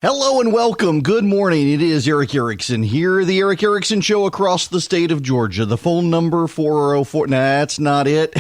Hello and welcome. Good morning. It is Eric Erickson here, the Eric Erickson Show across the state of Georgia. The phone number 404. Nah, that's not it.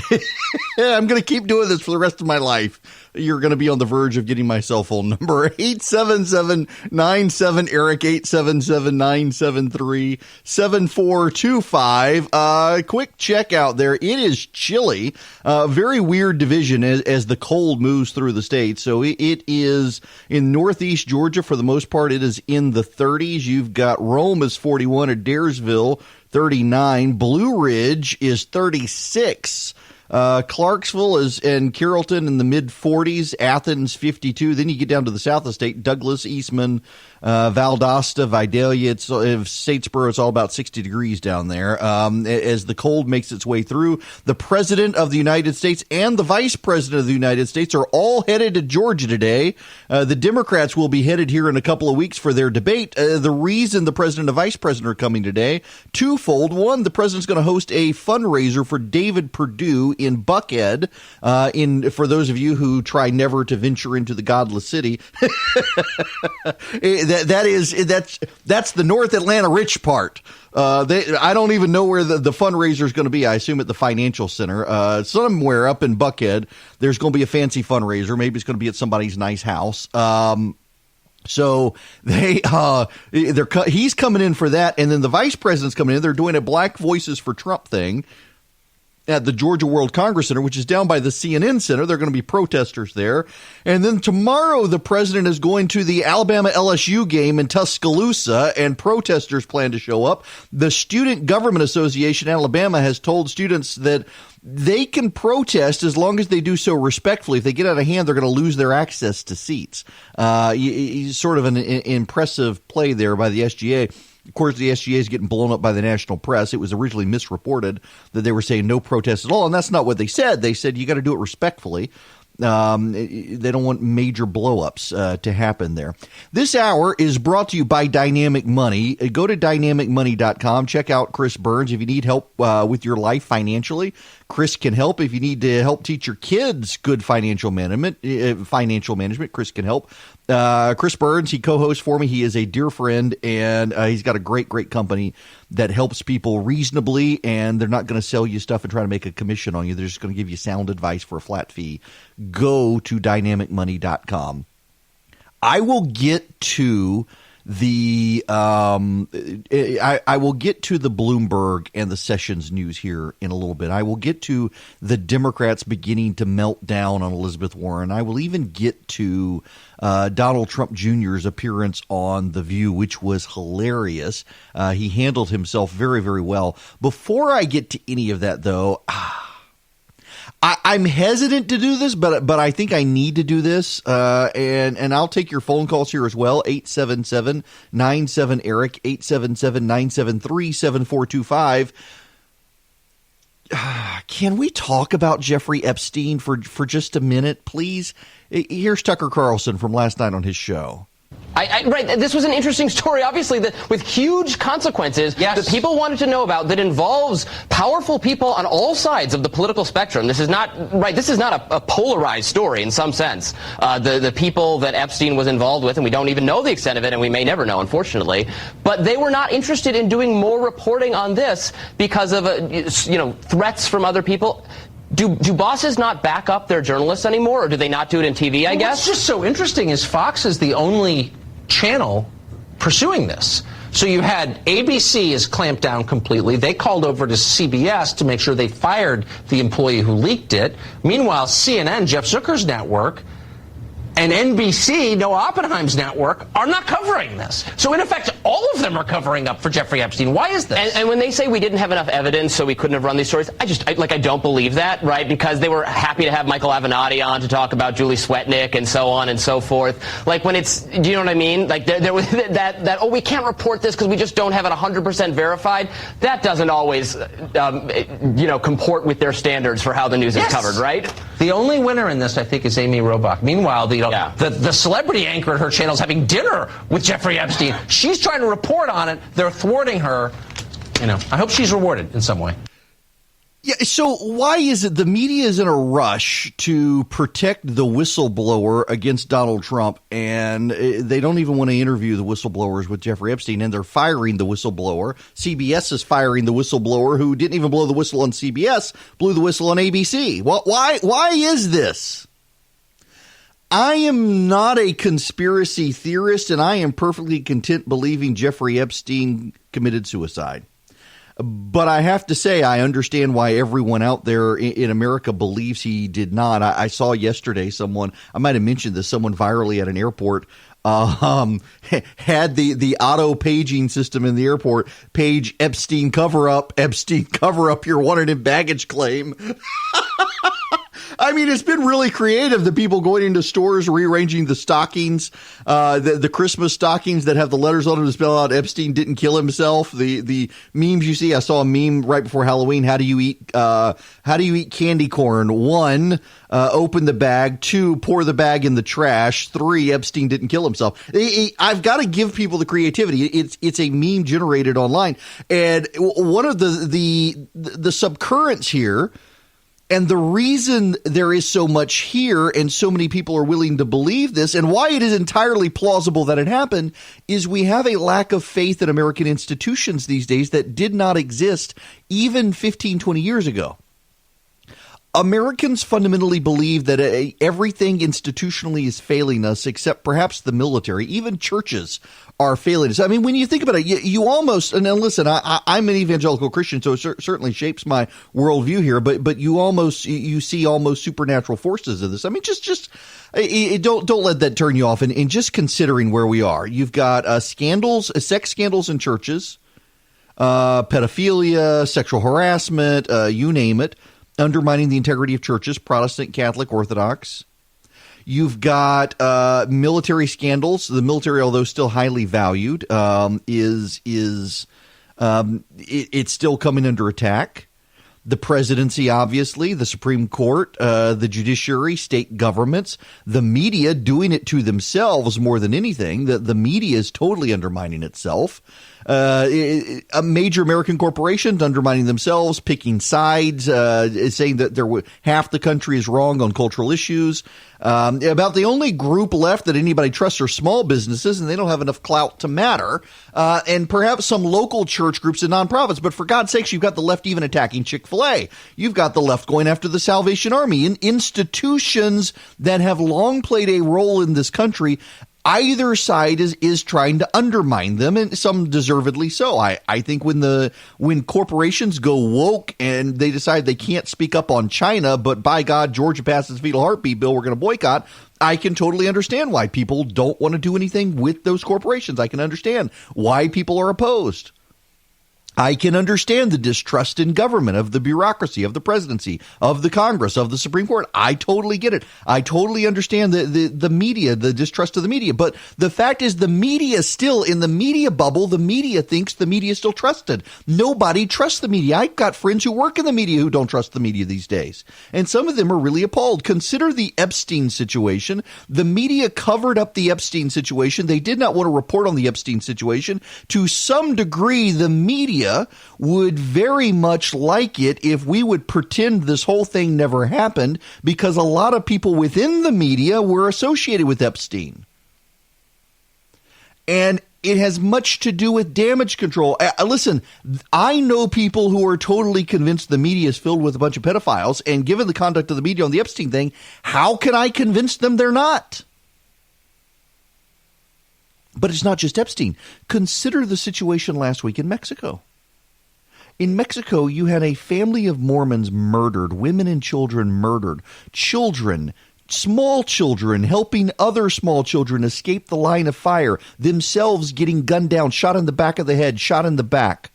I'm going to keep doing this for the rest of my life. You're going to be on the verge of getting my cell phone number, 877-97-ERIC, 877-973-7425. Quick check out there. It is chilly. Very weird division as the cold moves through the state. So it is in northeast Georgia. For the most part, it is in the 30s. You've got Rome is 41, Adairsville 39, Blue Ridge is 36. Clarksville and Carrollton in the mid 40s, Athens 52. Then you get down to the south of the state, Douglas, Eastman, Valdosta, Vidalia, Statesboro. It's all about 60 degrees down there. As the cold makes its way through, the president of the United States and the vice president of the United States are all headed to Georgia today. The Democrats will be headed here in a couple of weeks for their debate. The reason the president and vice president are coming today, twofold. One, the president's going to host a fundraiser for David Perdue in Buckhead. For those of you who try never to venture into the godless city, that's the North Atlanta rich part. I don't even know where the fundraiser is going to be. I assume at the Financial Center, somewhere up in Buckhead. There's going to be a fancy fundraiser. Maybe it's going to be at somebody's nice house. So he's coming in for that, and then the vice president's coming in. They're doing a Black Voices for Trump thing at the Georgia World Congress Center, which is down by the CNN Center. They're going to be protesters there. And then tomorrow, the president is going to the Alabama-LSU game in Tuscaloosa, and protesters plan to show up. The Student Government Association in Alabama has told students that they can protest as long as they do so respectfully. If they get out of hand, they're going to lose their access to seats. Sort of an impressive play there by the SGA. Of course, the SGA is getting blown up by the national press. It was originally misreported that they were saying no protest at all, and that's not what they said. They said you got to do it respectfully. They don't want major blowups to happen there. This hour is brought to you by Dynamic Money. Go to dynamicmoney.com. Check out Chris Burns. If you need help with your life financially, Chris can help. If you need to help teach your kids good financial management, Chris can help. Chris Burns, he co-hosts for me. He is a dear friend, and he's got a great company that helps people reasonably, and they're not going to sell you stuff and try to make a commission on you. They're just going to give you sound advice for a flat fee. Go to dynamicmoney.com. I will get to the I will get to the Bloomberg and the Sessions news here in a little bit. I will get to the Democrats beginning to melt down on Elizabeth Warren. I will even get to Donald Trump Jr.'s appearance on The View, which was hilarious. He handled himself very, very well. Before I get to any of that, though, I'm hesitant to do this, but I think I need to do this, and I'll take your phone calls here as well, 877-97-ERIC, 877-973-7425. Can we talk about Jeffrey Epstein for just a minute, please? Here's Tucker Carlson from last night on his show. Right. This was an interesting story, obviously, with huge consequences that people wanted to know about, that involves powerful people on all sides of the political spectrum. This is not a polarized story in some sense. The people that Epstein was involved with, and we don't even know the extent of it, and we may never know, unfortunately, but they were not interested in doing more reporting on this because of threats from other people. Do bosses not back up their journalists anymore, or do they not do it in TV, I guess? What's just so interesting is Fox is the only channel pursuing this. So you had ABC is clamped down completely. They called over to CBS to make sure they fired the employee who leaked it. Meanwhile, CNN, Jeff Zucker's network, and NBC, Noah Oppenheim's network, are not covering this. So, in effect, all of them are covering up for Jeffrey Epstein. Why is this? And when they say we didn't have enough evidence, so we couldn't have run these stories, I don't believe that, right? Because they were happy to have Michael Avenatti on to talk about Julie Swetnick and so on and so forth. Like, when it's, do you know what I mean? Like, there was that we can't report this because we just don't have it 100% verified. That doesn't always, comport with their standards for how the news is covered, right? The only winner in this, I think, is Amy Robach. Meanwhile, the celebrity anchor at her channel is having dinner with Jeffrey Epstein. She's trying to report on it. They're thwarting her. I hope she's rewarded in some way. Yeah, so why is it the media is in a rush to protect the whistleblower against Donald Trump, and they don't even want to interview the whistleblowers with Jeffrey Epstein, and they're firing the whistleblower. CBS is firing the whistleblower who didn't even blow the whistle on CBS, blew the whistle on ABC. Well, why is this? I am not a conspiracy theorist, and I am perfectly content believing Jeffrey Epstein committed suicide. But I have to say, I understand why everyone out there in America believes he did not. I saw yesterday someone, I might have mentioned this, someone virally at an airport had the auto paging system in the airport page Epstein cover up, your wanted in baggage claim. I mean, it's been really creative. The people going into stores, rearranging the stockings, the Christmas stockings that have the letters on them to spell out Epstein didn't kill himself. The memes you see, I saw a meme right before Halloween. How do you eat candy corn? 1, open the bag. 2, pour the bag in the trash. 3, Epstein didn't kill himself. I've got to give people the creativity. It's a meme generated online. And one of the subcurrents here, and the reason there is so much here and so many people are willing to believe this, and why it is entirely plausible that it happened, is we have a lack of faith in American institutions these days that did not exist even 15, 20 years ago. Americans fundamentally believe that everything institutionally is failing us except perhaps the military. Even churches are failing us. I mean, when you think about it, you almost, and then listen, I'm an evangelical Christian, so it certainly shapes my worldview here, but you see almost supernatural forces in this. I mean, just don't let that turn you off. And just considering where we are, you've got scandals, sex scandals in churches, pedophilia, sexual harassment, you name it, undermining the integrity of churches, Protestant, Catholic, Orthodox. You've got military scandals. The military, although still highly valued, it's still coming under attack. The presidency, obviously, the Supreme Court, the judiciary, state governments, the media doing it to themselves more than anything. The media is totally undermining itself. Major American corporations undermining themselves, picking sides, saying that half the country is wrong on cultural issues. About the only group left that anybody trusts are small businesses, and they don't have enough clout to matter. And perhaps some local church groups and nonprofits. But for God's sakes, you've got the left even attacking Chick-fil-A. You've got the left going after the Salvation Army. In institutions that have long played a role in this country, either side is trying to undermine them, and some deservedly so. I think when corporations go woke and they decide they can't speak up on China, but by God, Georgia passed its fetal heartbeat bill, we're going to boycott, I can totally understand why people don't want to do anything with those corporations. I can understand why people are opposed. I can understand the distrust in government, of the bureaucracy, of the presidency, of the Congress, of the Supreme Court. I totally get it. I totally understand the media, the distrust of the media. But the fact is, the media still, in the media bubble, the media thinks the media is still trusted. Nobody trusts the media. I've got friends who work in the media who don't trust the media these days. And some of them are really appalled. Consider the Epstein situation. The media covered up the Epstein situation. They did not want to report on the Epstein situation. To some degree, the media would very much like it if we would pretend this whole thing never happened, because a lot of people within the media were associated with Epstein. And it has much to do with damage control. Listen, I know people who are totally convinced the media is filled with a bunch of pedophiles, and given the conduct of the media on the Epstein thing, how can I convince them they're not? But it's not just Epstein. Consider the situation last week in Mexico. In Mexico, you had a family of Mormons murdered, women and children murdered, children, small children helping other small children escape the line of fire, themselves getting gunned down, shot in the back of the head, shot in the back,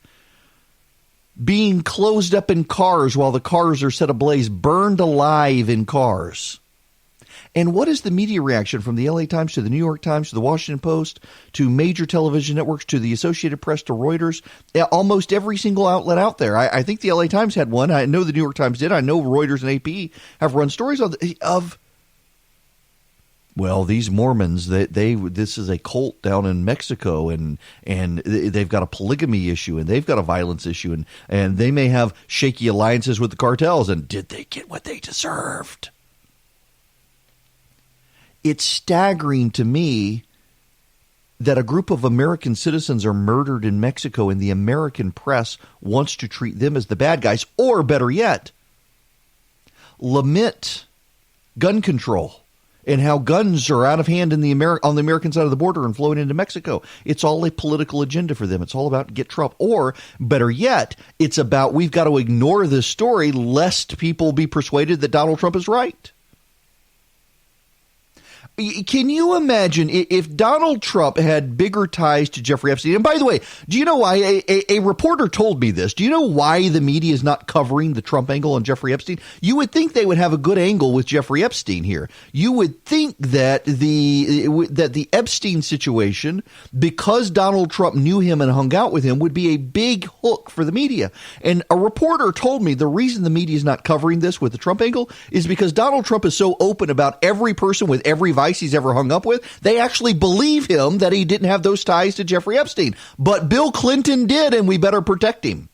being closed up in cars while the cars are set ablaze, burned alive in cars. And what is the media reaction from the LA Times to the New York Times to the Washington Post to major television networks to the Associated Press to Reuters? Almost every single outlet out there. I think the LA Times had one. I know the New York Times did. I know Reuters and AP have run stories of Well, these Mormons, this is a cult down in Mexico, and they've got a polygamy issue, and they've got a violence issue, and they may have shaky alliances with the cartels. And did they get what they deserved? It's staggering to me that a group of American citizens are murdered in Mexico, and the American press wants to treat them as the bad guys, or better yet, lament gun control and how guns are out of hand on the American side of the border and flowing into Mexico. It's all a political agenda for them. It's all about get Trump. Or, better yet, it's about we've got to ignore this story lest people be persuaded that Donald Trump is right. Can you imagine if Donald Trump had bigger ties to Jeffrey Epstein? And by the way, do you know why? A reporter told me this. Do you know why the media is not covering the Trump angle on Jeffrey Epstein? You would think they would have a good angle with Jeffrey Epstein here. You would think that the Epstein situation, because Donald Trump knew him and hung out with him, would be a big hook for the media. And a reporter told me the reason the media is not covering this with the Trump angle is because Donald Trump is so open about every person with every vice he's ever hung up with. They actually believe him that he didn't have those ties to Jeffrey Epstein. But Bill Clinton did, and we better protect him.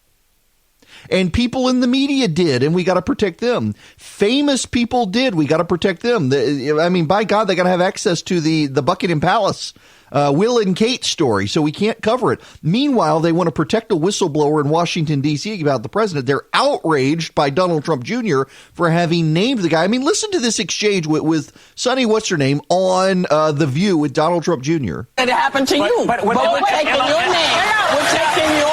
And people in the media did, and we got to protect them. Famous people did. We got to protect them. By God, they got to have access to the Buckingham Palace Will and Kate story, so we can't cover it. Meanwhile, they want to protect a whistleblower in Washington, D.C. about the president. They're outraged by Donald Trump Jr. for having named the guy. I mean, listen to this exchange with Sonny, what's her name, on The View with Donald Trump Jr. It happened to you. But we're taking your name. We're taking your...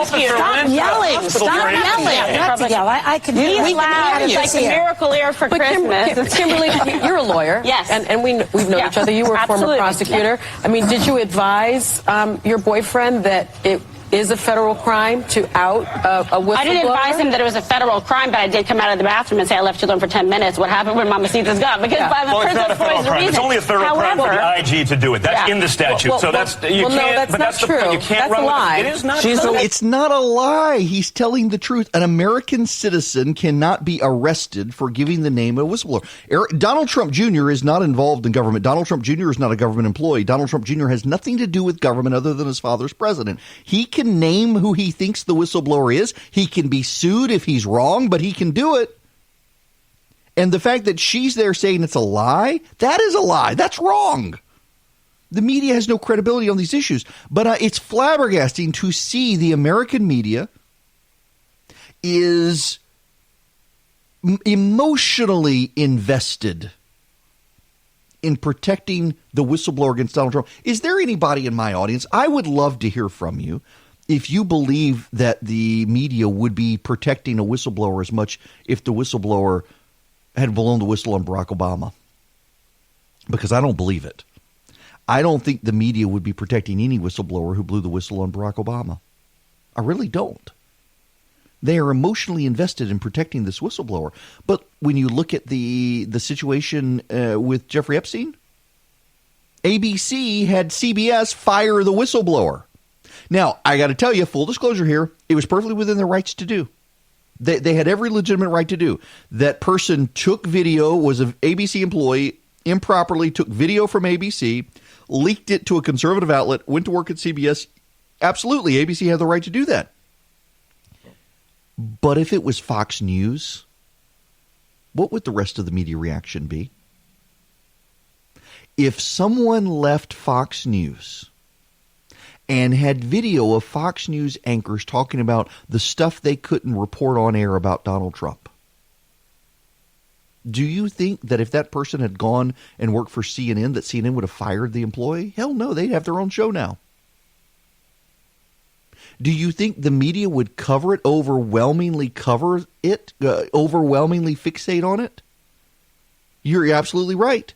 Stop yelling. Stop yelling. Not to yell. I can hear He's loud. It's like a miracle ear for Christmas. Kimberly, you're a lawyer. Yes. And we've known each other. You were a former prosecutor. I mean, did you advise your boyfriend that it is a federal crime to out a whistleblower? I didn't advise him that it was a federal crime, but I did come out of the bathroom and say I left you alone for 10 minutes. What happened when Mamacita's gone? Because by the it's not a federal crime. It's only a federal crime for the IG to do it. That's in the statute. So that's you can't. No, that's but not that's true. the point. You can't that's run a lie. with it. It is not. It's not a lie. He's telling the truth. An American citizen cannot be arrested for giving the name of a whistleblower. Donald Trump Jr. is not involved in government. Donald Trump Jr. is not a government employee. Donald Trump Jr. has nothing to do with government other than his father's president. He can name who he thinks the whistleblower is. He can be sued if he's wrong, but he can do it. And the fact that she's there saying it's a lie, that is a lie. That's wrong. The media has no credibility on these issues. But it's flabbergasting to see the American media is emotionally invested in protecting the whistleblower against Donald Trump. Is there anybody in my audience? I would love to hear from you. If you believe that the media would be protecting a whistleblower as much if the whistleblower had blown the whistle on Barack Obama. Because I don't believe it. I don't think the media would be protecting any whistleblower who blew the whistle on Barack Obama. I really don't. They are emotionally invested in protecting this whistleblower. But when you look at the situation with Jeffrey Epstein, ABC had CBS fire the whistleblower. Now, I got to tell you, full disclosure here, it was perfectly within their rights to do. They had every legitimate right to do. That person took video, was an ABC employee, improperly took video from ABC, leaked it to a conservative outlet, went to work at CBS. Absolutely, ABC had the right to do that. But if it was Fox News, what would the rest of the media reaction be? If someone left Fox News and had video of Fox News anchors talking about the stuff they couldn't report on air about Donald Trump, do you think that if that person had gone and worked for CNN, that CNN would have fired the employee? Hell no, they'd have their own show now. Do you think the media would cover it, overwhelmingly fixate on it? You're absolutely right.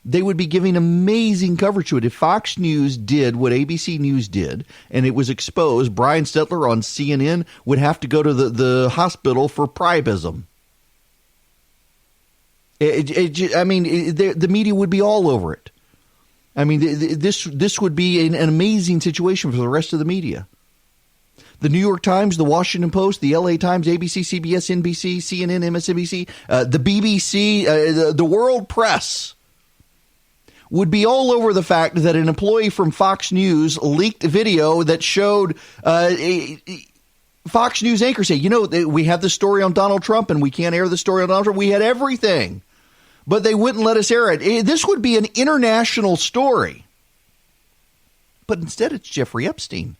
They would be giving amazing coverage to it. If Fox News did what ABC News did and it was exposed, Brian Stetler on CNN would have to go to the hospital for priapism. The media would be all over it. I mean, this would be an amazing situation for the rest of the media. The New York Times, the Washington Post, the LA Times, ABC, CBS, NBC, CNN, MSNBC, the BBC, the world press would be all over the fact that an employee from Fox News leaked a video that showed Fox News anchor say, we have this story on Donald Trump and we can't air the story on Donald Trump. We had everything, but they wouldn't let us air it. This would be an international story. But instead, it's Jeffrey Epstein,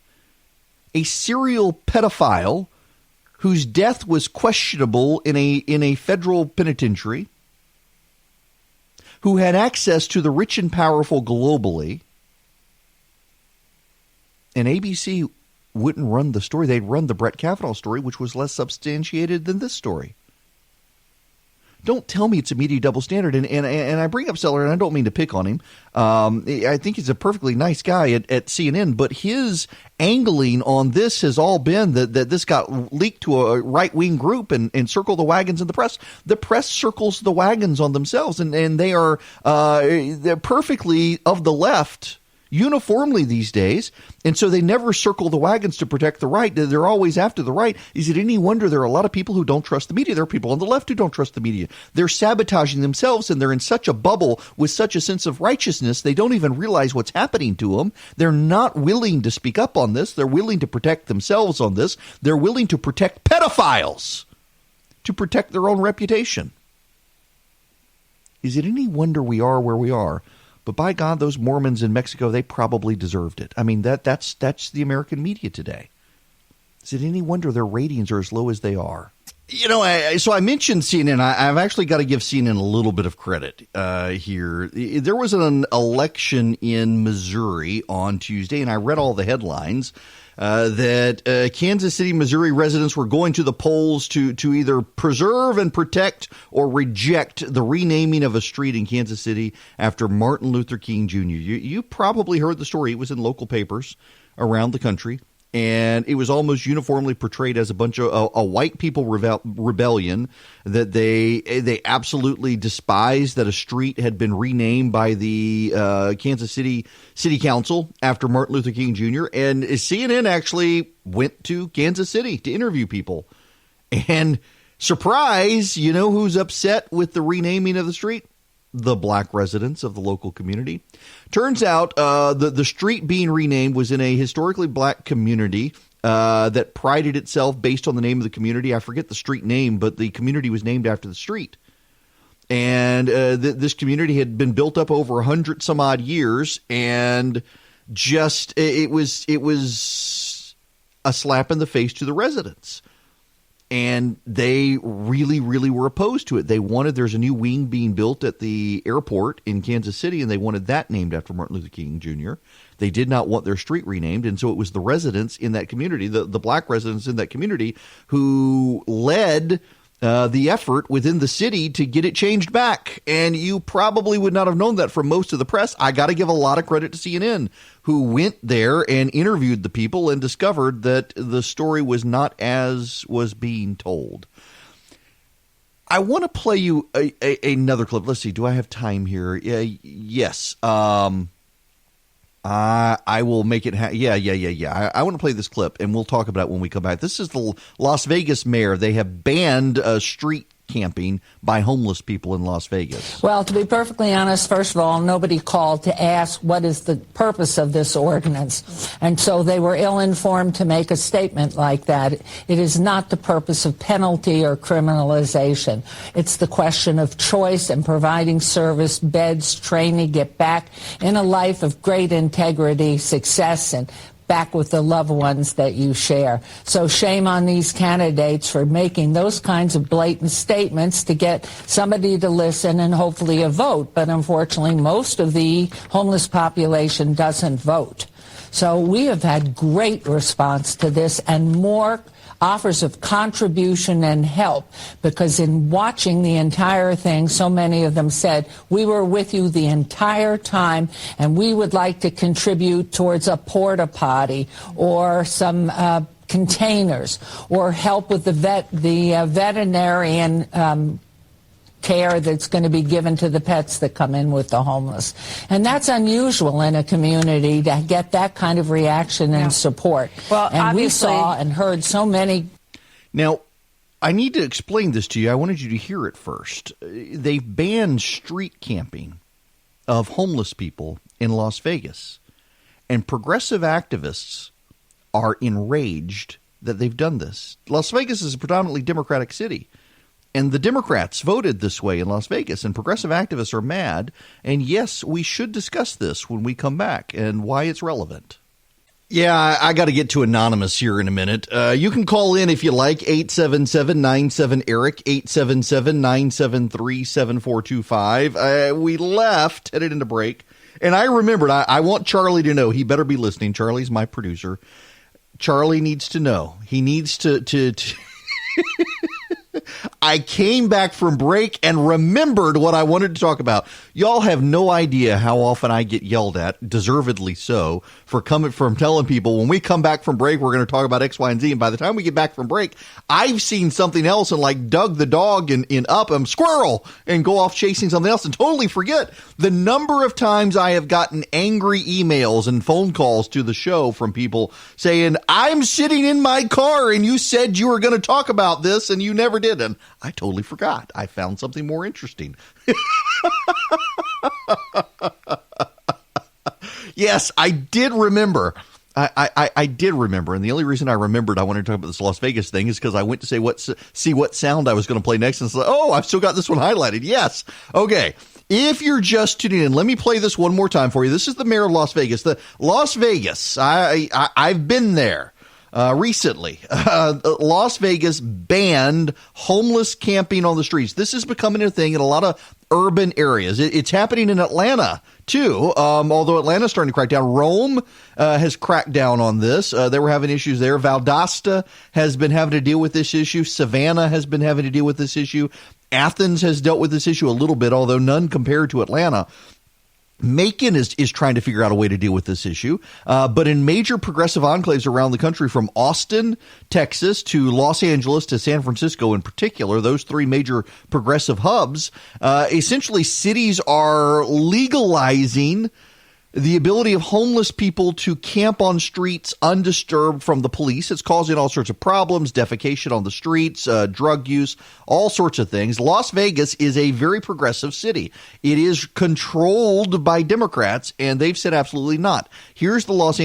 a serial pedophile whose death was questionable in a federal penitentiary, who had access to the rich and powerful globally, and ABC wouldn't run the story. They'd run the Brett Kavanaugh story, which was less substantiated than this story. Don't tell me it's a media double standard. And I bring up Seller, and I don't mean to pick on him. I think he's a perfectly nice guy at CNN, but his angling on this has all been that this got leaked to a right-wing group and circled the wagons in the press. The press circles the wagons on themselves, and they are they're perfectly of the left uniformly these days, and so they never circle the wagons to protect the right. They're always after the right. Is it any wonder there are a lot of people who don't trust the media? There are people on the left who don't trust the media. They're sabotaging themselves, and they're in such a bubble with such a sense of righteousness, they don't even realize what's happening to them. They're not willing to speak up on this. They're willing to protect themselves on this. They're willing to protect pedophiles to protect their own reputation. Is it any wonder we are where we are? But by God, those Mormons in Mexico, they probably deserved it. I mean, that's the American media today. Is it any wonder their ratings are as low as they are? So I mentioned CNN. I've actually got to give CNN a little bit of credit here. There was an election in Missouri on Tuesday, and I read all the headlines that Kansas City, Missouri residents were going to the polls to either preserve and protect or reject the renaming of a street in Kansas City after Martin Luther King Jr. You probably heard the story. It was in local papers around the country. And it was almost uniformly portrayed as a bunch of a white people rebellion, that they absolutely despised that a street had been renamed by the Kansas City Council after Martin Luther King Jr. And CNN actually went to Kansas City to interview people. And surprise, who's upset with the renaming of the street? The black residents of the local community. Turns out the street being renamed was in a historically black community that prided itself based on the name of the community. I forget the street name, but the community was named after the street. And this community had been built up over 100 some odd years, and just it was a slap in the face to the residents. And they really, really were opposed to it. There's a new wing being built at the airport in Kansas City, and they wanted that named after Martin Luther King Jr. They did not want their street renamed, and so it was the residents in that community, the black residents in that community, who led the effort within the city to get it changed back. And you probably would not have known that from most of the press. I got to give a lot of credit to CNN, who went there and interviewed the people and discovered that the story was not as was being told. I want to play you another clip. Let's see. Do I have time here? Yes. I will make it. Yeah. I want to play this clip, and we'll talk about it when we come back. This is the Las Vegas mayor. They have banned street camping by homeless people in Las Vegas. Well, to be perfectly honest, first of all, nobody called to ask what is the purpose of this ordinance. And so they were ill-informed to make a statement like that. It is not the purpose of penalty or criminalization. It's the question of choice and providing service, beds, training, get back in a life of great integrity, success, and back with the loved ones that you share. So shame on these candidates for making those kinds of blatant statements to get somebody to listen and hopefully a vote. But unfortunately, most of the homeless population doesn't vote. So we have had great response to this and more offers of contribution and help, because in watching the entire thing, so many of them said, we were with you the entire time and we would like to contribute towards a porta potty or some containers or help with the veterinarian care that's going to be given to the pets that come in with the homeless. And that's unusual in a community to get that kind of reaction and support. Well, and we saw and heard so many. Now, I need to explain this to you. I wanted you to hear it first. They've banned street camping of homeless people in Las Vegas. And progressive activists are enraged that they've done this. Las Vegas is a predominantly Democratic city. And the Democrats voted this way in Las Vegas, and progressive activists are mad. And yes, we should discuss this when we come back and why it's relevant. Yeah, I got to get to Anonymous here in a minute. You can call in if you like, 877-97-ERIC, 877-973-7425. We left, headed into break, and I remembered, I want Charlie to know. He better be listening. Charlie's my producer. Charlie needs to know. He needs to I came back from break and remembered what I wanted to talk about. Y'all have no idea how often I get yelled at, deservedly so, for telling people when we come back from break, we're going to talk about X, Y, and Z. And by the time we get back from break, I've seen something else and like Doug the dog in Up, squirrel, and go off chasing something else and totally forget the number of times I have gotten angry emails and phone calls to the show from people saying, I'm sitting in my car and you said you were going to talk about this and you never did. And I totally forgot. I found something more interesting. Yes, I did remember. I did remember. And the only reason I remembered I wanted to talk about this Las Vegas thing is because I went to see what sound I was going to play next. And it's like, oh, I've still got this one highlighted. Yes. Okay. If you're just tuning in, let me play this one more time for you. This is the mayor of Las Vegas. The Las Vegas, I've been there. Recently, Las Vegas banned homeless camping on the streets. This is becoming a thing in a lot of urban areas. It's happening in Atlanta, too, although Atlanta's starting to crack down. Rome has cracked down on this. They were having issues there. Valdosta has been having to deal with this issue. Savannah has been having to deal with this issue. Athens has dealt with this issue a little bit, although none compared to Atlanta. Macon is trying to figure out a way to deal with this issue. But in major progressive enclaves around the country, from Austin, Texas, to Los Angeles, to San Francisco in particular, those three major progressive hubs, essentially cities are legalizing the ability of homeless people to camp on streets undisturbed from the police. It's causing all sorts of problems, defecation on the streets, drug use, all sorts of things. Las Vegas is a very progressive city. It is controlled by Democrats, and they've said absolutely not. Here's the Las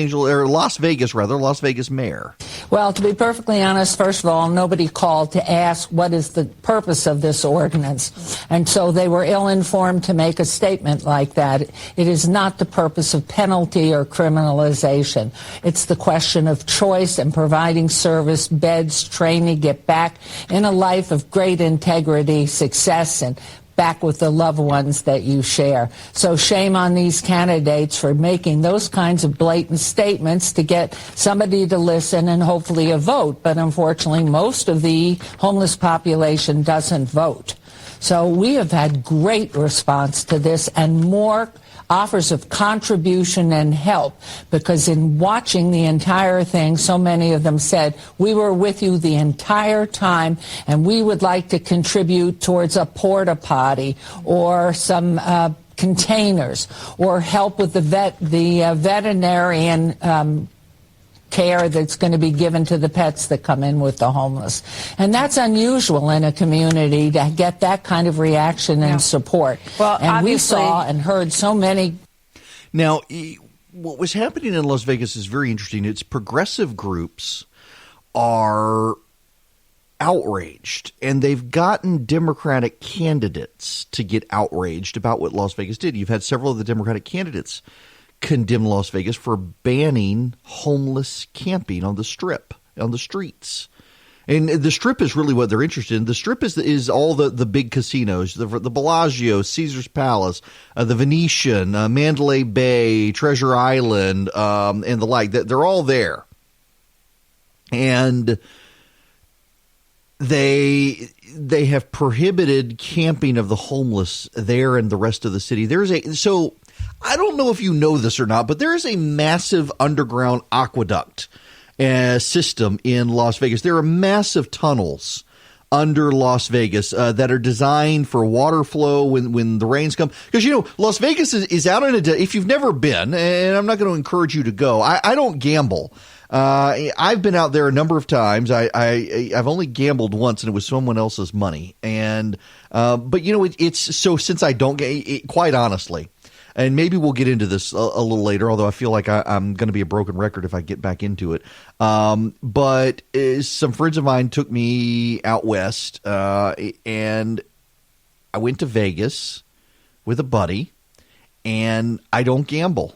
Vegas mayor. Well, to be perfectly honest, first of all, nobody called to ask what is the purpose of this ordinance. And so they were ill-informed to make a statement like that. It is not the purpose of penalty or criminalization. It's the question of choice and providing service, beds, training, get back in a life of great integrity, success, and back with the loved ones that you share. So shame on these candidates for making those kinds of blatant statements to get somebody to listen and hopefully a vote. But unfortunately, most of the homeless population doesn't vote. So we have had great response to this and more offers of contribution and help, because in watching the entire thing, so many of them said, we were with you the entire time and we would like to contribute towards a porta potty or some containers or help with the veterinarian care that's going to be given to the pets that come in with the homeless. And that's unusual in a community to get that kind of reaction and support. Well, and we saw and heard so many. Now, what was happening in Las Vegas is very interesting. It's progressive groups are outraged, and they've gotten Democratic candidates to get outraged about what Las Vegas did. You've had several of the Democratic candidates condemn Las Vegas for banning homeless camping on the Strip, on the streets. And the Strip is really what they're interested in. The Strip is all the big casinos, the Bellagio, Caesar's Palace, the Venetian, Mandalay Bay, Treasure Island, and the like. They're all there. And they have prohibited camping of the homeless there and the rest of the city. So I don't know if you know this or not, but there is a massive underground aqueduct system in Las Vegas. There are massive tunnels under Las Vegas that are designed for water flow when the rains come. Because, Las Vegas is out in if you've never been, and I'm not going to encourage you to go, I don't gamble. I've been out there a number of times. I've only gambled once, and it was someone else's money. And but it's so since I don't quite honestly, and maybe we'll get into this a little later. Although I feel like I'm going to be a broken record if I get back into it. But some friends of mine took me out west, and I went to Vegas with a buddy, and I don't gamble.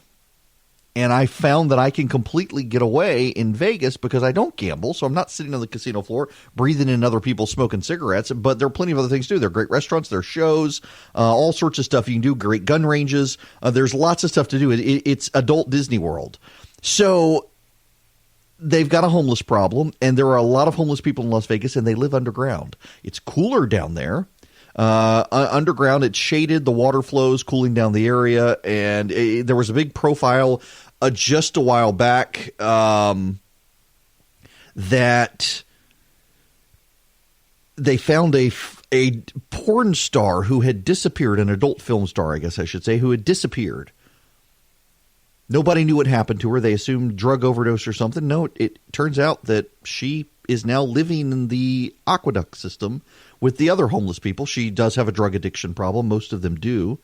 And I found that I can completely get away in Vegas because I don't gamble. So I'm not sitting on the casino floor breathing in other people smoking cigarettes. But there are plenty of other things to do. There are great restaurants. There are shows, all sorts of stuff you can do, great gun ranges. There's lots of stuff to do. It's adult Disney World. So they've got a homeless problem. And there are a lot of homeless people in Las Vegas, and they live underground. It's cooler down there. Underground, it's shaded. The water flows, cooling down the area. And there was a big profile just a while back that they found a porn star who had disappeared, an adult film star, I guess I should say, who had disappeared. Nobody knew what happened to her. They assumed drug overdose or something. No, it turns out that she is now living in the aqueduct system with the other homeless people. She does have a drug addiction problem. Most of them do.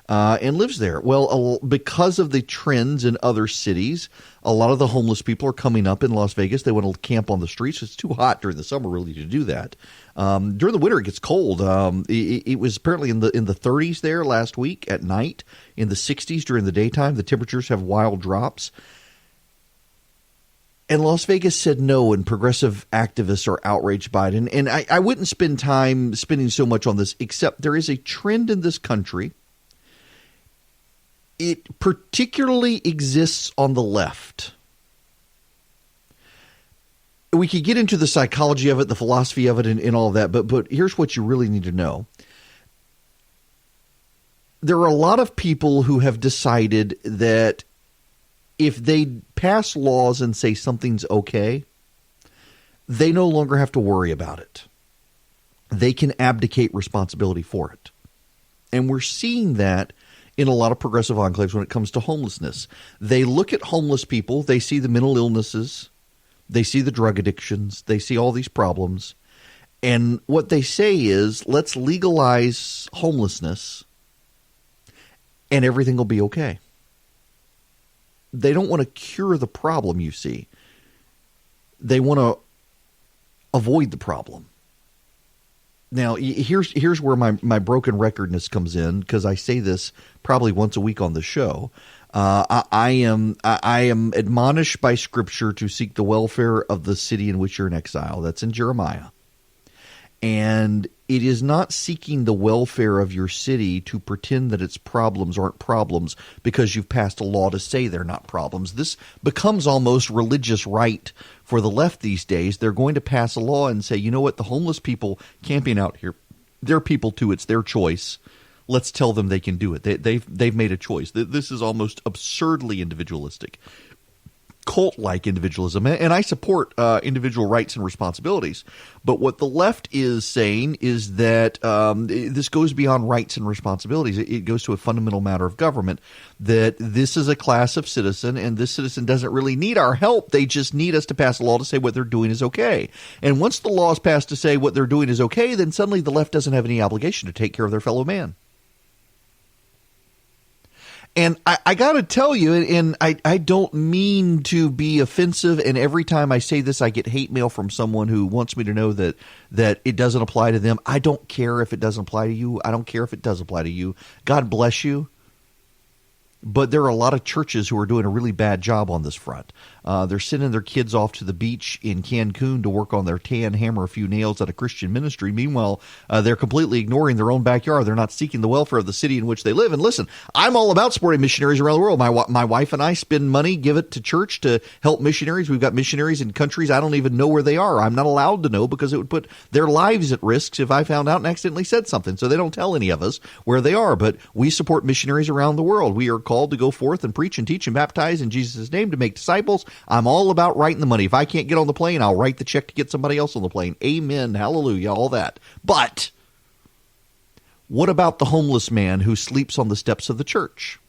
And lives there. Well, because of the trends in other cities, a lot of the homeless people are coming up in Las Vegas. They want to camp on the streets. It's too hot during the summer, really, to do that. During the winter, it gets cold. It was apparently in the 30s there last week at night, in the 60s during the daytime. The temperatures have wild drops. And Las Vegas said no, and progressive activists are outraged by it. And I wouldn't spend time spending so much on this, except there is a trend in this country. It particularly exists on the left. We could get into the psychology of it, the philosophy of it, and all of that, but here's what you really need to know. There are a lot of people who have decided that if they pass laws and say something's okay, they no longer have to worry about it. They can abdicate responsibility for it. And we're seeing that in a lot of progressive enclaves when it comes to homelessness. They look at homeless people, they see the mental illnesses, they see the drug addictions, they see all these problems, and what they say is, let's legalize homelessness and everything will be okay. They don't want to cure the problem, you see. They want to avoid the problem. Now, here's where my broken recordness comes in, because I say this probably once a week on the show. I am admonished by Scripture to seek the welfare of the city in which you're in exile. That's in Jeremiah. And it is not seeking the welfare of your city to pretend that its problems aren't problems because you've passed a law to say they're not problems. This becomes almost religious right for the left these days. They're going to pass a law and say, you know what, the homeless people camping out here, they're people too. It's their choice. Let's tell them they can do it. They've made a choice. This is almost absurdly individualistic, cult-like individualism, and I support individual rights and responsibilities. But what the left is saying is that this goes beyond rights and responsibilities. It goes to a fundamental matter of government, that this is a class of citizen, and this citizen doesn't really need our help. They just need us to pass a law to say what they're doing is okay. And once the law is passed to say what they're doing is okay, then suddenly the left doesn't have any obligation to take care of their fellow man. And I got to tell you, and I don't mean to be offensive, and every time I say this, I get hate mail from someone who wants me to know that it doesn't apply to them. I don't care if it doesn't apply to you. I don't care if it does apply to you. God bless you. But there are a lot of churches who are doing a really bad job on this front. They're sending their kids off to the beach in Cancun to work on their tan, hammer a few nails at a Christian ministry. Meanwhile, they're completely ignoring their own backyard. They're not seeking the welfare of the city in which they live. And listen, I'm all about supporting missionaries around the world. My wife and I spend money, give it to church to help missionaries. We've got missionaries in countries I don't even know where they are. I'm not allowed to know because it would put their lives at risk if I found out and accidentally said something. So they don't tell any of us where they are. But we support missionaries around the world. We are called to go forth and preach and teach and baptize in Jesus' name to make disciples. I'm all about writing the money. If I can't get on the plane, I'll write the check to get somebody else on the plane. Amen. Hallelujah. All that. But what about the homeless man who sleeps on the steps of the church?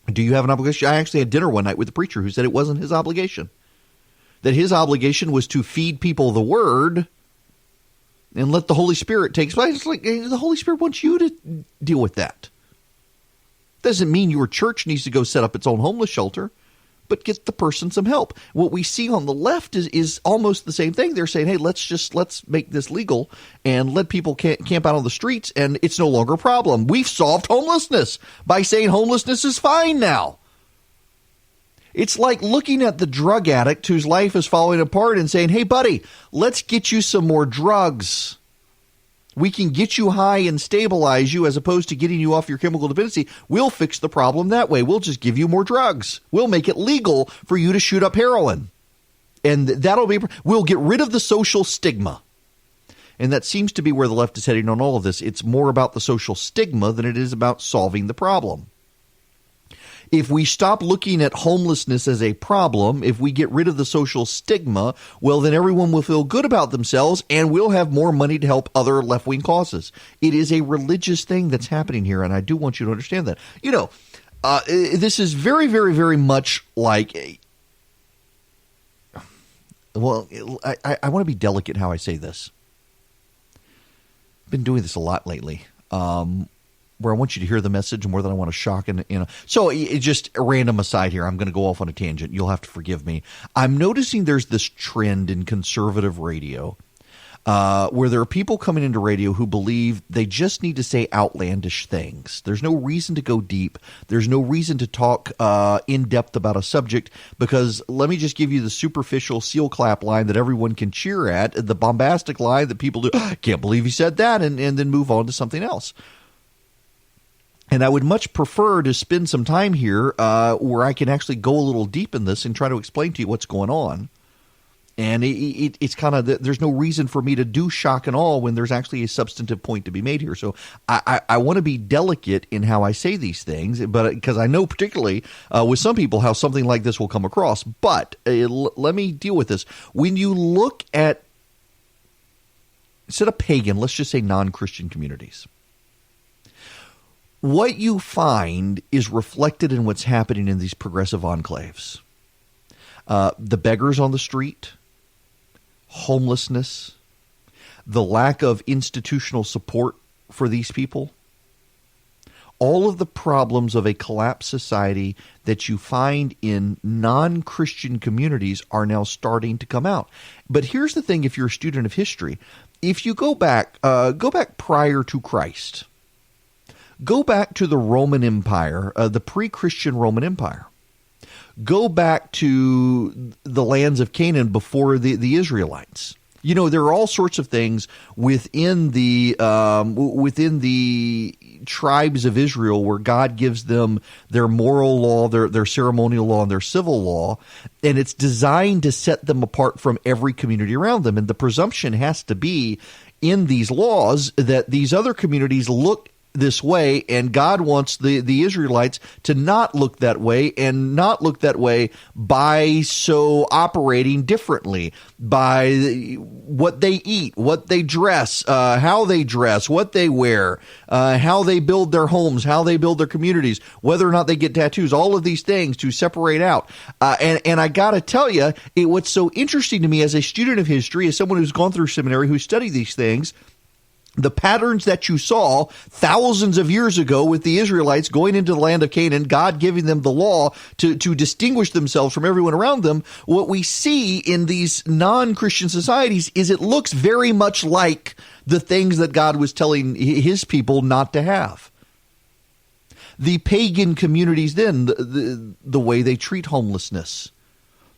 Do you have an obligation? I actually had dinner one night with a preacher who said it wasn't his obligation. That his obligation was to feed people the word and let the Holy Spirit take place. It's like the Holy Spirit wants you to deal with that. Doesn't mean your church needs to go set up its own homeless shelter, but get the person some help. What we see on the left is almost the same thing. They're saying, hey, let's make this legal and let people camp out on the streets, and it's no longer a problem. We've solved homelessness by saying homelessness is fine now. It's like looking at the drug addict whose life is falling apart and saying, hey, buddy, let's get you some more drugs. We can get you high and stabilize you as opposed to getting you off your chemical dependency. We'll fix the problem that way. We'll just give you more drugs. We'll make it legal for you to shoot up heroin. And we'll get rid of the social stigma. And that seems to be where the left is heading on all of this. It's more about the social stigma than it is about solving the problem. If we stop looking at homelessness as a problem, if we get rid of the social stigma, well, then everyone will feel good about themselves and we'll have more money to help other left-wing causes. It is a religious thing that's happening here, and I do want you to understand that. This is very, very, very much like I want to be delicate how I say this. I've been doing this a lot lately. Where I want you to hear the message more than I want to shock and. So just a random aside here. I'm going to go off on a tangent. You'll have to forgive me. I'm noticing there's this trend in conservative radio where there are people coming into radio who believe they just need to say outlandish things. There's no reason to go deep. There's no reason to talk in depth about a subject because let me just give you the superficial seal clap line that everyone can cheer at, the bombastic line that people do. Can't believe he said that, and then move on to something else. And I would much prefer to spend some time here where I can actually go a little deep in this and try to explain to you what's going on. And it's kind of there's no reason for me to do shock and awe when there's actually a substantive point to be made here. So I want to be delicate in how I say these things, but because I know particularly with some people how something like this will come across. But let me deal with this. When you look at instead of pagan, let's just say non-Christian communities. What you find is reflected in what's happening in these progressive enclaves. The beggars on the street, homelessness, the lack of institutional support for these people, all of the problems of a collapsed society that you find in non-Christian communities are now starting to come out. But here's the thing, if you're a student of history, if you go back prior to Christ, go back to the Roman Empire, the pre-Christian Roman Empire. Go back to the lands of Canaan before the Israelites. You know, there are all sorts of things within the tribes of Israel where God gives them their moral law, their ceremonial law, and their civil law, and it's designed to set them apart from every community around them. And the presumption has to be in these laws that these other communities look this way, and God wants the Israelites to not look that way, and not look that way by so operating differently, by what they eat, what they dress, how they dress, what they wear, how they build their homes, how they build their communities, whether or not they get tattoos, all of these things to separate out. And I got to tell you, what's so interesting to me as a student of history, as someone who's gone through seminary, who studied these things, the patterns that you saw thousands of years ago with the Israelites going into the land of Canaan, God giving them the law to distinguish themselves from everyone around them, what we see in these non-Christian societies is it looks very much like the things that God was telling his people not to have. The pagan communities then, the way they treat homelessness,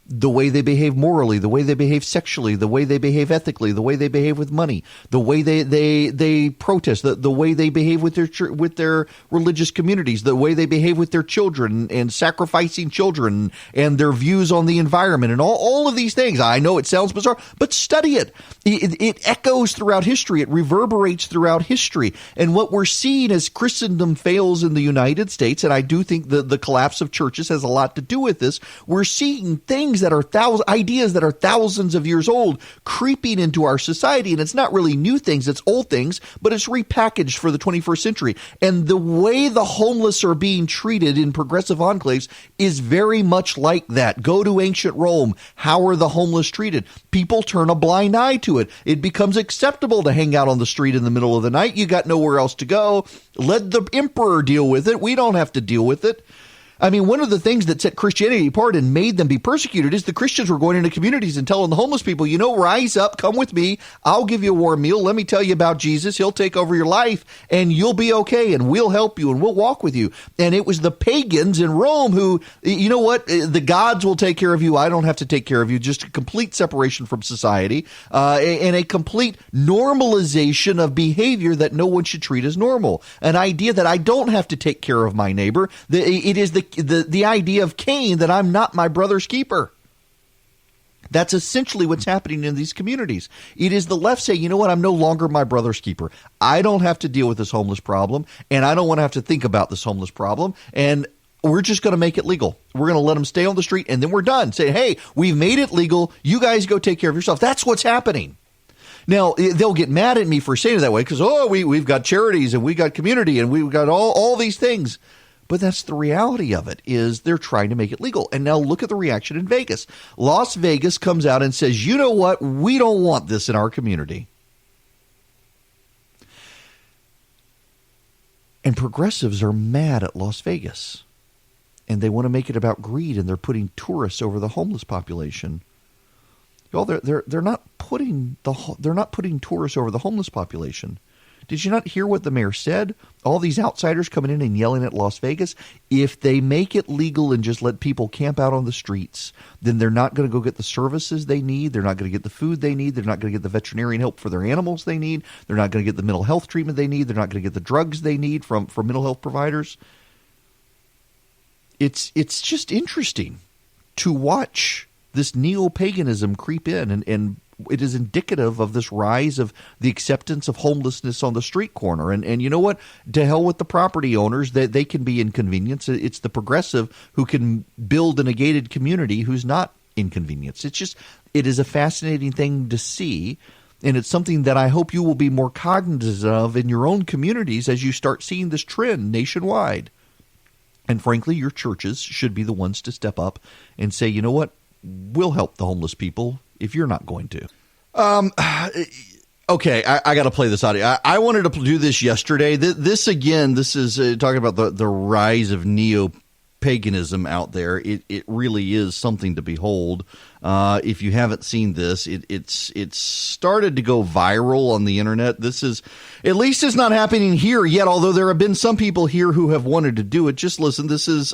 the way they behave morally, the way they behave sexually, the way they behave ethically, the way they behave with money, the way they protest, the way they behave with their religious communities, the way they behave with their children and sacrificing children and their views on the environment and all of these things. I know it sounds bizarre, but study it. It echoes throughout history. It reverberates throughout history. And what we're seeing as Christendom fails in the United States, and I do think the collapse of churches has a lot to do with this, we're seeing things that are ideas that are thousands of years old creeping into our society. And it's not really new things, it's old things, but it's repackaged for the 21st century. And the way the homeless are being treated in progressive enclaves is very much like that. Go to ancient Rome. How are the homeless treated? People turn a blind eye to it. It becomes acceptable to hang out on the street in the middle of the night. You got nowhere else to go. Let the emperor deal with it. We don't have to deal with it. I mean, one of the things that set Christianity apart and made them be persecuted is the Christians were going into communities and telling the homeless people, rise up, come with me. I'll give you a warm meal. Let me tell you about Jesus. He'll take over your life and you'll be okay and we'll help you and we'll walk with you. And it was the pagans in Rome who, the gods will take care of you. I don't have to take care of you. Just a complete separation from society and a complete normalization of behavior that no one should treat as normal. An idea that I don't have to take care of my neighbor. It is the idea of Cain that I'm not my brother's keeper. That's essentially what's happening in these communities. It is the left saying, I'm no longer my brother's keeper. I don't have to deal with this homeless problem, and I don't want to have to think about this homeless problem, and we're just going to make it legal. We're going to let them stay on the street, and then we're done. Say, hey, we've made it legal. You guys go take care of yourself. That's what's happening. Now, they'll get mad at me for saying it that way because, we've got charities and we got community and we've got all these things. But that's the reality of it, is they're trying to make it legal. And now look at the reaction in Vegas. Las Vegas comes out and says, you know what? We don't want this in our community. And progressives are mad at Las Vegas. And they want to make it about greed, and they're putting tourists over the homeless population. Well, they're not putting tourists over the homeless population. Did you not hear what the mayor said? All these outsiders coming in and yelling at Las Vegas. If they make it legal and just let people camp out on the streets, then they're not going to go get the services they need. They're not going to get the food they need. They're not going to get the veterinarian help for their animals they need. They're not going to get the mental health treatment they need. They're not going to get the drugs they need from mental health providers. It's just interesting to watch this neo-paganism creep in, and it is indicative of this rise of the acceptance of homelessness on the street corner. And you know what? To hell with the property owners, that they can be inconvenienced. It's the progressive who can build a gated community who's not inconvenienced. It is a fascinating thing to see. And it's something that I hope you will be more cognizant of in your own communities as you start seeing this trend nationwide. And frankly, your churches should be the ones to step up and say, you know what? We'll help the homeless people if you're not going to. Okay, I got to play this audio. I wanted to do this yesterday. This is talking about the rise of neo-paganism out there. It really is something to behold. If you haven't seen this, it's started to go viral on the internet. This is, at least it's not happening here yet, although there have been some people here who have wanted to do it. Just listen. This is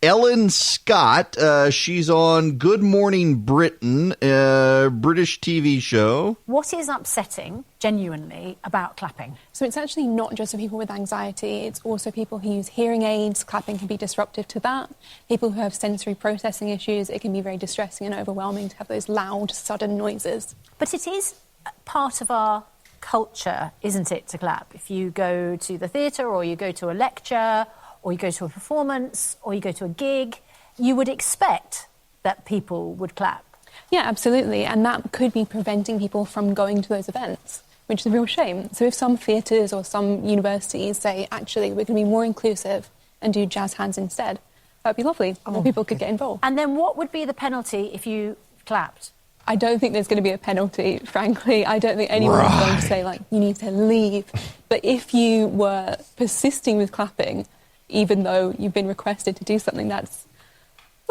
Ellen Scott. She's on Good Morning Britain, a British TV show. What is upsetting, genuinely, about clapping? So it's actually not just for people with anxiety. It's also people who use hearing aids. Clapping can be disruptive to that. People who have sensory processing issues, it can be very distressing and overwhelming to have those loud, sudden noises. But it is part of our culture, isn't it, to clap? If you go to the theatre or you go to a lecture or you go to a performance, or you go to a gig, you would expect that people would clap. Yeah, absolutely. And that could be preventing people from going to those events, which is a real shame. So if some theatres or some universities say, actually, we're going to be more inclusive and do jazz hands instead, that would be lovely. More people could get involved. And then what would be the penalty if you clapped? I don't think there's going to be a penalty, frankly. I don't think anyone's going to say, you need to leave. But if you were persisting with clapping, even though you've been requested to do something, that's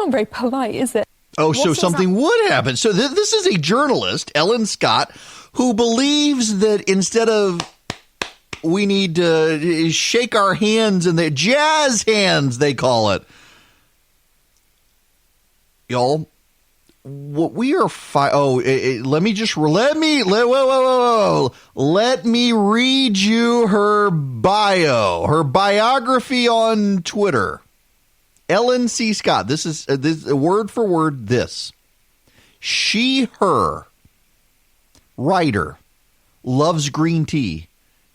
not very polite, is it? Oh, so something would happen. So this is a journalist, Ellen Scott, who believes that instead of we need to shake our hands and the jazz hands, they call it. Y'all, what we are let me read you her biography on Twitter. Ellen C. Scott. This is word for word. She, her, writer, loves green tea,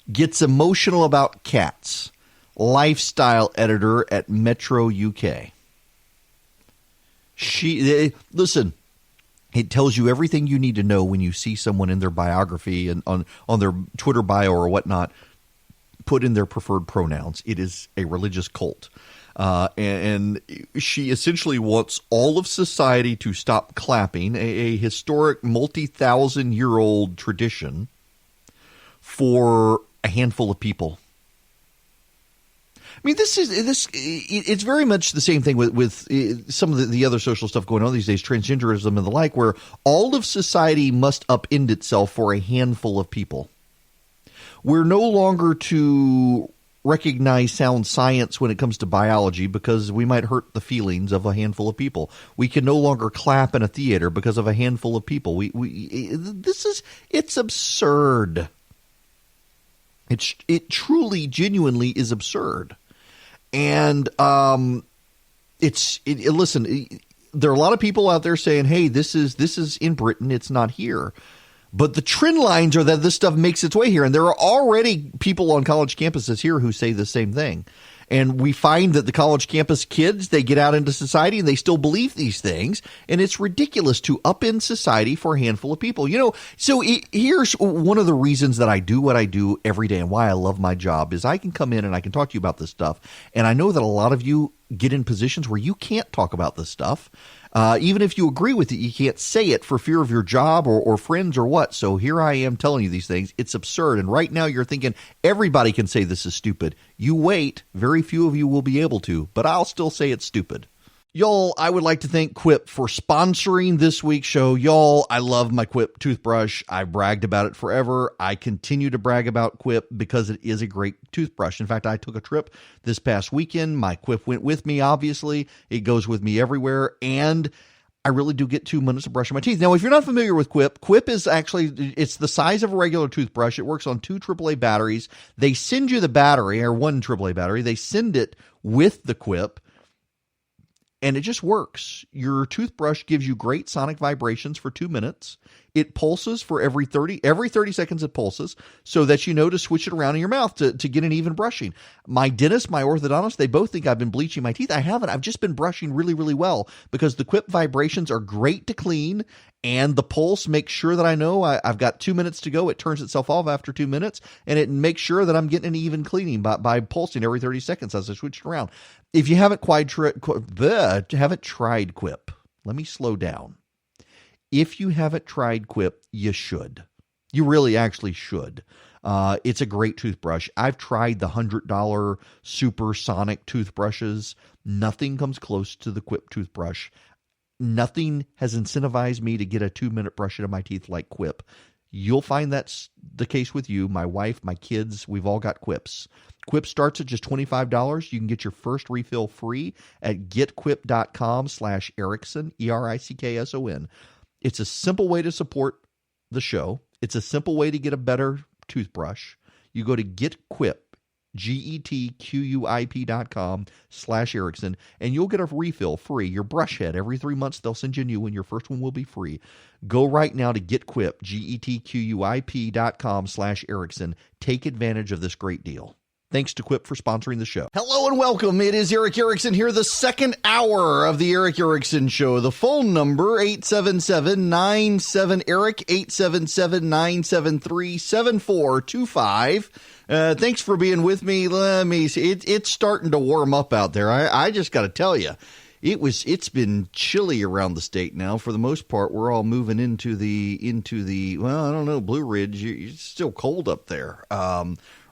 gets emotional about cats, lifestyle editor at Metro UK. Listen, it tells you everything you need to know when you see someone in their biography and on their Twitter bio or whatnot put in their preferred pronouns. It is a religious cult. And she essentially wants all of society to stop clapping, a historic multi-thousand-year-old tradition for a handful of people. I mean, it's very much the same thing with some of the other social stuff going on these days, transgenderism and the like, where all of society must upend itself for a handful of people. We're no longer to recognize sound science when it comes to biology because we might hurt the feelings of a handful of people. We can no longer clap in a theater because of a handful of people. It's absurd. It truly, genuinely is absurd. And listen, there are a lot of people out there saying, hey, this is in Britain, it's not here. But the trend lines are that this stuff makes its way here. And there are already people on college campuses here who say the same thing. And we find that the college campus kids, they get out into society and they still believe these things. And it's ridiculous to upend society for a handful of people. So here's one of the reasons that I do what I do every day and why I love my job is I can come in and I can talk to you about this stuff. And I know that a lot of you get in positions where you can't talk about this stuff. Even if you agree with it, you can't say it for fear of your job or friends or what. So here I am telling you these things. It's absurd. And right now you're thinking everybody can say this is stupid. You wait. Very few of you will be able to, but I'll still say it's stupid. Y'all, I would like to thank Quip for sponsoring this week's show. Y'all, I love my Quip toothbrush. I bragged about it forever. I continue to brag about Quip because it is a great toothbrush. In fact, I took a trip this past weekend. My Quip went with me, obviously. It goes with me everywhere. And I really do get 2 minutes of brushing my teeth. Now, if you're not familiar with Quip, Quip is actually, it's the size of a regular toothbrush. It works on 2 AAA batteries. They send you the battery, or 1 AAA battery. They send it with the Quip. And it just works. Your toothbrush gives you great sonic vibrations for 2 minutes. It pulses for every 30 seconds it pulses so that you know to switch it around in your mouth to get an even brushing. My dentist, my orthodontist, they both think I've been bleaching my teeth. I haven't. I've just been brushing really, really well because the Quip vibrations are great to clean and the pulse makes sure that I know I've got 2 minutes to go. It turns itself off after 2 minutes and it makes sure that I'm getting an even cleaning by pulsing every 30 seconds as I switch it around. If you haven't tried Quip, let me slow down. If you haven't tried Quip, you should. You really actually should. It's a great toothbrush. I've tried the $100 supersonic toothbrushes. Nothing comes close to the Quip toothbrush. Nothing has incentivized me to get a 2-minute brush into my teeth like Quip. You'll find that's the case with you, my wife, my kids. We've all got Quips. Quip starts at just $25. You can get your first refill free at getquip.com/Erickson, ERICKSON. It's a simple way to support the show. It's a simple way to get a better toothbrush. You go to getquip, getquip.com/Erickson, and you'll get a refill free. Your brush head, every 3 months, they'll send you a new one. Your first one will be free. Go right now to getquip, getquip.com/Erickson. Take advantage of this great deal. Thanks to Quip for sponsoring the show. Hello and welcome. It is Eric Erickson here, the second hour of the Eric Erickson Show. The phone number, 877-97-ERIC, 877-973-7425. Thanks for being with me. Let me see. It's starting to warm up out there. I just got to tell you, it's been chilly around the state now. For the most part, we're all moving into the well, I don't know, Blue Ridge. It's still cold up there.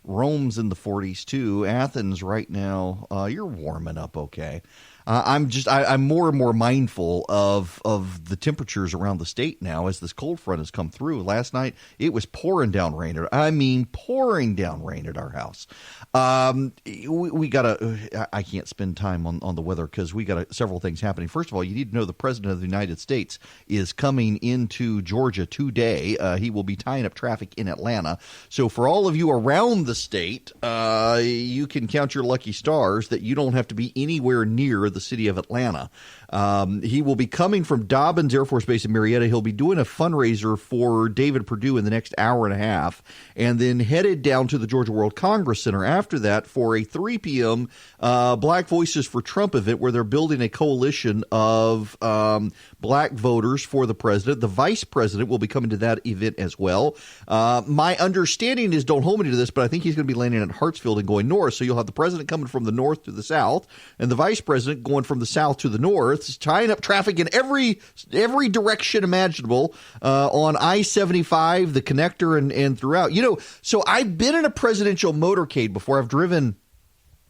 Rome's in the 40s too. Athens right now, you're warming up okay. I'm more and more mindful of the temperatures around the state now as this cold front has come through. Last night it was pouring down rain. Pouring down rain at our house. We gotta. I can't spend time on the weather because we got several things happening. First of all, you need to know the President of the United States is coming into Georgia today. He will be tying up traffic in Atlanta. So for all of you around the state, you can count your lucky stars that you don't have to be anywhere near the city of Atlanta. He will be coming from Dobbins Air Force Base in Marietta. He'll be doing a fundraiser for David Perdue in the next hour and a half, and then headed down to the Georgia World Congress Center after that for a 3 p.m. Black Voices for Trump event where they're building a coalition of black voters for the president. The vice president will be coming to that event as well. My understanding is, don't hold me to this, but I think he's going to be landing at Hartsfield and going north. So you'll have the president coming from the north to the south and the vice president going from the south to the north, tying up traffic in every direction imaginable on I-75, the connector, and throughout. So I've been in a presidential motorcade before. I've driven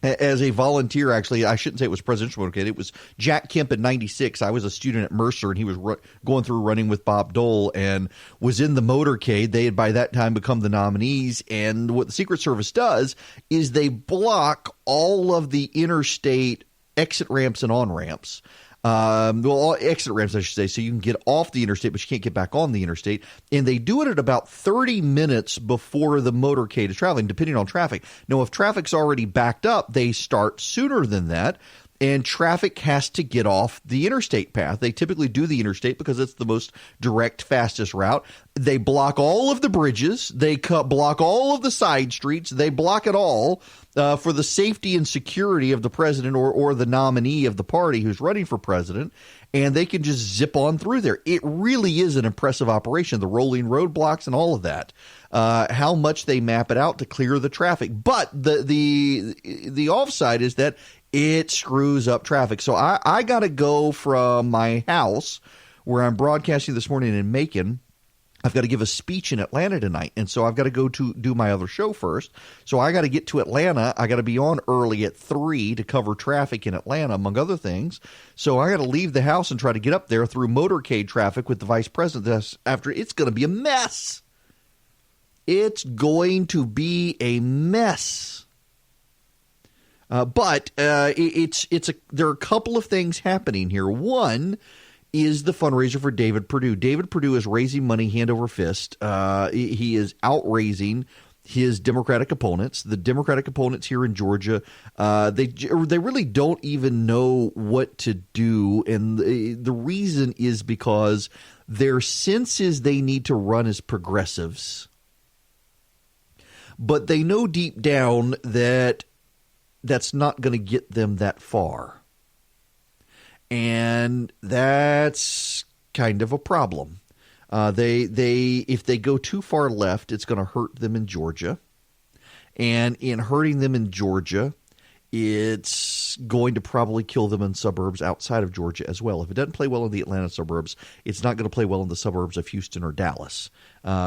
as a volunteer, actually. I shouldn't say it was presidential motorcade. It was Jack Kemp in 96. I was a student at Mercer, and he was going through running with Bob Dole and was in the motorcade. They had by that time become the nominees, and what the Secret Service does is they block all of the interstate exit ramps and on-ramps. All exit ramps, I should say, so you can get off the interstate, but you can't get back on the interstate. And they do it at about 30 minutes before the motorcade is traveling, depending on traffic. Now, if traffic's already backed up, they start sooner than that, and traffic has to get off the interstate path. They typically do the interstate because it's the most direct, fastest route. They block all of the bridges. They block all of the side streets. They block it all for the safety and security of the president or the nominee of the party who's running for president, and they can just zip on through there. It really is an impressive operation, the rolling roadblocks and all of that, how much they map it out to clear the traffic. But the offside is that it screws up traffic. So I got to go from my house where I'm broadcasting this morning in Macon. I've got to give a speech in Atlanta tonight, and so I've got to go to do my other show first. So I got to get to Atlanta. I got to be on early at 3 to cover traffic in Atlanta, among other things. So I got to leave the house and try to get up there through motorcade traffic with the vice president. After it's going to be a mess. It's going to be a mess. But there are a couple of things happening here. One is the fundraiser for David Perdue. David Perdue is raising money hand over fist. He is outraising his Democratic opponents. The Democratic opponents here in Georgia, they really don't even know what to do. And the reason is because their sense is they need to run as progressives. But they know deep down that that's not going to get them that far. And that's kind of a problem. If they go too far left, it's going to hurt them in Georgia. And in hurting them in Georgia, it's going to probably kill them in suburbs outside of Georgia as well. If it doesn't play well in the Atlanta suburbs, it's not going to play well in the suburbs of Houston or Dallas,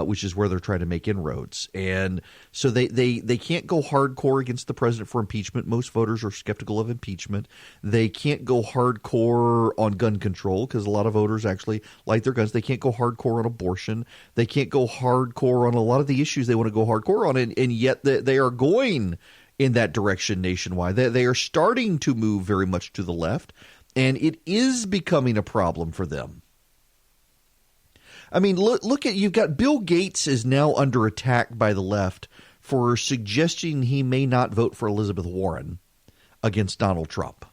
which is where they're trying to make inroads. And so they can't go hardcore against the president for impeachment. Most voters are skeptical of impeachment. They can't go hardcore on gun control because a lot of voters actually like their guns. They can't go hardcore on abortion. They can't go hardcore on a lot of the issues they want to go hardcore on, and yet they are going in that direction nationwide. They are starting to move very much to the left, and it is becoming a problem for them. I mean, look at, you've got Bill Gates is now under attack by the left for suggesting he may not vote for Elizabeth Warren against Donald Trump.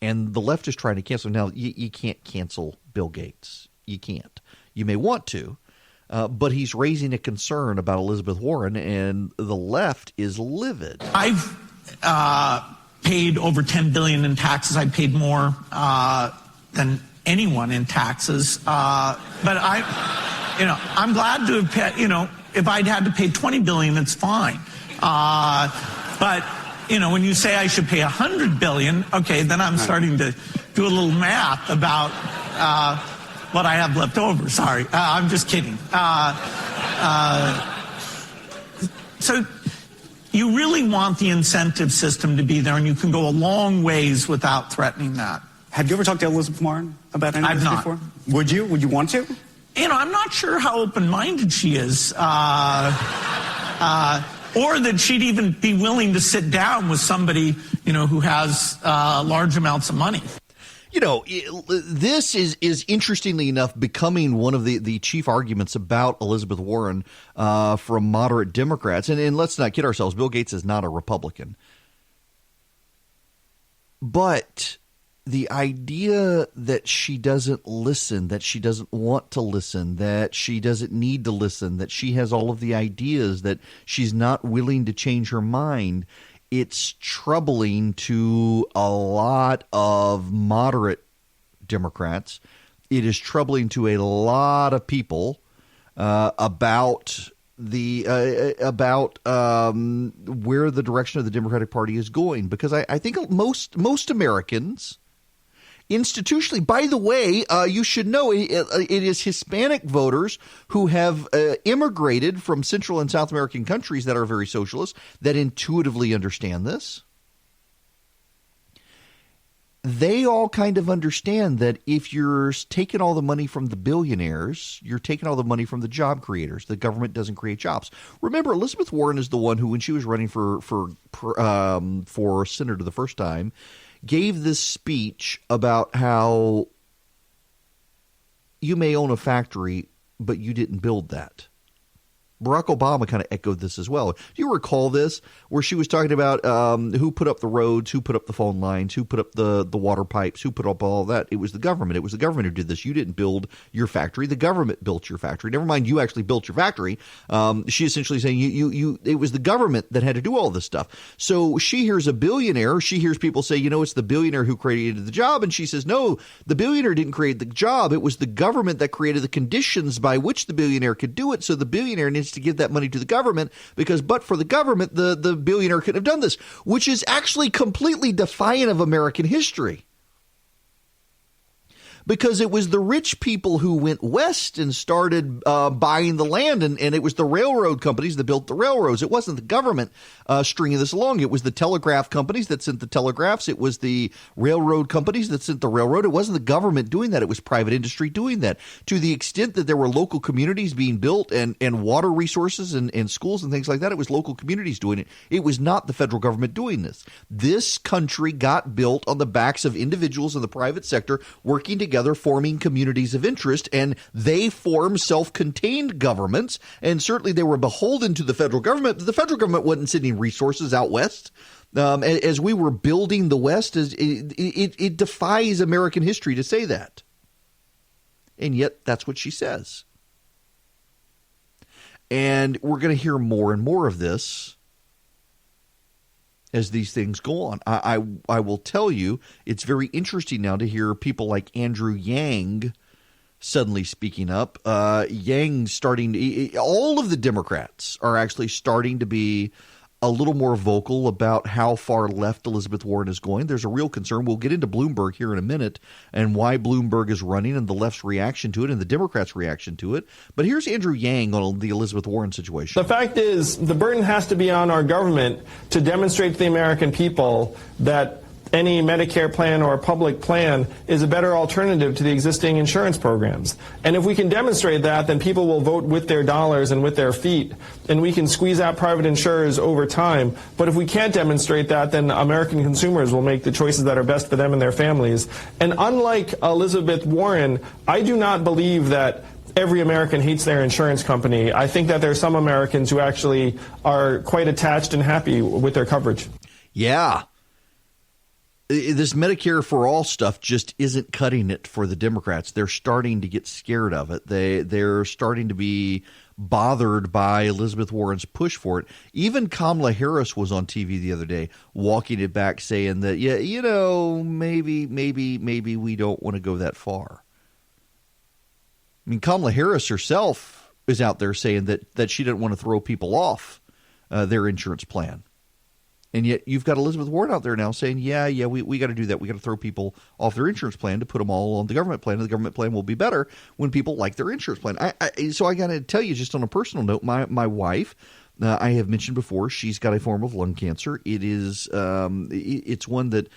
And the left is trying to cancel. Now, you can't cancel Bill Gates. You can't. You may want to. But he's raising a concern about Elizabeth Warren, and the left is livid. I've paid over $10 billion in taxes. I paid more than anyone in taxes. But I'm glad to have paid. If I'd had to pay $20 billion, it's fine. But when you say I should pay $100 billion, okay, then I'm starting to do a little math about what I have left over. Sorry, I'm just kidding. So, you really want the incentive system to be there, and you can go a long ways without threatening that. Have you ever talked to Elizabeth Warren about any of I've this not. before? Would you? Would you want to? I'm not sure how open-minded she is, or that she'd even be willing to sit down with somebody, who has large amounts of money. This is interestingly enough becoming one of the chief arguments about Elizabeth Warren from moderate Democrats. And let's not kid ourselves, Bill Gates is not a Republican. But the idea that she doesn't listen, that she doesn't want to listen, that she doesn't need to listen, that she has all of the ideas, that she's not willing to change her mind, it's troubling to a lot of moderate Democrats. It is troubling to a lot of people about where the direction of the Democratic Party is going, because I think most Americans institutionally, by the way, you should know it is Hispanic voters who have immigrated from Central and South American countries that are very socialist that intuitively understand this. They all kind of understand that if you're taking all the money from the billionaires, you're taking all the money from the job creators. The government doesn't create jobs. Remember, Elizabeth Warren is the one who, when she was running for senator the first time, gave this speech about how you may own a factory, but you didn't build that. Barack Obama kind of echoed this as well. Do you recall this, where she was talking about who put up the roads, who put up the phone lines, who put up the water pipes, who put up all that? It was the government. It was the government who did this. You didn't build your factory. The government built your factory. Never mind, you actually built your factory. She essentially saying it was the government that had to do all this stuff. So she hears a billionaire. She hears people say, it's the billionaire who created the job. And she says, no, the billionaire didn't create the job. It was the government that created the conditions by which the billionaire could do it. So the billionaire needs to give that money to the government, because but for the government, the billionaire couldn't have done this, which is actually completely defiant of American history. Because it was the rich people who went west and started buying the land, and it was the railroad companies that built the railroads. It wasn't the government stringing this along. It was the telegraph companies that sent the telegraphs. It was the railroad companies that sent the railroad. It wasn't the government doing that. It was private industry doing that. To the extent that there were local communities being built and water resources and schools and things like that, it was local communities doing it. It was not the federal government doing this. This country got built on the backs of individuals in the private sector working together, forming communities of interest, and they form self-contained governments, and certainly they were beholden to the federal government. The federal government wasn't sending resources out west. As we were building the West, it defies American history to say that. And yet that's what she says. And we're going to hear more and more of this as these things go on. I will tell you, it's very interesting now to hear people like Andrew Yang suddenly speaking up. Yang all of the Democrats are actually starting to be a little more vocal about how far left Elizabeth Warren is going. There's a real concern. We'll get into Bloomberg here in a minute and why Bloomberg is running and the left's reaction to it and the Democrats' reaction to it. But here's Andrew Yang on the Elizabeth Warren situation. The fact is, the burden has to be on our government to demonstrate to the American people that any Medicare plan or public plan is a better alternative to the existing insurance programs. And if we can demonstrate that, then people will vote with their dollars and with their feet, and we can squeeze out private insurers over time. But if we can't demonstrate that, then American consumers will make the choices that are best for them and their families. And unlike Elizabeth Warren, I do not believe that every American hates their insurance company. I think that there are some Americans who actually are quite attached and happy with their coverage. Yeah. This Medicare for all stuff just isn't cutting it for the Democrats. They're starting to get scared of it. They're starting to be bothered by Elizabeth Warren's push for it. Even Kamala Harris was on TV the other day walking it back, saying that, maybe we don't want to go that far. I mean, Kamala Harris herself is out there saying that she didn't want to throw people off their insurance plan. And yet you've got Elizabeth Warren out there now saying, we got to do that. We got to throw people off their insurance plan to put them all on the government plan. And the government plan will be better when people like their insurance plan. So I got to tell you, just on a personal note, my wife I have mentioned before, she's got a form of lung cancer. It is, it's one that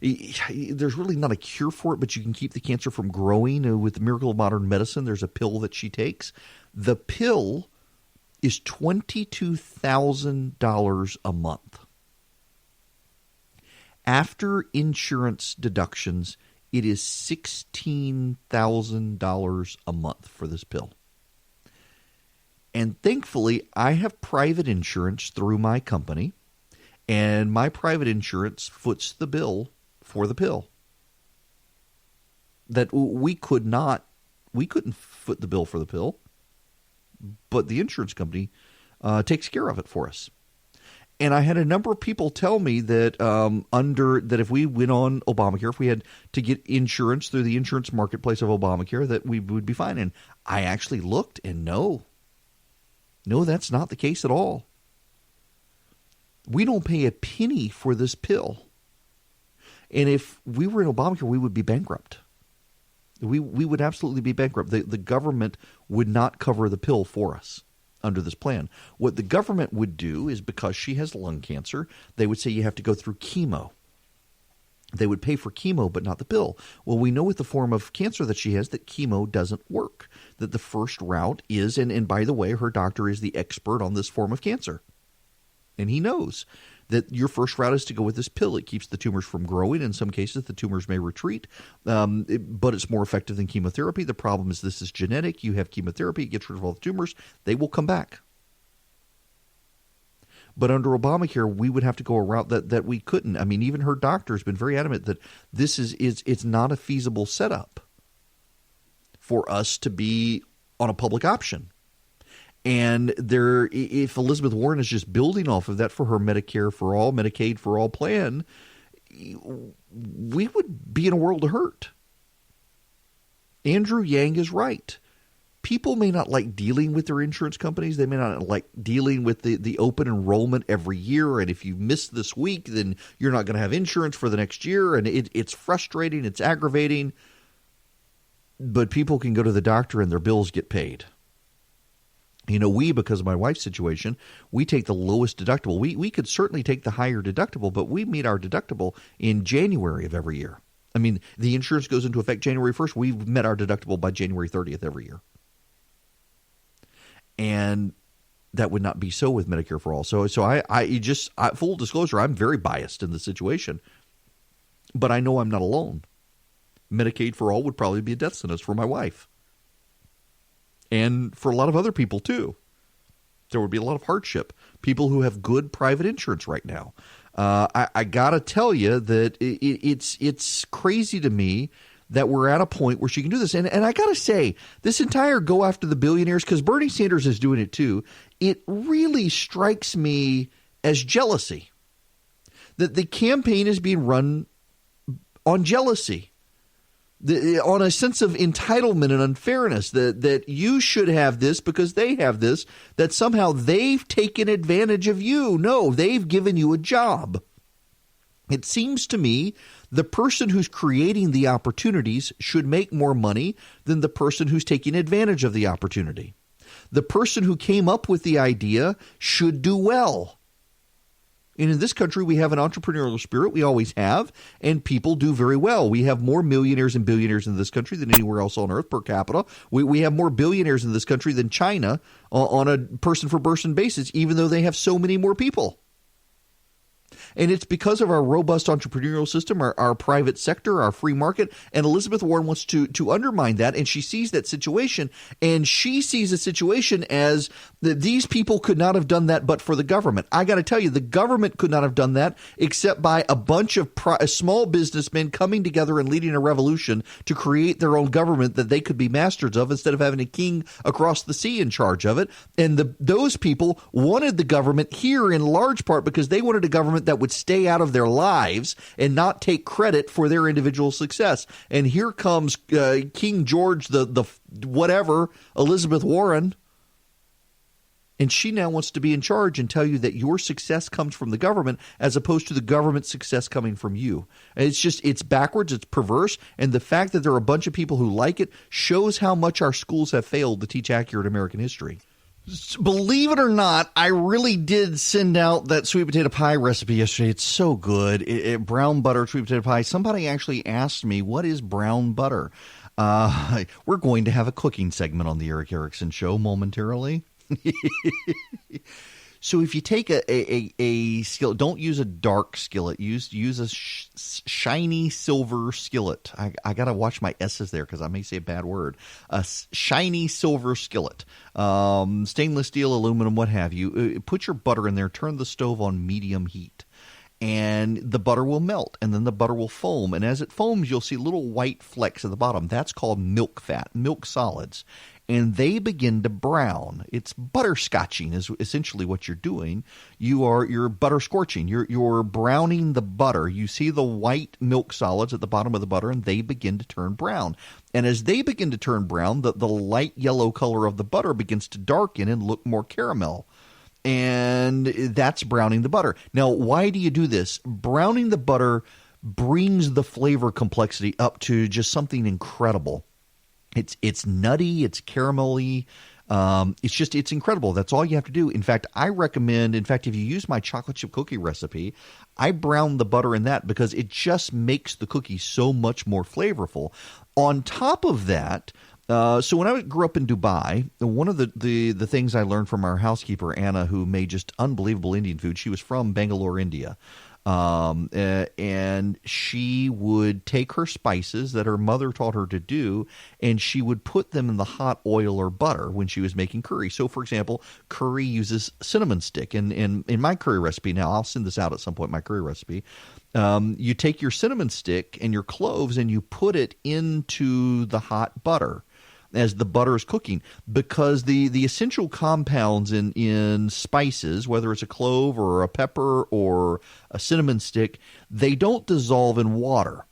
there's really not a cure for it, but you can keep the cancer from growing. With the miracle of modern medicine, there's a pill that she takes. The pill is $22,000 a month. After insurance deductions, it is $16,000 a month for this pill. And thankfully, I have private insurance through my company, and my private insurance foots the bill for the pill. That we couldn't foot the bill for the pill, but the insurance company takes care of it for us. And I had a number of people tell me that that if we went on Obamacare, if we had to get insurance through the insurance marketplace of Obamacare, that we would be fine. And I actually looked, and no, that's not the case at all. We don't pay a penny for this pill. And if we were in Obamacare, we would be bankrupt. We would absolutely be bankrupt. The government would not cover the pill for us under this plan. What the government would do is, because she has lung cancer, they would say you have to go through chemo. They would pay for chemo, but not the pill. Well, we know with the form of cancer that she has that chemo doesn't work, that the first route is, and by the way, her doctor is the expert on this form of cancer. And he knows that your first route is to go with this pill. It keeps the tumors from growing. In some cases, the tumors may retreat, but it's more effective than chemotherapy. The problem is this is genetic. You have chemotherapy, it gets rid of all the tumors. They will come back. But under Obamacare, we would have to go a route that we couldn't. I mean, even her doctor has been very adamant that this it's not a feasible setup for us to be on a public option. And if Elizabeth Warren is just building off of that for her Medicare for all, Medicaid for all plan, we would be in a world of hurt. Andrew Yang is right. People may not like dealing with their insurance companies. They may not like dealing with the open enrollment every year. And if you miss this week, then you're not going to have insurance for the next year. And it's frustrating. It's aggravating. But people can go to the doctor and their bills get paid. You know, because of my wife's situation, we take the lowest deductible. We could certainly take the higher deductible, but we meet our deductible in January of every year. I mean, the insurance goes into effect January 1st. We've met our deductible by January 30th every year. And that would not be so with Medicare for All. So full disclosure, I'm very biased in this situation. But I know I'm not alone. Medicaid for All would probably be a death sentence for my wife. And for a lot of other people, too. There would be a lot of hardship. People who have good private insurance right now. I got to tell you that it's crazy to me that we're at a point where she can do this. And I got to say, this entire go after the billionaires, because Bernie Sanders is doing it too, it really strikes me as jealousy. That the campaign is being run on jealousy. On a sense of entitlement and unfairness, that you should have this because they have this, that somehow they've taken advantage of you. No, they've given you a job. It seems to me the person who's creating the opportunities should make more money than the person who's taking advantage of the opportunity. The person who came up with the idea should do well. And in this country, we have an entrepreneurial spirit. We always have, and people do very well. We have more millionaires and billionaires in this country than anywhere else on earth per capita. We have more billionaires in this country than China on a person-for-person basis, even though they have so many more people. And it's because of our robust entrepreneurial system, our private sector, our free market. And Elizabeth Warren wants to undermine that. And she sees that situation. And she sees a situation as that these people could not have done that but for the government. I got to tell you, the government could not have done that except by a bunch of small businessmen coming together and leading a revolution to create their own government that they could be masters of instead of having a king across the sea in charge of it. And those people wanted the government here in large part because they wanted a government that would stay out of their lives and not take credit for their individual success. And here comes King George, the whatever, Elizabeth Warren. And she now wants to be in charge and tell you that your success comes from the government as opposed to the government's success coming from you. And it's backwards, it's perverse. And the fact that there are a bunch of people who like it shows how much our schools have failed to teach accurate American history. Believe it or not, I really did send out that sweet potato pie recipe yesterday. It's so good. Brown butter sweet potato pie. Somebody actually asked me, what is brown butter? We're going to have a cooking segment on the Eric Erickson Show momentarily. So if you take a skillet, don't use a dark skillet. Use a shiny silver skillet. I got to watch my S's there because I may say a bad word. A shiny silver skillet. Stainless steel, aluminum, what have you. Put your butter in there. Turn the stove on medium heat. And the butter will melt, and then the butter will foam. And as it foams, you'll see little white flecks at the bottom. That's called milk fat, milk solids. And they begin to brown. It's butterscotching is essentially what you're doing. You're butter scorching. You're browning the butter. You see the white milk solids at the bottom of the butter, and they begin to turn brown. And as they begin to turn brown, the light yellow color of the butter begins to darken and look more caramel. And that's browning the butter. Now, why do you do this? Browning the butter brings the flavor complexity up to just something incredible. It's nutty, it's caramelly, it's incredible. That's all you have to do. In fact, if you use my chocolate chip cookie recipe, I brown the butter in that because it just makes the cookie so much more flavorful. On top of that, so when I grew up in Dubai, one of the things I learned from our housekeeper, Anna, who made just unbelievable Indian food, she was from Bangalore, India. And she would take her spices that her mother taught her to do, and she would put them in the hot oil or butter when she was making curry. So, for example, curry uses cinnamon stick. And in my curry recipe, now I'll send this out at some point, my curry recipe, you take your cinnamon stick and your cloves and you put it into the hot butter as the butter is cooking, because the essential compounds in spices, whether it's a clove or a pepper or a cinnamon stick, they don't dissolve in water.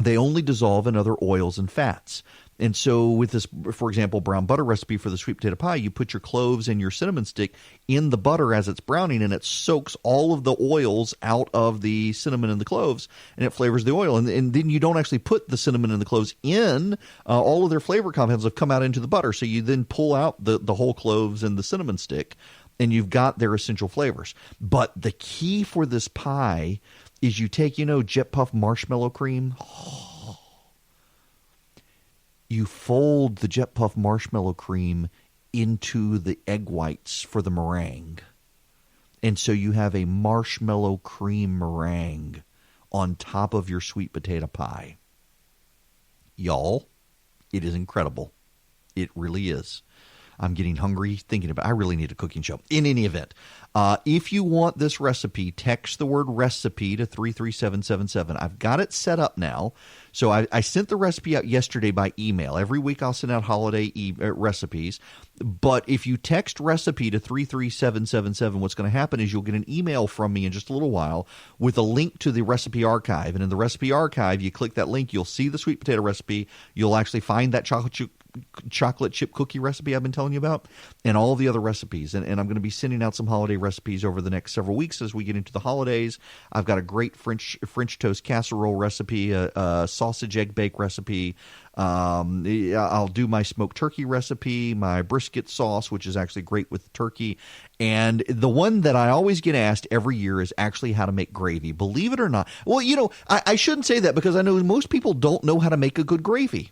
They only dissolve in other oils and fats. And so with this, for example, brown butter recipe for the sweet potato pie, you put your cloves and your cinnamon stick in the butter as it's browning, and it soaks all of the oils out of the cinnamon and the cloves, and it flavors the oil. And then you don't actually put the cinnamon and the cloves in. All of their flavor compounds have come out into the butter. So you then pull out the whole cloves and the cinnamon stick, and you've got their essential flavors. But the key for this pie is you take, Jet Puff marshmallow cream. You fold the Jet Puff marshmallow cream into the egg whites for the meringue. And so you have a marshmallow cream meringue on top of your sweet potato pie. Y'all, it is incredible. It really is. I'm getting hungry thinking about it. I really need a cooking show. In any event, if you want this recipe, text the word recipe to 33777. I've got it set up now. So I sent the recipe out yesterday by email. Every week I'll send out holiday recipes. But if you text recipe to 33777, what's going to happen is you'll get an email from me in just a little while with a link to the recipe archive. And in the recipe archive, you click that link, you'll see the sweet potato recipe. You'll actually find that chocolate chip cookie recipe I've been telling you about, and all the other recipes. And I'm going to be sending out some holiday recipes over the next several weeks as we get into the holidays. I've got a great French toast casserole recipe, a sausage egg bake recipe. I'll do my smoked turkey recipe, my brisket sauce, which is actually great with turkey. And the one that I always get asked every year is actually how to make gravy. Believe it or not. Well, I shouldn't say that because I know most people don't know how to make a good gravy.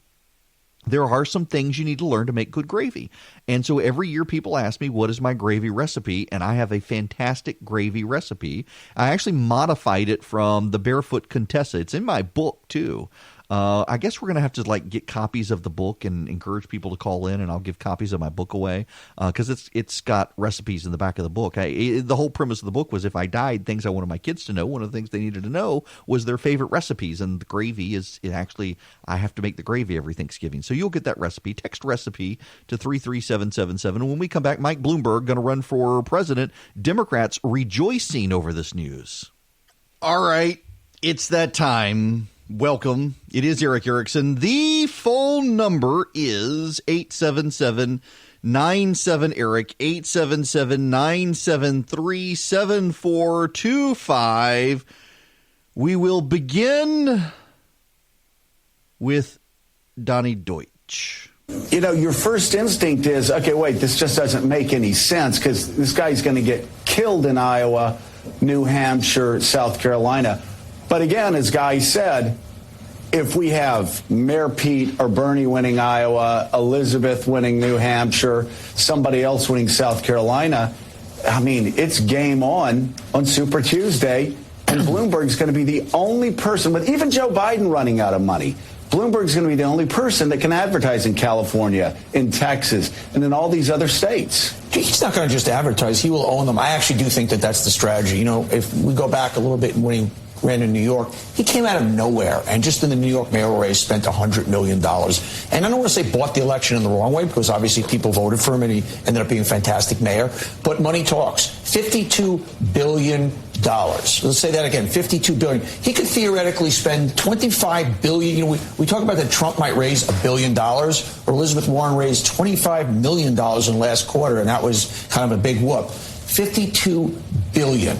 There are some things you need to learn to make good gravy. And so every year people ask me, what is my gravy recipe? And I have a fantastic gravy recipe. I actually modified it from the Barefoot Contessa. It's in my book, too. I guess we're going to have to get copies of the book and encourage people to call in, and I'll give copies of my book away because it's got recipes in the back of the book. The whole premise of the book was if I died, things I wanted my kids to know, one of the things they needed to know was their favorite recipes, and the gravy is actually I have to make the gravy every Thanksgiving. So you'll get that recipe. Text recipe to 33777. And when we come back, Mike Bloomberg going to run for president. Democrats rejoicing over this news. All right, it's that time. Welcome. It is Eric Erickson. The phone number is 877-97-ERIC, 877-973-7425. We will begin with Donnie Deutsch. You know, your first instinct is, okay, wait, this just doesn't make any sense because this guy's going to get killed in Iowa, New Hampshire, South Carolina. But again, as Guy said, if we have Mayor Pete or Bernie winning Iowa, Elizabeth winning New Hampshire, somebody else winning South Carolina, I mean, it's game on Super Tuesday, and Bloomberg's going to be the only person, with even Joe Biden running out of money, Bloomberg's going to be the only person that can advertise in California, in Texas, and in all these other states. He's not going to just advertise. He will own them. I actually do think that that's the strategy. You know, if we go back a little bit when he ran in New York, he came out of nowhere and just in the New York mayoral race spent $100 million. And I don't want to say bought the election in the wrong way because obviously people voted for him and he ended up being a fantastic mayor. But money talks. $52 billion. Let's say that again, $52 billion. He could theoretically spend $25 billion. You know, we talk about that Trump might raise $1 billion, or Elizabeth Warren raised $25 million in last quarter, and that was kind of a big whoop. $52 billion.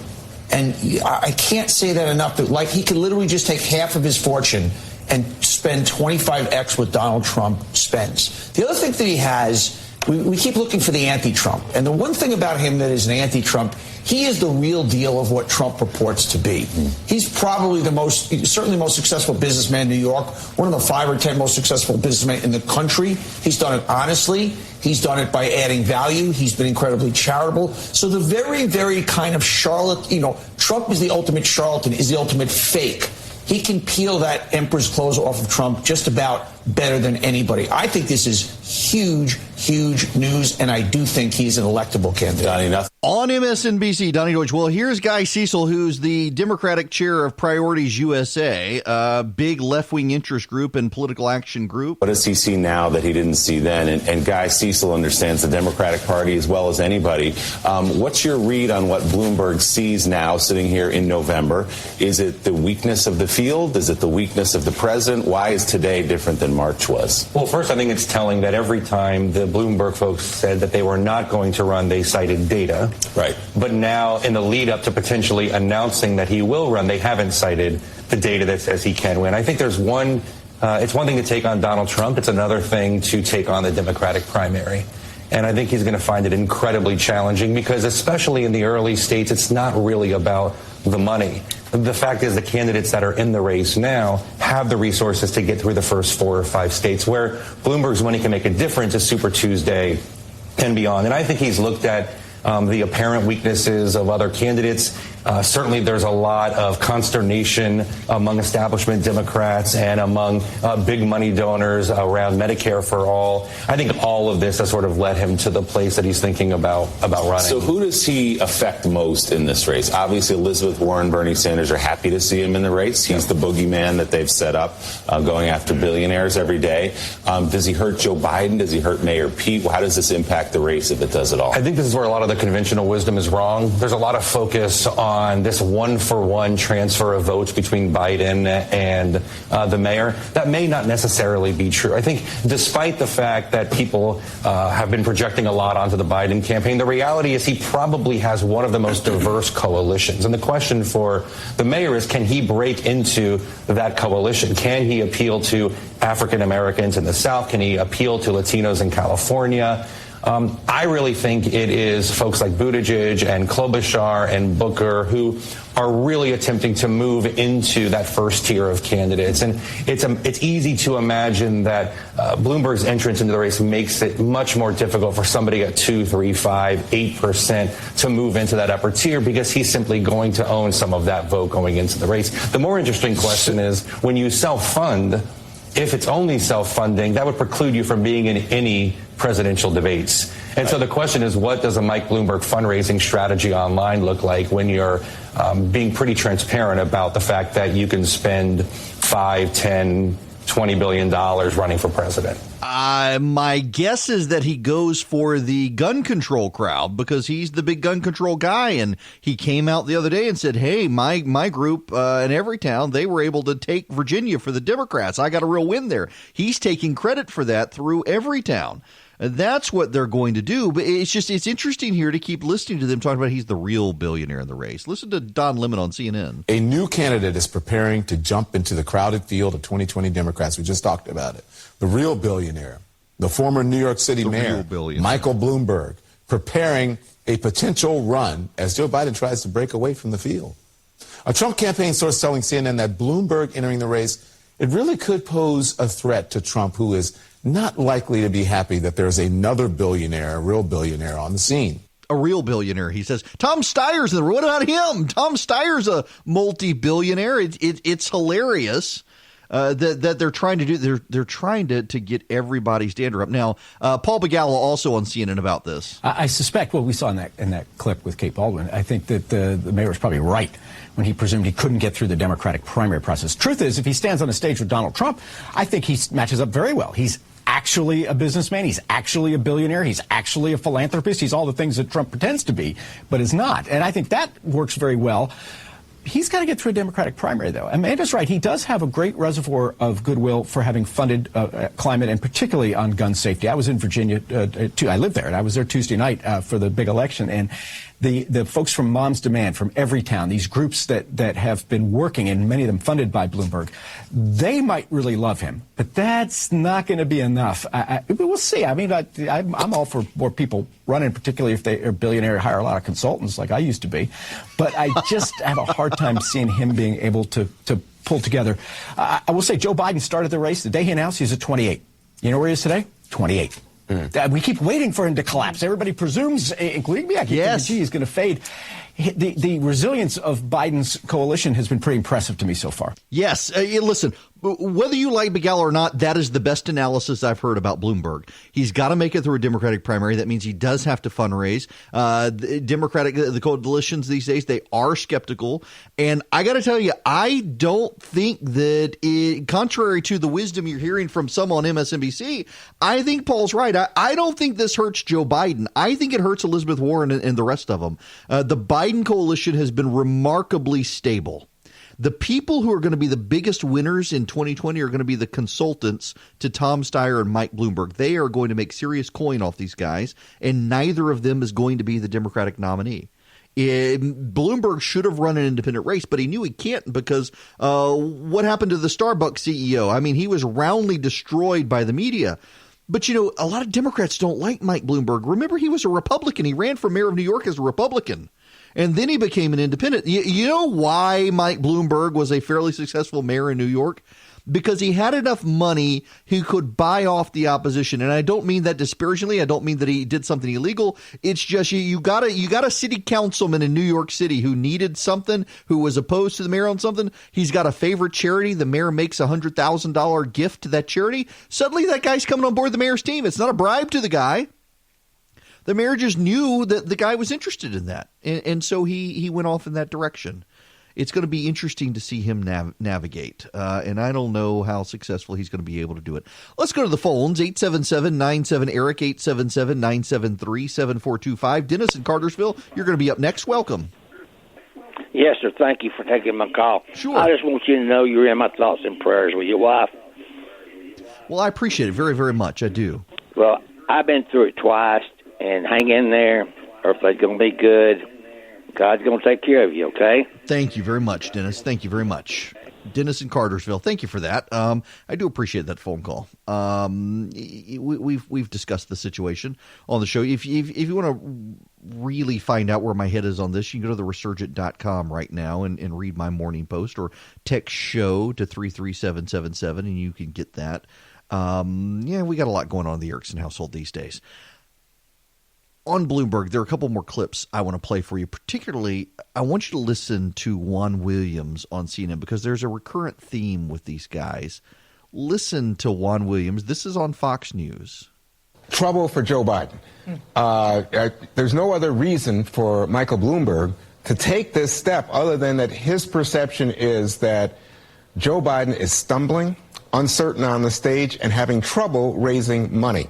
And I can't say that enough. But like, he could literally just take half of his fortune and spend 25x what Donald Trump spends. The other thing that he has, we keep looking for the anti-Trump. And the one thing about him that is an anti-Trump, he is the real deal of what Trump purports to be. He's probably certainly the most successful businessman in New York, one of the 5 or 10 most successful businessmen in the country. He's done it honestly. He's done it by adding value. He's been incredibly charitable. So the very, very kind of charlatan, you know, Trump is the ultimate charlatan, is the ultimate fake. He can peel that emperor's clothes off of Trump just about better than anybody. I think this is huge, huge news, and I do think he's an electable candidate. Donnie, nothing. On MSNBC, Donnie Deutsch. Well, here's Guy Cecil, who's the Democratic chair of Priorities USA, a big left-wing interest group and political action group. What does he see now that he didn't see then? And Guy Cecil understands the Democratic Party as well as anybody. What's your read on what Bloomberg sees now sitting here in November? Is it the weakness of the field? Is it the weakness of the president? Why is today different than March was? Well, first, I think it's telling that every time the Bloomberg folks said that they were not going to run, they cited data. Right. But now, in the lead up to potentially announcing that he will run, they haven't cited the data that says he can win. I think there's it's one thing to take on Donald Trump. It's another thing to take on the Democratic primary. And I think he's going to find it incredibly challenging because, especially in the early states, it's not really about the money. The fact is the candidates that are in the race now have the resources to get through the first 4 or 5 states where Bloomberg's money can make a difference is Super Tuesday and beyond. And I think he's looked at the apparent weaknesses of other candidates. Certainly there's a lot of consternation among establishment Democrats and among big money donors around Medicare for all. I think all of this has sort of led him to the place that he's thinking about running. So who does he affect most in this race? Obviously, Elizabeth Warren, Bernie Sanders are happy to see him in the race. He's the boogeyman that they've set up, going after billionaires every day. Does he hurt Joe Biden? Does he hurt Mayor Pete? How does this impact the race if it does at all? I think this is where a lot of the conventional wisdom is wrong. There's a lot of focus on this 1-for-1 transfer of votes between Biden and the mayor. That may not necessarily be true. I think despite the fact that people have been projecting a lot onto the Biden campaign, the reality is he probably has one of the most diverse coalitions. And the question for the mayor is, can he break into that coalition? Can he appeal to African Americans in the South? Can he appeal to Latinos in California? I really think it is folks like Buttigieg and Klobuchar and Booker who are really attempting to move into that first tier of candidates. And it's easy to imagine that Bloomberg's entrance into the race makes it much more difficult for somebody at 2, 3, 5, 8% to move into that upper tier because he's simply going to own some of that vote going into the race. The more interesting question is when you self-fund, if it's only self-funding, that would preclude you from being in any presidential debates. And so the question is, what does a Mike Bloomberg fundraising strategy online look like when you're being pretty transparent about the fact that you can spend $5, $10, $20 billion running for president? My guess is that he goes for the gun control crowd because he's the big gun control guy. And he came out the other day and said, hey, my group in Everytown, they were able to take Virginia for the Democrats. I got a real win there. He's taking credit for that through Everytown. That's what they're going to do. But it's interesting here to keep listening to them talking about he's the real billionaire in the race. Listen to Don Lemon on CNN. A new candidate is preparing to jump into the crowded field of 2020 Democrats. We just talked about it. The real billionaire the former New York City mayor, Michael Bloomberg, preparing a potential run as Joe Biden tries to break away from the field. A Trump campaign source telling CNN that Bloomberg entering the race, it really could pose a threat to Trump, who is not likely to be happy that there's another billionaire, a real billionaire on the scene. A real billionaire, he says. Tom Steyer's there. What about him? Tom Steyer's a multi-billionaire. It's hilarious that they're trying to do. They're trying to get everybody's dander up. Now, Paul Begala also on CNN about this. I suspect what we saw in that clip with Kate Baldwin. I think that the mayor was probably right when he presumed he couldn't get through the Democratic primary process. Truth is, if he stands on a stage with Donald Trump, I think he matches up very well. He's actually a businessman. He's actually a billionaire. He's actually a philanthropist. He's all the things that Trump pretends to be, but is not. And I think that works very well. He's got to get through a Democratic primary, though. Amanda's right. He does have a great reservoir of goodwill for having funded climate, and particularly on gun safety. I was in Virginia, I lived there, and I was there Tuesday night for the big election. And the folks from Moms Demand, from Everytown, these groups that have been working, and many of them funded by Bloomberg, they might really love him. But that's not going to be enough. We'll see. I mean, I'm all for more people running, particularly if they are billionaire, hire a lot of consultants like I used to be. But I just have a hard time seeing him being able to pull together. I will say Joe Biden started the race. The day he announced he was at 28. You know where he is today? 28. We keep waiting for him to collapse. Everybody presumes, including me, I keep thinking he's going to fade. The resilience of Biden's coalition has been pretty impressive to me so far. Yes. Listen, whether you like Begala or not, that is the best analysis I've heard about Bloomberg. He's got to make it through a Democratic primary. That means he does have to fundraise. The coalitions these days, they are skeptical. And I got to tell you, I don't think that, contrary to the wisdom you're hearing from some on MSNBC, I think Paul's right. I don't think this hurts Joe Biden. I think it hurts Elizabeth Warren and the rest of them. The Biden coalition has been remarkably stable. The people who are going to be the biggest winners in 2020 are going to be the consultants to Tom Steyer and Mike Bloomberg. They are going to make serious coin off these guys, and neither of them is going to be the Democratic nominee. Bloomberg should have run an independent race, but he knew he can't because what happened to the Starbucks CEO? I mean, he was roundly destroyed by the media. But, you know, a lot of Democrats don't like Mike Bloomberg. Remember, he was a Republican. He ran for mayor of New York as a Republican. And then he became an independent. You know why Mike Bloomberg was a fairly successful mayor in New York? Because he had enough money he could buy off the opposition. And I don't mean that disparagingly. I don't mean that he did something illegal. It's just you got a city councilman in New York City who needed something, who was opposed to the mayor on something. He's got a favorite charity. The mayor makes a $100,000 gift to that charity. Suddenly that guy's coming on board the mayor's team. It's not a bribe to the guy. The mayor just knew that the guy was interested in that. And so he went off in that direction. It's going to be interesting to see him navigate. And I don't know how successful he's going to be able to do it. Let's go to the phones. 877-97-ERIC, 877-973-7425. Dennis in Cartersville, you're going to be up next. Welcome. Yes, sir. Thank you for taking my call. Sure. I just want you to know you're in my thoughts and prayers with your wife. Well, I appreciate it very, very much. I do. Well, I've been through it twice, and hang in there. Everything's going to be good. God's going to take care of you, okay? Thank you very much, Dennis. Thank you very much. Dennis in Cartersville, thank you for that. I do appreciate that phone call. We've discussed the situation on the show. If you want to really find out where my head is on this, you can go to theresurgent.com right now and read my morning post, or text show to 33777 and you can get that. We got a lot going on in the Erickson household these days. On Bloomberg, there are a couple more clips I want to play for you. Particularly, I want you to listen to Juan Williams on CNN because there's a recurrent theme with these guys. Listen to Juan Williams. This is on Fox News. Trouble for Joe Biden. There's no other reason for Michael Bloomberg to take this step other than that his perception is that Joe Biden is stumbling, uncertain on the stage, and having trouble raising money.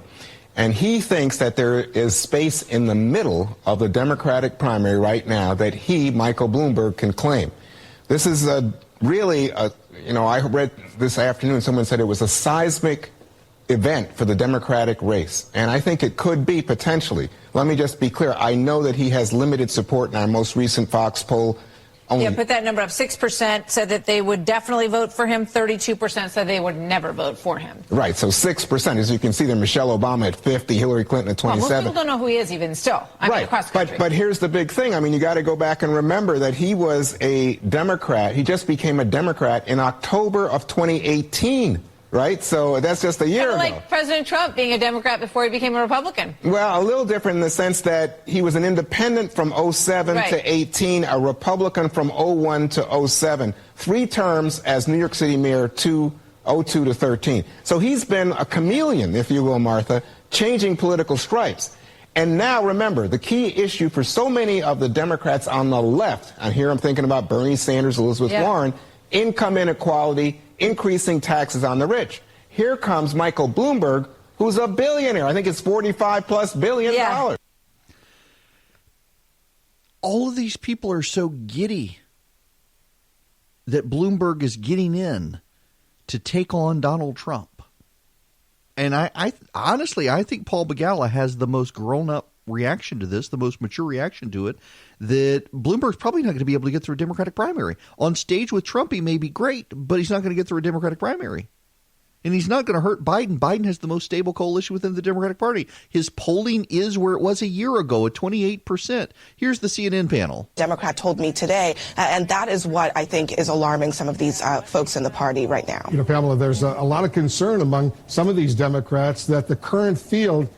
And he thinks that there is space in the middle of the Democratic primary right now that he, Michael Bloomberg, can claim. This is I read this afternoon, someone said it was a seismic event for the Democratic race. And I think it could be potentially. Let me just be clear. I know that he has limited support in our most recent Fox poll. put that number up. 6% said that they would definitely vote for him. 32% said they would never vote for him. Right, so 6%. As you can see there, Michelle Obama at 50, Hillary Clinton at 27. Well, most people don't know who he is even still. I mean, across the country. But here's the big thing. I mean, you got to go back and remember that he was a Democrat. He just became a Democrat in October of 2018. Right? So that's just a year ago. Like President Trump being a Democrat before he became a Republican. Well, a little different in the sense that he was an independent from 07 to 18, a Republican from 01 to 07. 3 terms as New York City mayor, 02 to 13. So he's been a chameleon, if you will, Martha, changing political stripes. And now, remember, the key issue for so many of the Democrats on the left, and here I'm thinking about Bernie Sanders, Elizabeth Warren, income inequality, increasing taxes on the rich. Here comes Michael Bloomberg, who's a billionaire. I think it's $45+ billion. All of these people are so giddy that Bloomberg is getting in to take on Donald Trump. And I honestly think Paul Begala has the most grown-up reaction to this, the most mature reaction to it, that Bloomberg's probably not going to be able to get through a Democratic primary. On stage with Trump, he may be great, but he's not going to get through a Democratic primary. And he's not going to hurt Biden. Biden has the most stable coalition within the Democratic Party. His polling is where it was a year ago at 28%. Here's the CNN panel. Democrat told me today, and that is what I think is alarming some of these folks in the party right now. You know, Pamela, there's a lot of concern among some of these Democrats that the current field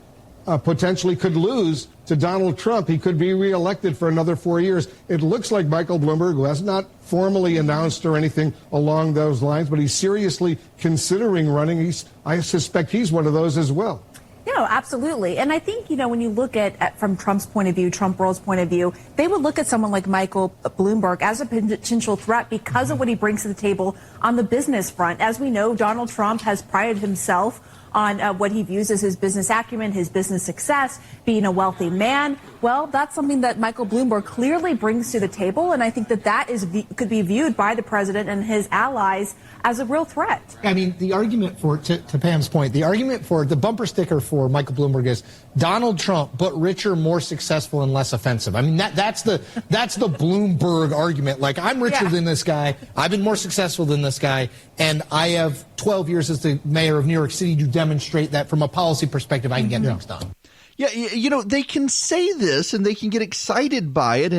potentially could lose to Donald Trump. He could be reelected for another 4 years. It looks like Michael Bloomberg, who has not formally announced or anything along those lines, but he's seriously considering running. I suspect he's one of those as well. No, absolutely. And I think, you know, when you look at from Trump's point of view, Trump world's point of view, they would look at someone like Michael Bloomberg as a potential threat because of what he brings to the table on the business front. As we know, Donald Trump has prided himself on what he views as his business acumen, his business success, being a wealthy man. Well, that's something that Michael Bloomberg clearly brings to the table, and I think that could be viewed by the president and his allies as a real threat. I mean, the argument for, to Pam's point, the argument for the bumper sticker for Michael Bloomberg is Donald Trump, but richer, more successful, and less offensive. I mean, that's the Bloomberg argument. Like, I'm richer than this guy, I've been more successful than this guy, and I have 12 years as the mayor of New York City to demonstrate that from a policy perspective I can get things done. Yeah, you know, they can say this and they can get excited by it,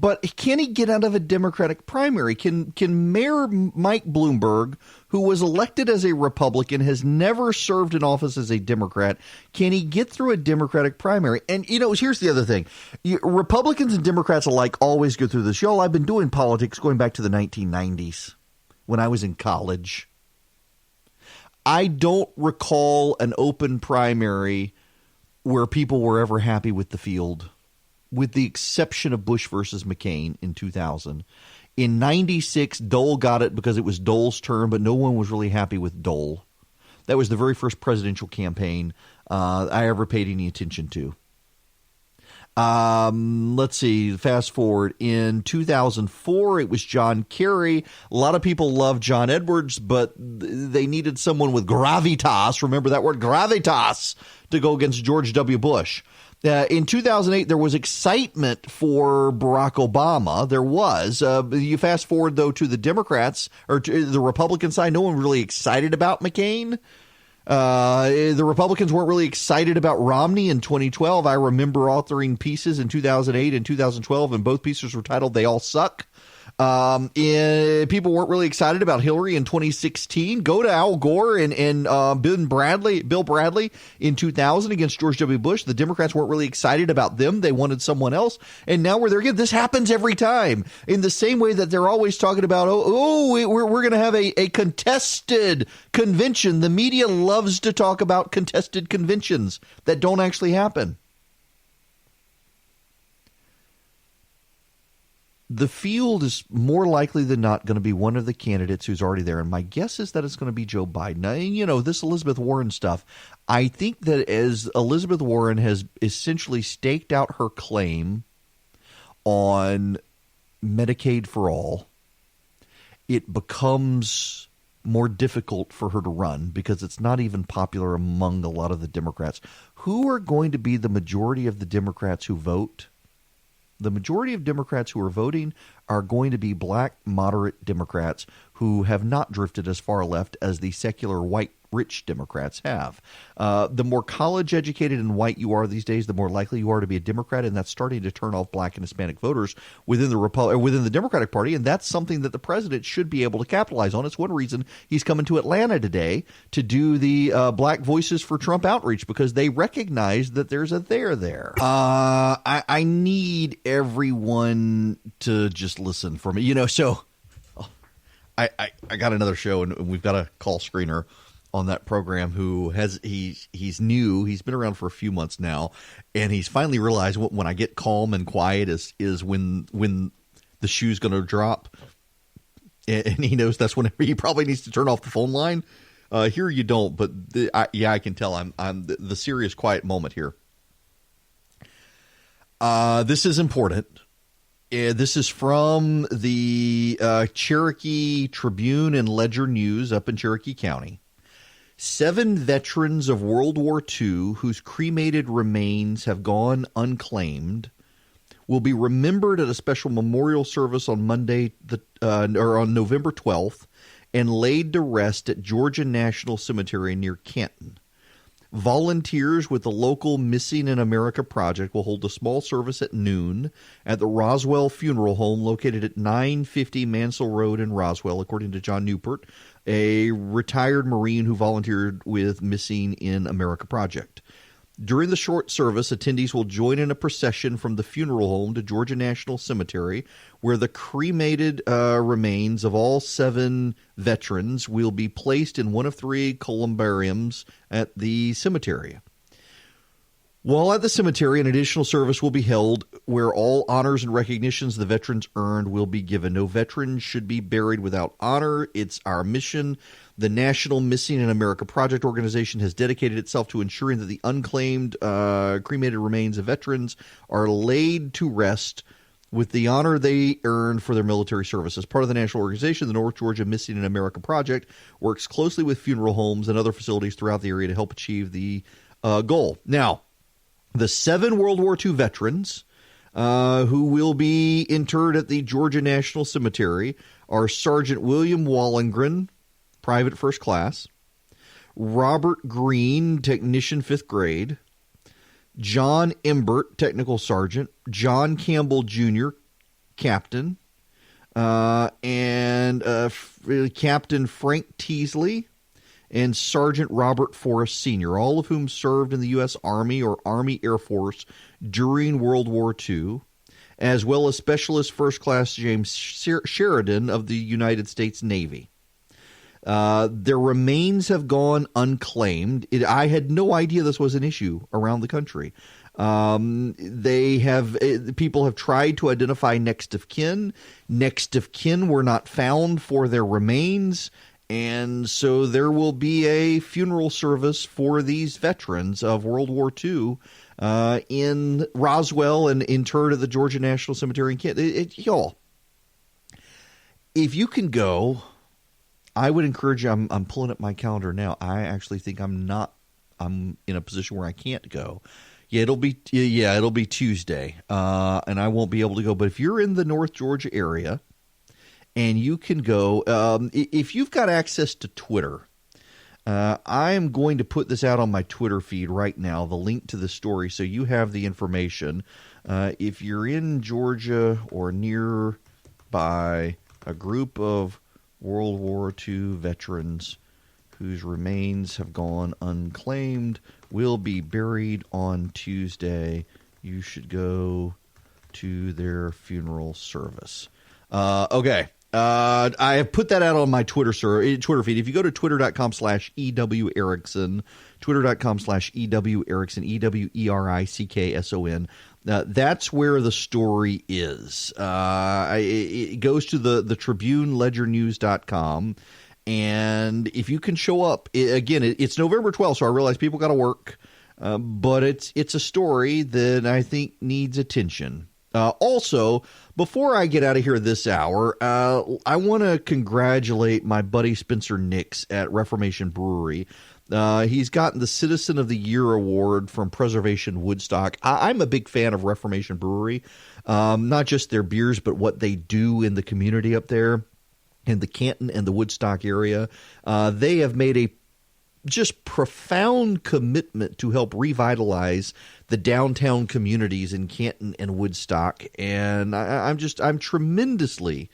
but can he get out of a Democratic primary? Can Mayor Mike Bloomberg, who was elected as a Republican, has never served in office as a Democrat, can he get through a Democratic primary? And, you know, here's the other thing. Republicans and Democrats alike always go through this. Y'all, I've been doing politics going back to the 1990s when I was in college. I don't recall an open primary where people were ever happy with the field, with the exception of Bush versus McCain in 2000. In 96, Dole got it because it was Dole's turn, but no one was really happy with Dole. That was the very first presidential campaign I ever paid any attention to. Let's see, fast forward. In 2004, it was John Kerry. A lot of people loved John Edwards, but they needed someone with gravitas. Remember that word, gravitas, to go against George W. Bush. In 2008, there was excitement for Barack Obama. There was. You fast forward, though, to the Democrats or to the Republican side. No one really excited about McCain. The Republicans weren't really excited about Romney in 2012. I remember authoring pieces in 2008 and 2012, and both pieces were titled "They All Suck." People weren't really excited about Hillary in 2016. Go to Al Gore and Bill Bradley in 2000 against George W. Bush. The Democrats weren't really excited about them. They wanted someone else. And now we're there again. This happens every time. In the same way that they're always talking about, we're going to have a contested convention. The media loves to talk about contested conventions that don't actually happen. The field is more likely than not going to be one of the candidates who's already there. And my guess is that it's going to be Joe Biden. Now, you know, this Elizabeth Warren stuff, I think that as Elizabeth Warren has essentially staked out her claim on Medicaid for all, it becomes more difficult for her to run because it's not even popular among a lot of the Democrats. Who are going to be the majority of the Democrats who vote? The majority of Democrats who are voting are going to be black moderate Democrats who have not drifted as far left as the secular white rich Democrats have. The more college educated and white you are these days, the more likely you are to be a Democrat, and that's starting to turn off black and Hispanic voters within the Democratic Party, and that's something that the president should be able to capitalize on. It's one reason he's coming to Atlanta today to do the Black Voices for Trump outreach, because they recognize that there's a there. I need everyone to just listen for me. So I got another show, and we've got a call screener on that program who he's new. He's been around for a few months now, and he's finally realized when I get calm and quiet is when the shoe's going to drop, and he knows that's when he probably needs to turn off the phone line. Here you don't, but I can tell I'm the serious quiet moment here. This is important. This is from the Cherokee Tribune and Ledger News up in Cherokee County. 7 veterans of World War II whose cremated remains have gone unclaimed will be remembered at a special memorial service on Monday, on November 12th, and laid to rest at Georgia National Cemetery near Canton. Volunteers with the local Missing in America Project will hold a small service at noon at the Roswell Funeral Home located at 950 Mansell Road in Roswell, according to John Newport, a retired Marine who volunteered with Missing in America Project. During the short service, attendees will join in a procession from the funeral home to Georgia National Cemetery, where the cremated remains of all 7 veterans will be placed in one of 3 columbariums at the cemetery. While at the cemetery, an additional service will be held where all honors and recognitions the veterans earned will be given. No veteran should be buried without honor. It's our mission. The National Missing in America Project organization has dedicated itself to ensuring that the unclaimed cremated remains of veterans are laid to rest with the honor they earned for their military service. As part of the national organization, the North Georgia Missing in America Project works closely with funeral homes and other facilities throughout the area to help achieve the goal. Now, the 7 World War II veterans who will be interred at the Georgia National Cemetery are Sergeant William Wallengren, Private First Class, Robert Green, Technician 5th Grade, John Imbert, Technical Sergeant, John Campbell Jr., Captain, and Captain Frank Teasley, and Sergeant Robert Forrest Sr., all of whom served in the U.S. Army or Army Air Force during World War II, as well as Specialist First Class James Sheridan of the United States Navy. Their remains have gone unclaimed. I had no idea this was an issue around the country. People have tried to identify next of kin. Next of kin were not found for their remains. And so there will be a funeral service for these veterans of World War II in Roswell and interred at the Georgia National Cemetery in Kent. Y'all, if you can go, I would encourage you. I'm pulling up my calendar now. I actually think I'm in a position where I can't go. It'll be Tuesday, and I won't be able to go. But if you're in the North Georgia area, and you can go, if you've got access to Twitter, I am going to put this out on my Twitter feed right now, the link to the story, so you have the information. If you're in Georgia or nearby, a group of World War II veterans whose remains have gone unclaimed will be buried on Tuesday. You should go to their funeral service. Okay. I have put that out on my Twitter feed. If you go to twitter.com/EW Erickson, twitter.com/EW Erickson, EWERICKSON, that's where the story is. It goes to the Tribune, ledgernews.com. And if you can show up, it's November 12th, so I realize people got to work. But it's a story that I think needs attention. Also, before I get out of here this hour, I want to congratulate my buddy Spencer Nix at Reformation Brewery. He's gotten the Citizen of the Year award from Preservation Woodstock. I'm a big fan of Reformation Brewery, not just their beers, but what they do in the community up there in the Canton and the Woodstock area. They have made a just profound commitment to help revitalize the downtown communities in Canton and Woodstock. And I'm tremendously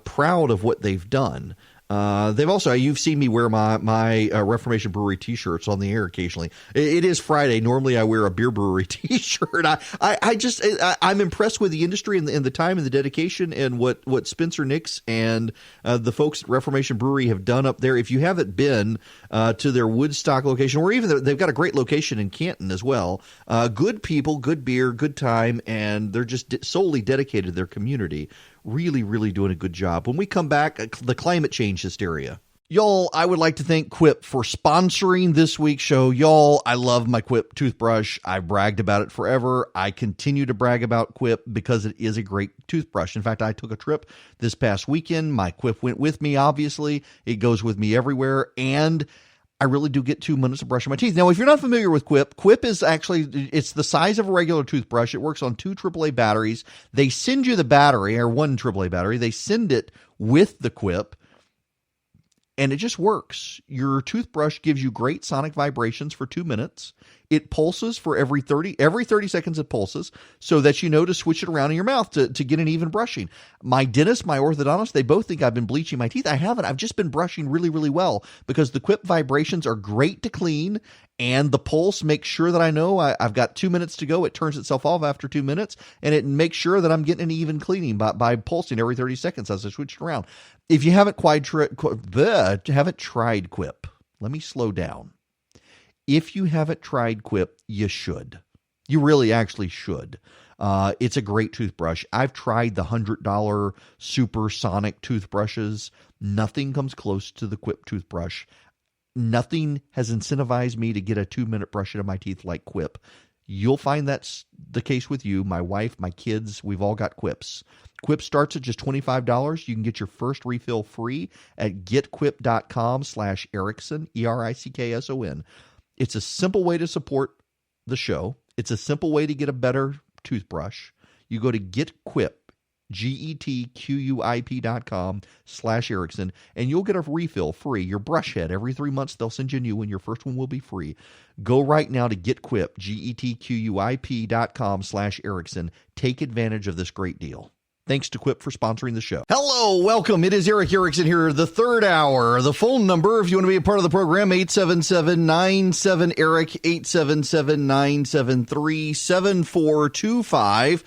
proud of what they've done. They've also, you've seen me wear my Reformation Brewery t-shirts on the air occasionally. It is Friday. Normally I wear a beer brewery t-shirt. I'm impressed with the industry and the time and the dedication and what Spencer Nix and the folks at Reformation Brewery have done up there. If you haven't been to their Woodstock location, or even they've got a great location in Canton as well. Good people, good beer, good time, and they're just solely dedicated to their community. Really, really doing a good job. When we come back, the climate change hysteria. Y'all, I would like to thank Quip for sponsoring this week's show. Y'all, I love my Quip toothbrush. I bragged about it forever. I continue to brag about Quip because it is a great toothbrush. In fact, I took a trip this past weekend. My Quip went with me, obviously. It goes with me everywhere. And I really do get 2 minutes of brushing my teeth. Now, if you're not familiar with Quip, Quip is actually, it's the size of a regular toothbrush. It works on 2 AAA batteries. They send you the battery, or 1 AAA battery. They send it with the Quip, and it just works. Your toothbrush gives you great sonic vibrations for 2 minutes. It pulses for every 30 seconds. It pulses so that you know to switch it around in your mouth to get an even brushing. My dentist, my orthodontist, they both think I've been bleaching my teeth. I haven't. I've just been brushing really, really well because the Quip vibrations are great to clean, and the pulse makes sure that I know I've got 2 minutes to go. It turns itself off after 2 minutes, and it makes sure that I'm getting an even cleaning by pulsing every 30 seconds as I switch it around. If you haven't tried Quip, let me slow down. If you haven't tried Quip, you should. You really actually should. It's a great toothbrush. I've tried the $100 supersonic toothbrushes. Nothing comes close to the Quip toothbrush. Nothing has incentivized me to get a 2-minute brushing of my teeth like Quip. You'll find that's the case with you. My wife, my kids, we've all got Quips. Quip starts at just $25. You can get your first refill free at getquip.com/Erickson, ERICKSON. It's a simple way to support the show. It's a simple way to get a better toothbrush. You go to getquip, getquip.com/Erickson, and you'll get a refill free. Your brush head, every 3 months, they'll send you a new one. Your first one will be free. Go right now to getquip, getquip.com/Erickson. Take advantage of this great deal. Thanks to Quip for sponsoring the show. Hello, welcome. It is Eric Erickson here, the third hour. The phone number, if you want to be a part of the program, 877-97-ERIC, 877-973-7425.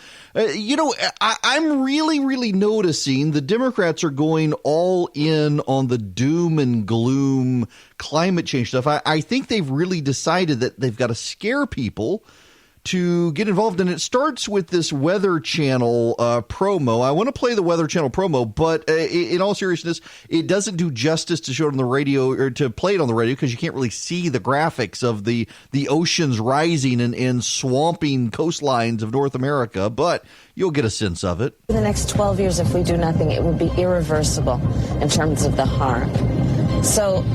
I'm really, really noticing the Democrats are going all in on the doom and gloom climate change stuff. I think they've really decided that they've got to scare people to get involved, and it starts with this Weather Channel promo. I want to play the Weather Channel promo, but in all seriousness, it doesn't do justice to show it on the radio or to play it on the radio because you can't really see the graphics of the oceans rising and swamping coastlines of North America, but you'll get a sense of it. In the next 12 years, if we do nothing, it will be irreversible in terms of the harm. So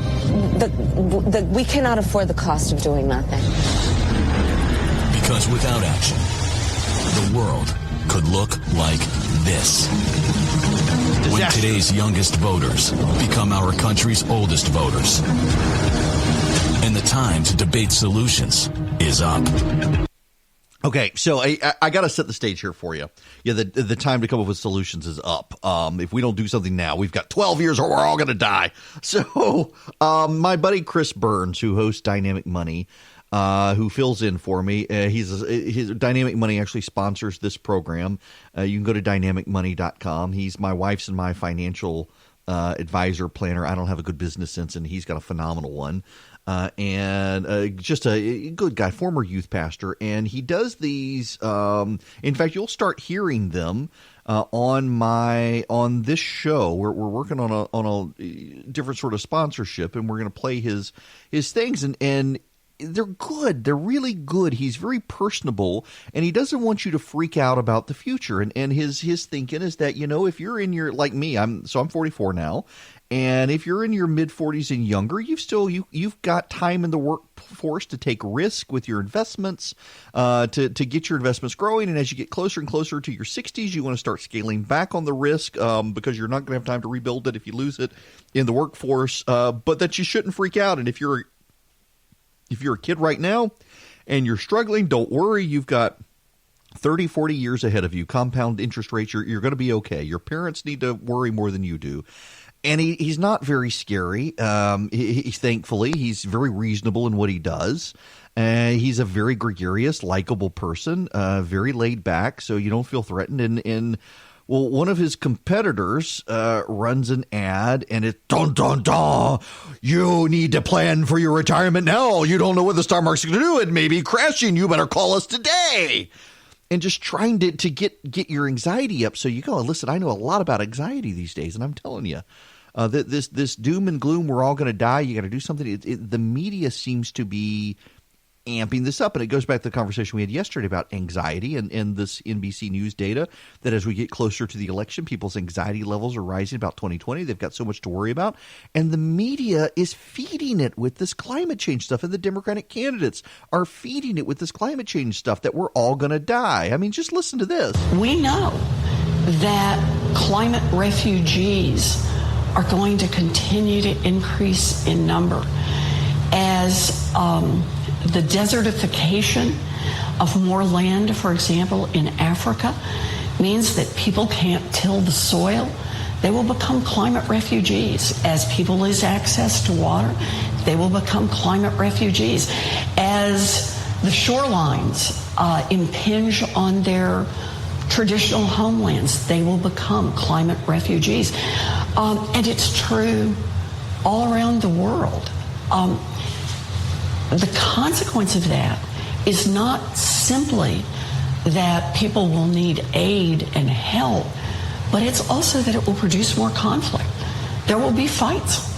we cannot afford the cost of doing nothing. Because without action, the world could look like this. When today's youngest voters become our country's oldest voters. And the time to debate solutions is up. Okay, so I got to set the stage here for you. Yeah, the time to come up with solutions is up. If we don't do something now, we've got 12 years or we're all going to die. So my buddy Chris Burns, who hosts Dynamic Money, who fills in for me. His Dynamic Money actually sponsors this program. You can go to dynamicmoney.com. He's my wife's and my financial advisor planner. I don't have a good business sense, and he's got a phenomenal one. And just a good guy, former youth pastor. And he does these. In fact, you'll start hearing them on this show. We're working on a different sort of sponsorship, and we're going to play his things. And they're good. They're really good. He's very personable, and he doesn't want you to freak out about the future. And his thinking is that, if you're in your, like me, I'm 44 now, and if you're in your mid 40s and younger, you've got time in the workforce to take risk with your investments, to get your investments growing. And as you get closer and closer to your 60s, you want to start scaling back on the risk, because you're not going to have time to rebuild it if you lose it in the workforce. But that you shouldn't freak out. And if you're a kid right now and you're struggling, don't worry. You've got 30, 40 years ahead of you. Compound interest rates, you're going to be okay. Your parents need to worry more than you do. And he's not very scary. Thankfully, he's very reasonable in what he does. He's a very gregarious, likable person, very laid back, so you don't feel threatened. And well, one of his competitors runs an ad, and it's dun dun dun. You need to plan for your retirement now. You don't know what the stock market's going to do. It may be crashing. You better call us today. And just trying to get your anxiety up. So you go, listen, I know a lot about anxiety these days, and I'm telling you, this doom and gloom, we're all going to die. You got to do something. The media seems to be amping this up. And it goes back to the conversation we had yesterday about anxiety and this NBC News data that as we get closer to the election, people's anxiety levels are rising about 2020. They've got so much to worry about. And the media is feeding it with this climate change stuff. And the Democratic candidates are feeding it with this climate change stuff that we're all going to die. I mean, just listen to this. We know that climate refugees are going to continue to increase in number as the desertification of more land, for example, in Africa, means that people can't till the soil. They will become climate refugees. As people lose access to water, they will become climate refugees. As the shorelines impinge on their traditional homelands, they will become climate refugees. And it's true all around the world. The consequence of that is not simply that people will need aid and help, but it's also that it will produce more conflict. There will be fights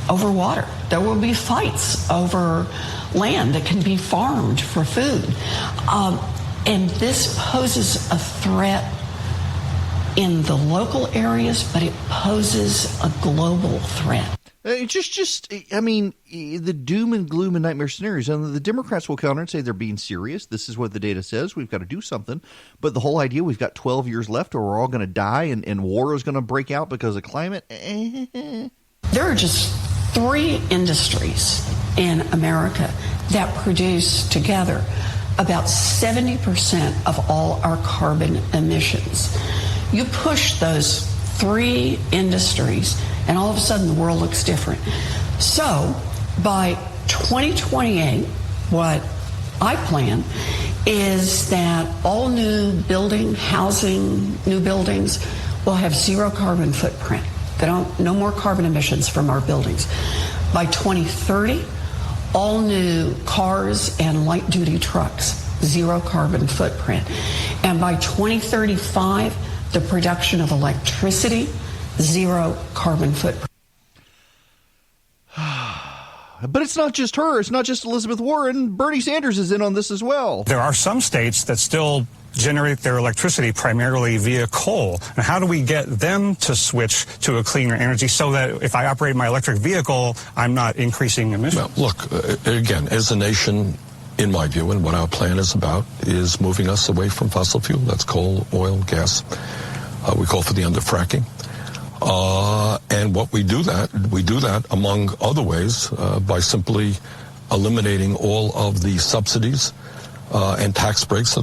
over water. There will be fights over land that can be farmed for food. And this poses a threat in the local areas, but it poses a global threat. I mean, the doom and gloom and nightmare scenarios. And the Democrats will counter and say they're being serious. This is what the data says. We've got to do something. But the whole idea, we've got 12 years left or we're all going to die and war is going to break out because of climate. There are just 3 industries in America that produce together about 70% of all our carbon emissions. You push those 3 industries, and all of a sudden the world looks different. So by 2028, what I plan is that all new housing, new buildings will have 0 carbon footprint. No more carbon emissions from our buildings. By 2030, all new cars and light-duty trucks, 0 carbon footprint. And by 2035, the production of electricity, 0 carbon footprint. But it's not just her. It's not just Elizabeth Warren. Bernie Sanders is in on this as well. There are some states that still generate their electricity primarily via coal. And how do we get them to switch to a cleaner energy so that if I operate my electric vehicle, I'm not increasing emissions? Well, look, again, as a nation, in my view, and what our plan is about, is moving us away from fossil fuel. That's coal, oil, gas. We call for the end of fracking. And what we do that among other ways by simply eliminating all of the subsidies and tax breaks.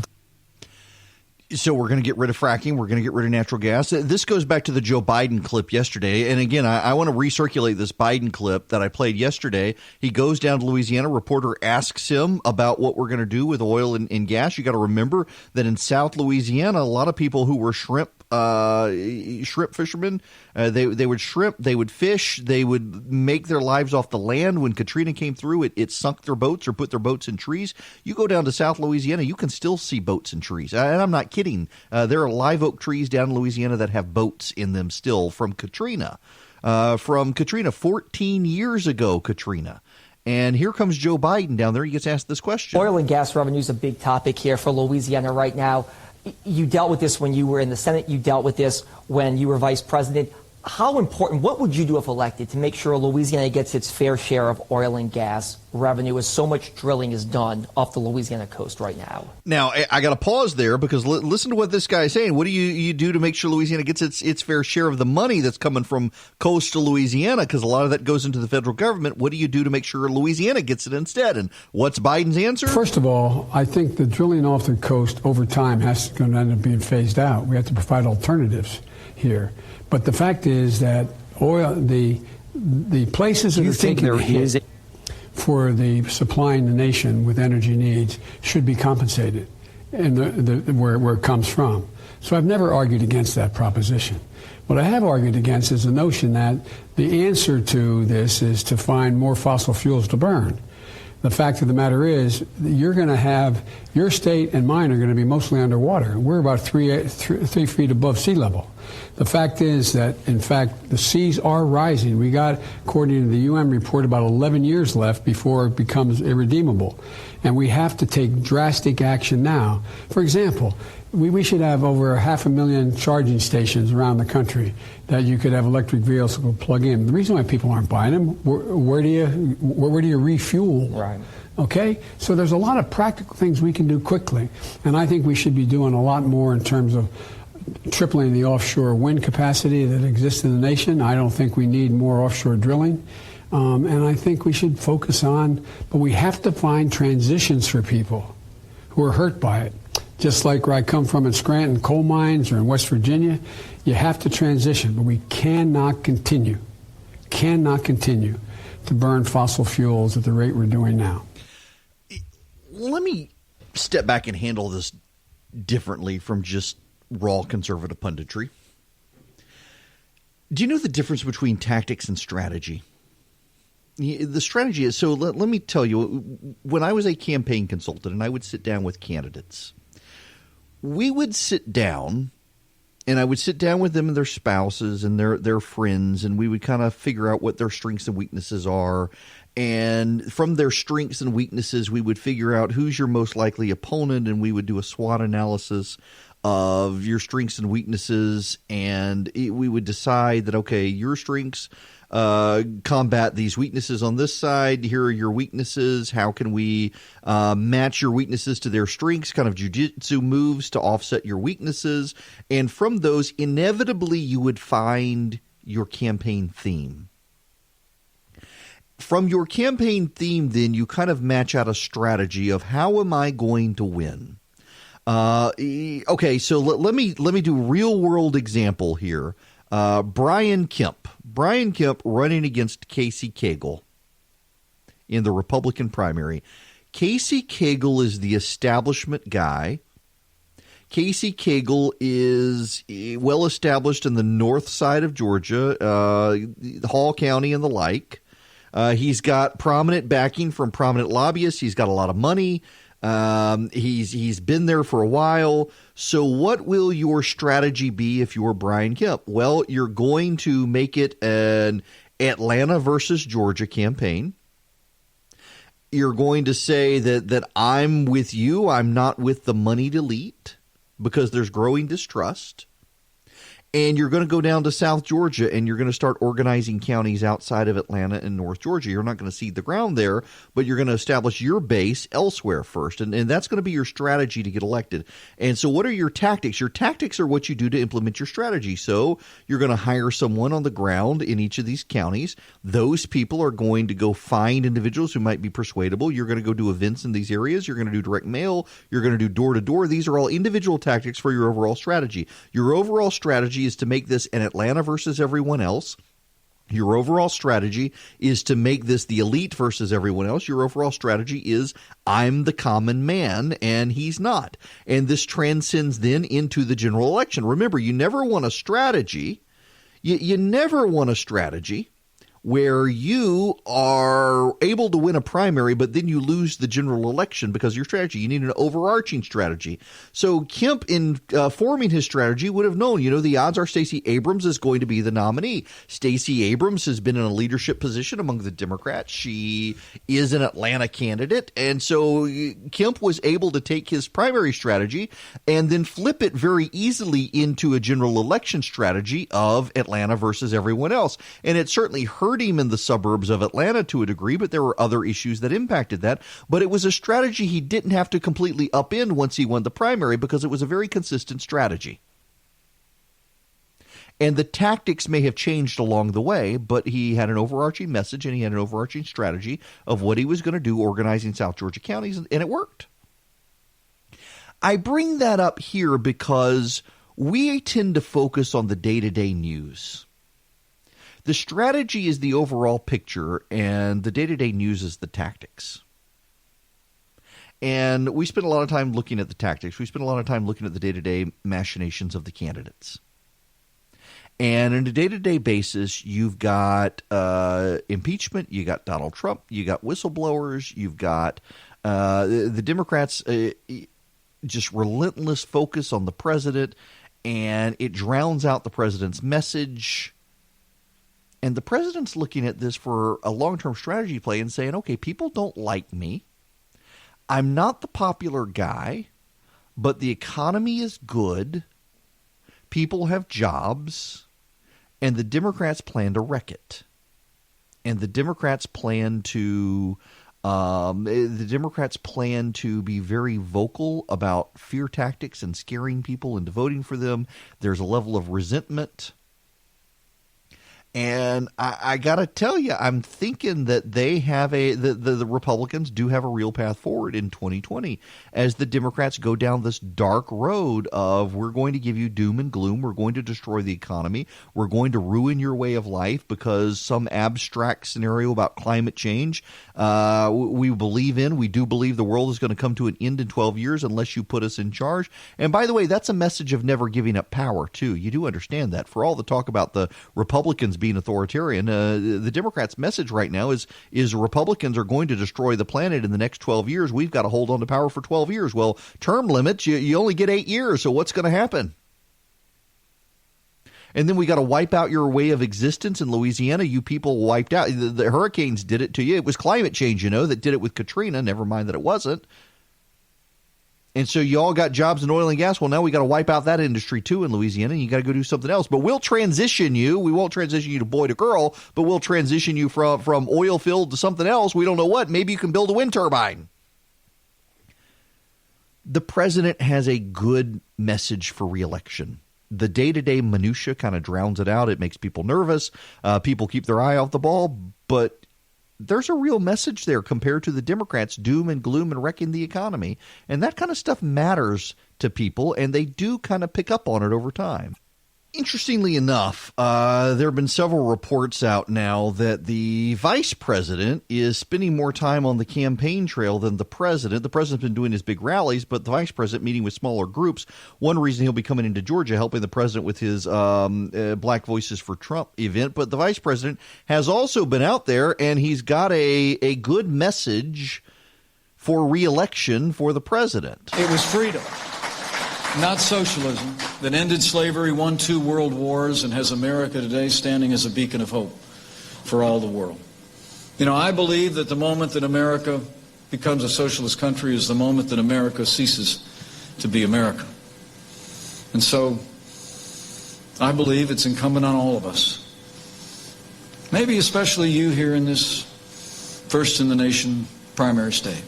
So we're going to get rid of fracking. We're going to get rid of natural gas. This goes back to the Joe Biden clip yesterday. And again, I want to recirculate this Biden clip that I played yesterday. He goes down to Louisiana. A reporter asks him about what we're going to do with oil and gas. You got to remember that in South Louisiana, a lot of people who were shrimp fishermen, they would shrimp, they would fish, they would make their lives off the land. When Katrina came through, it sunk their boats or put their boats in trees. You go down to South Louisiana, you can still see boats in trees. And I'm not kidding. There are live oak trees down in Louisiana that have boats in them still from Katrina. 14 years ago, Katrina. And here comes Joe Biden down there. He gets asked this question. Oil and gas revenue is a big topic here for Louisiana right now. You dealt with this when you were in the Senate. You dealt with this when you were vice president. How important, what would you do if elected to make sure Louisiana gets its fair share of oil and gas revenue as so much drilling is done off the Louisiana coast right now? Now, I got to pause there because listen to what this guy is saying. What do you do to make sure Louisiana gets its fair share of the money that's coming from coastal Louisiana? Because a lot of that goes into the federal government. What do you do to make sure Louisiana gets it instead? And what's Biden's answer? First of all, I think the drilling off the coast over time is going to end up being phased out. We have to provide alternatives here. But the fact is that the places that are taking the hit for the supplying the nation with energy needs should be compensated, and where it comes from. So I've never argued against that proposition. What I have argued against is the notion that the answer to this is to find more fossil fuels to burn. The fact of the matter is, you're going to have your state and mine are going to be mostly underwater. We're about 3 feet above sea level. The fact is that, in fact, the seas are rising. We got, according to the UN report, about 11 years left before it becomes irredeemable. And we have to take drastic action now. For example, we should have over 500,000 charging stations around the country that you could have electric vehicles plug in. The reason why people aren't buying them, where do you refuel? Right. Okay? So there's a lot of practical things we can do quickly. And I think we should be doing a lot more in terms of tripling the offshore wind capacity that exists in the nation. I don't think we need more offshore drilling. And I think we should focus on, but we have to find transitions for people who are hurt by it. Just like where I come from in Scranton coal mines or in West Virginia, you have to transition, but we cannot continue to burn fossil fuels at the rate we're doing now. Let me step back and handle this differently from just raw conservative punditry. Do you know the difference between tactics and strategy? The strategy is, so let me tell you, when I was a campaign consultant and I would sit down with candidates, we would sit down and I would sit down with them and their spouses and their friends, and we would kind of figure out what their strengths and weaknesses are. And from their strengths and weaknesses, we would figure out who's your most likely opponent, and we would do a SWOT analysis of your strengths and weaknesses, and we would decide that, okay, your strengths combat these weaknesses on this side. Here are your weaknesses. How can we match your weaknesses to their strengths, kind of jujitsu moves to offset your weaknesses. And from those, inevitably, you would find your campaign theme. From your campaign theme, then, you kind of match out a strategy of how am I going to win? Okay, so let me do real world example here. Brian Kemp running against Casey Cagle in the Republican primary. Casey Cagle is the establishment guy. Casey Cagle is well established in the north side of Georgia, Hall County and the like. He's got prominent backing from prominent lobbyists. He's got a lot of money. He's been there for a while. So what will your strategy be if you're Brian Kemp? Well, you're going to make it an Atlanta versus Georgia campaign. You're going to say that I'm with you. I'm not with the moneyed elite because there's growing distrust. And you're going to go down to South Georgia and you're going to start organizing counties outside of Atlanta and North Georgia. You're not going to cede the ground there, but you're going to establish your base elsewhere first. And that's going to be your strategy to get elected. And so what are your tactics? Your tactics are what you do to implement your strategy. So you're going to hire someone on the ground in each of these counties. Those people are going to go find individuals who might be persuadable. You're going to go do events in these areas. You're going to do direct mail. You're going to do door-to-door. These are all individual tactics for your overall strategy. Your overall strategy is to make this an Atlanta versus everyone else. Your overall strategy is to make this the elite versus everyone else. Your overall strategy is I'm the common man and he's not. And this transcends then into the general election. Remember, you never want a strategy. You never want a strategy where you are able to win a primary, but then you lose the general election because of your strategy. You need an overarching strategy. So Kemp, in forming his strategy, would have known, the odds are Stacey Abrams is going to be the nominee. Stacey Abrams has been in a leadership position among the Democrats. She is an Atlanta candidate. And so Kemp was able to take his primary strategy and then flip it very easily into a general election strategy of Atlanta versus everyone else. And it certainly hurt him in the suburbs of Atlanta to a degree, but there were other issues that impacted that. But it was a strategy he didn't have to completely upend once he won the primary because it was a very consistent strategy. And the tactics may have changed along the way, but he had an overarching message and he had an overarching strategy of what he was going to do organizing South Georgia counties, and it worked. I bring that up here because we tend to focus on the day-to-day news. The strategy is the overall picture, and the day-to-day news is the tactics. And we spend a lot of time looking at the tactics. We spend a lot of time looking at the day-to-day machinations of the candidates. And on a day-to-day basis, you've got impeachment, you got Donald Trump, you got whistleblowers, you've got the Democrats' just relentless focus on the president, and it drowns out the president's message. And the president's looking at this for a long-term strategy play and saying, okay, people don't like me. I'm not the popular guy, but the economy is good. People have jobs, and the Democrats plan to wreck it. And the Democrats plan to be very vocal about fear tactics and scaring people into voting for them. There's a level of resentment. And I got to tell you, I'm thinking that they have the Republicans do have a real path forward in 2020 as the Democrats go down this dark road of we're going to give you doom and gloom. We're going to destroy the economy. We're going to ruin your way of life because some abstract scenario about climate change we believe in. We do believe the world is going to come to an end in 12 years unless you put us in charge. And by the way, that's a message of never giving up power, too. You do understand that. For all the talk about the Republicans being authoritarian, the Democrats' message right now is Republicans are going to destroy the planet in the next 12 years. We've got to hold on to power for 12 years. Well, term limits, you only get 8 years, so what's going to happen? And then we got to wipe out your way of existence in Louisiana. You people wiped out. The hurricanes did it to you. It was climate change, that did it with Katrina. Never mind that it wasn't. And so you all got jobs in oil and gas. Well, now we got to wipe out that industry, too, in Louisiana, and you got to go do something else. But we'll transition you. We won't transition you to boy to girl, but we'll transition you from oil field to something else. We don't know what. Maybe you can build a wind turbine. The president has a good message for reelection. The day-to-day minutia kind of drowns it out. It makes people nervous. People keep their eye off the ball, but there's a real message there compared to the Democrats' doom and gloom and wrecking the economy. And that kind of stuff matters to people, and they do kind of pick up on it over time. Interestingly enough, there have been several reports out now that the vice president is spending more time on the campaign trail than the president. The president's been doing his big rallies, but the vice president meeting with smaller groups. One reason he'll be coming into Georgia, helping the president with his Black Voices for Trump event. But the vice president has also been out there, and he's got a good message for reelection for the president. It was freedom, not socialism, that ended slavery, won 2 world wars, and has America today standing as a beacon of hope for all the world. I believe that the moment that America becomes a socialist country is the moment that America ceases to be America. And so I believe it's incumbent on all of us, maybe especially you here in this first in the nation primary state,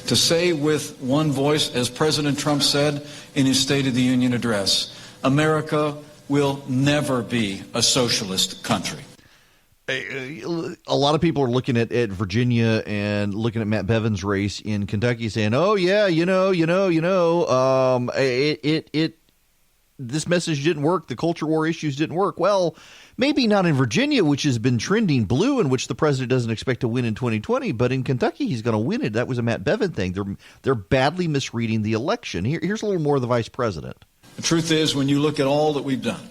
to say with one voice, as President Trump said in his State of the Union address, America will never be a socialist country. A lot of people are looking at Virginia and looking at Matt Bevin's race in Kentucky saying, oh, yeah, this message didn't work. The culture war issues didn't work. Well, maybe not in Virginia, which has been trending blue, in which the president doesn't expect to win in 2020. But in Kentucky, he's going to win it. That was a Matt Bevin thing. They're badly misreading the election. Here's a little more of the vice president. The truth is, when you look at all that we've done,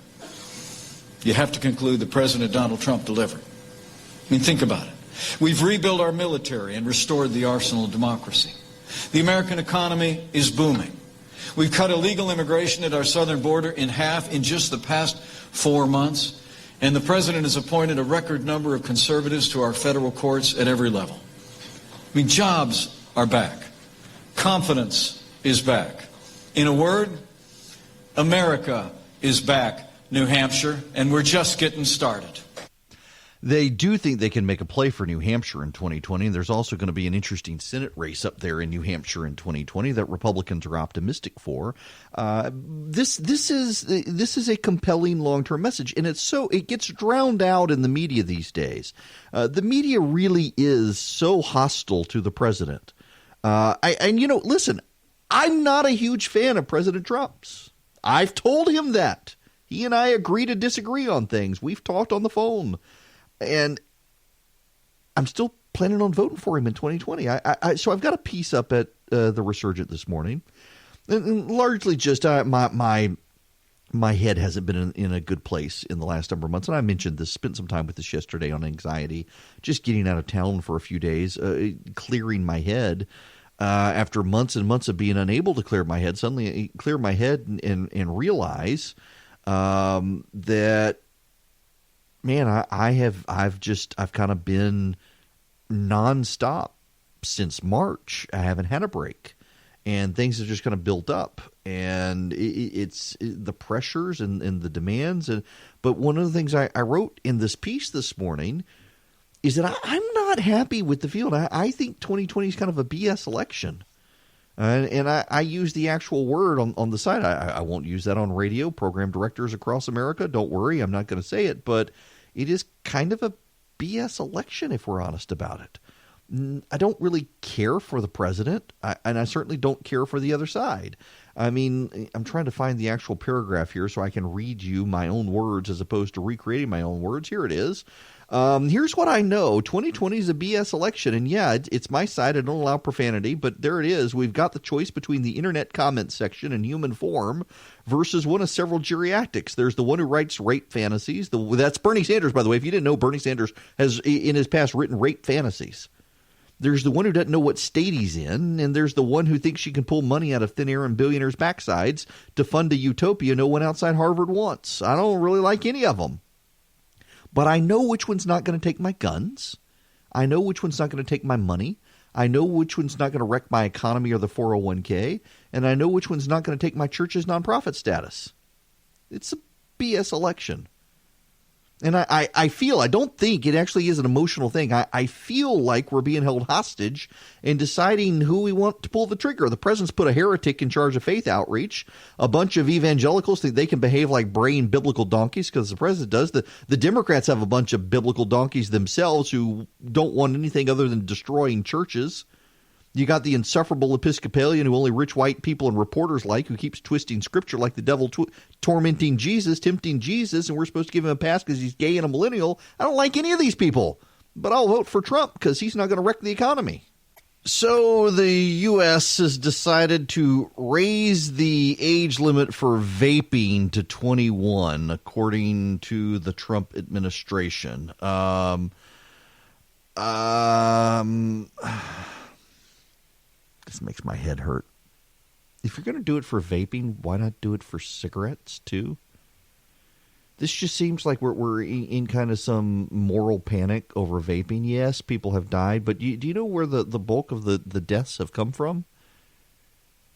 you have to conclude that President Donald Trump delivered. I mean, think about it. We've rebuilt our military and restored the arsenal of democracy. The American economy is booming. We've cut illegal immigration at our southern border in half in just the past 4 months. And the president has appointed a record number of conservatives to our federal courts at every level. I mean, jobs are back. Confidence is back. In a word, America is back, New Hampshire, and we're just getting started. They do think they can make a play for New Hampshire in 2020. And there's also going to be an interesting Senate race up there in New Hampshire in 2020 that Republicans are optimistic for. This is a compelling long-term message, and it gets drowned out in the media these days. The media really is so hostile to the president. Listen, I'm not a huge fan of President Trump's. I've told him that. He and I agree to disagree on things. We've talked on the phone. And I'm still planning on voting for him in 2020. So I've got a piece up at the Resurgent this morning, and largely just my head hasn't been in a good place in the last number of months. And I mentioned this, spent some time with this yesterday on anxiety, just getting out of town for a few days, clearing my head after months and months of being unable to clear my head. Suddenly clear my head and realize that. Man, I've kind of been nonstop since March. I haven't had a break, and things have just kind of built up, and it's the pressures and the demands. But one of the things I wrote in this piece this morning is that I'm not happy with the field. I think 2020 is kind of a BS election. And I use the actual word on the side. I won't use that on radio. Program directors across America, don't worry, I'm not going to say it. But it is kind of a BS election if we're honest about it. I don't really care for the president, and I certainly don't care for the other side. I mean, I'm trying to find the actual paragraph here so I can read you my own words as opposed to recreating my own words. Here it is. Here's what I know. 2020 is a BS election, and yeah, it's my side. I don't allow profanity, but there it is. We've got the choice between the internet comment section and human form versus one of several geriatrics. There's the one who writes rape fantasies. That's Bernie Sanders, by the way. If you didn't know, Bernie Sanders has, in his past, written rape fantasies. There's the one who doesn't know what state he's in, and there's the one who thinks she can pull money out of thin air and billionaires' backsides to fund a utopia no one outside Harvard wants. I don't really like any of them. But I know which one's not going to take my guns. I know which one's not going to take my money. I know which one's not going to wreck my economy or the 401k. And I know which one's not going to take my church's nonprofit status. It's a BS election. And I don't think it actually is an emotional thing. I feel like we're being held hostage in deciding who we want to pull the trigger. The president's put a heretic in charge of faith outreach. A bunch of evangelicals think they can behave like braying biblical donkeys because the president does. The Democrats have a bunch of biblical donkeys themselves who don't want anything other than destroying churches. You got the insufferable Episcopalian who only rich white people and reporters like, who keeps twisting scripture like the devil, tormenting Jesus, tempting Jesus, and we're supposed to give him a pass because he's gay and a millennial. I don't like any of these people, but I'll vote for Trump because he's not going to wreck the economy. So the U.S. has decided to raise the age limit for vaping to 21, according to the Trump administration. This makes my head hurt. If you're going to do it for vaping, why not do it for cigarettes too? This just seems like we're in kind of some moral panic over vaping. Yes, people have died, but do you know where the bulk of the deaths have come from?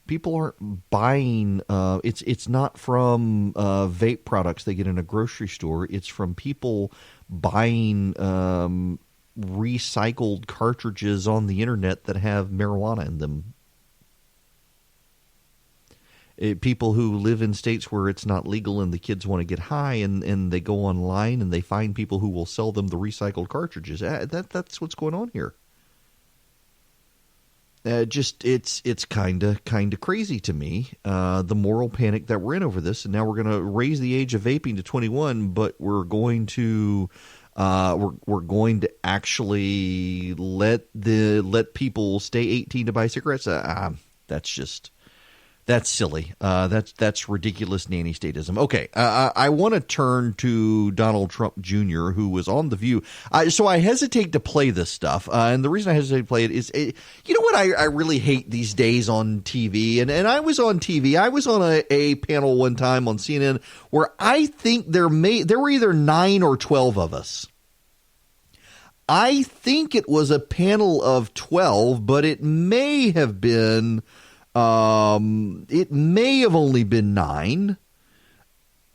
People aren't buying. It's not from vape products they get in a grocery store. It's from people buying recycled cartridges on the internet that have marijuana in them. People who live in states where it's not legal and the kids want to get high and they go online and they find people who will sell them the recycled cartridges. That's what's going on here. It's kind of crazy to me, the moral panic that we're in over this. And now we're going to raise the age of vaping to 21, but we're going to actually let people stay 18 to buy cigarettes. That's just That's silly. That's ridiculous nanny statism. Okay, I want to turn to Donald Trump Jr., who was on The View. So I hesitate to play this stuff, and the reason I hesitate to play it is, you know what I really hate these days on TV, and I was on TV. I was on a panel one time on CNN where I think there were either 9 or 12 of us. I think it was a panel of 12, but it may have been. It may have only been 9,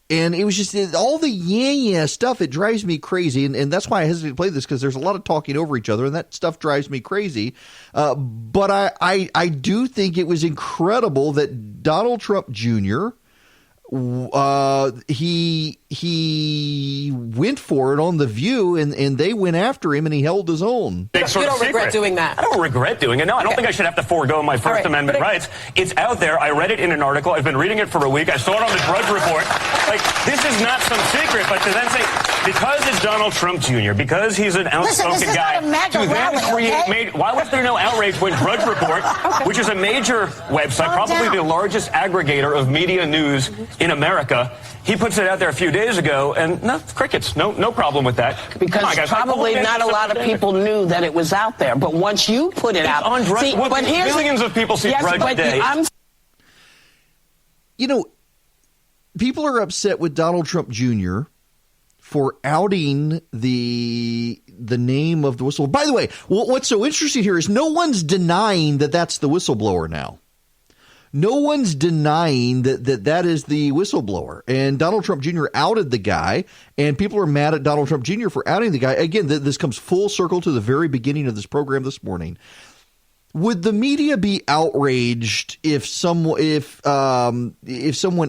and it was just all the yeah stuff. It drives me crazy, and that's why I hesitate to play this, because there's a lot of talking over each other, and that stuff drives me crazy. But I do think it was incredible that Donald Trump Jr. He went for it on The View, and they went after him, and he held his own. You don't regret doing that? I don't regret doing it. No, I don't think I should have to forego my First Amendment rights. It's out there. I read it in an article. I've been reading it for a week. I saw it on the Drudge Report. Like, this is not some secret, but to then say, because it's Donald Trump Jr., because he's an outspoken guy, to then create why was there no outrage when Drudge Report, which is a major website, probably the largest aggregator of media news in America, he puts it out there a few days ago, and no, crickets, no problem with that. Because on, guys, probably not a lot of people knew that it was out there, but once you put it out, on Drudge, but millions of people see Drudge a day. You know, people are upset with Donald Trump Jr. for outing the name of the whistleblower. By the way, what's so interesting here is no one's denying that that's the whistleblower now. No one's denying that is the whistleblower. And Donald Trump Jr. outed the guy, and people are mad at Donald Trump Jr. for outing the guy. Again, this comes full circle to the very beginning of this program this morning. Would the media be outraged if someone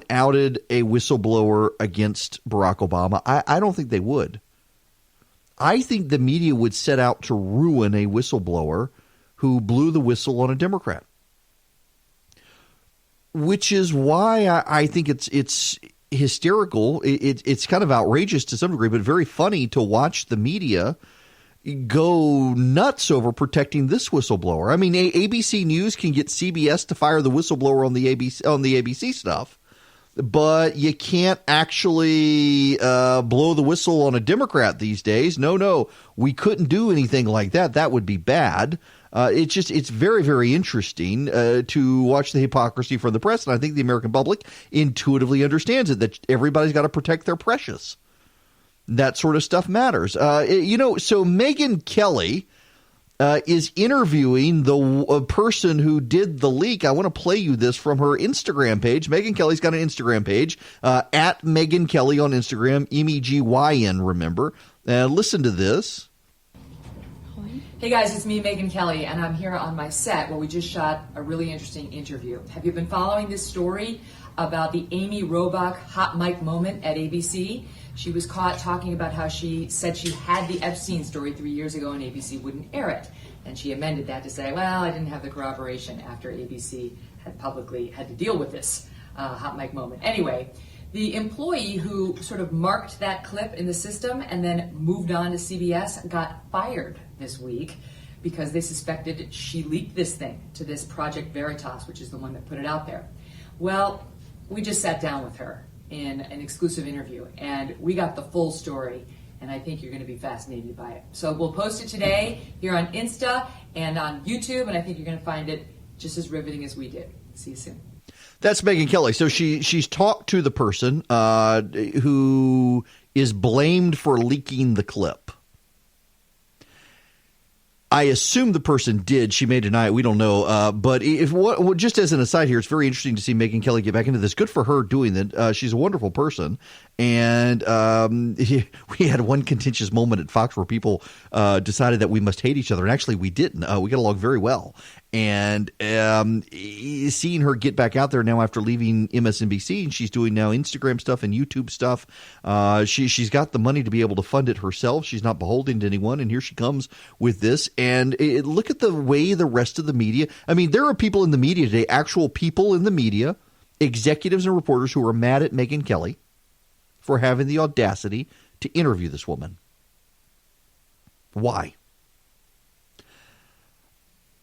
outed a whistleblower against Barack Obama? I don't think they would. I think the media would set out to ruin a whistleblower who blew the whistle on a Democrat. Which is why I think it's hysterical. It's kind of outrageous to some degree, but very funny to watch the media go nuts over protecting this whistleblower. I mean, ABC News can get CBS to fire the whistleblower on the ABC stuff, but you can't actually blow the whistle on a Democrat these days. No, we couldn't do anything like that. That would be bad. It's very, very interesting to watch the hypocrisy from the press. And I think the American public intuitively understands it, that everybody's got to protect their precious. That sort of stuff matters. So Megyn Kelly is interviewing the person who did the leak. I want to play you this from her Instagram page. Megyn Kelly's got an Instagram page, at Megyn Kelly on Instagram, MEGYN, remember. Listen to this. Hey guys, it's me, Megyn Kelly, and I'm here on my set where we just shot a really interesting interview. Have you been following this story about the Amy Robach hot mic moment at ABC? She was caught talking about how she said she had the Epstein story 3 years ago and ABC wouldn't air it. And she amended that to say, well, I didn't have the corroboration after ABC had publicly had to deal with this hot mic moment. Anyway, the employee who sort of marked that clip in the system and then moved on to CBS got fired this week because they suspected she leaked this thing to this Project Veritas, which is the one that put it out there. Well, we just sat down with her in an exclusive interview, and we got the full story, and I think you're going to be fascinated by it. So we'll post it today here on Insta and on YouTube, and I think you're going to find it just as riveting as we did. See you soon. That's Megyn Kelly. So she's talked to the person who is blamed for leaking the clip. I assume the person did. She may deny it. We don't know. But just as an aside here, it's very interesting to see Megyn Kelly get back into this. Good for her doing that. She's a wonderful person. And we had one contentious moment at Fox where people decided that we must hate each other. And actually, we didn't. We get along very well. And seeing her get back out there now after leaving MSNBC, and she's doing now Instagram stuff and YouTube stuff. She's got the money to be able to fund it herself. She's not beholden to anyone. And here she comes with this. And look at the way the rest of the media. I mean, there are people in the media today, actual people in the media, executives and reporters who are mad at Megyn Kelly for having the audacity to interview this woman. Why?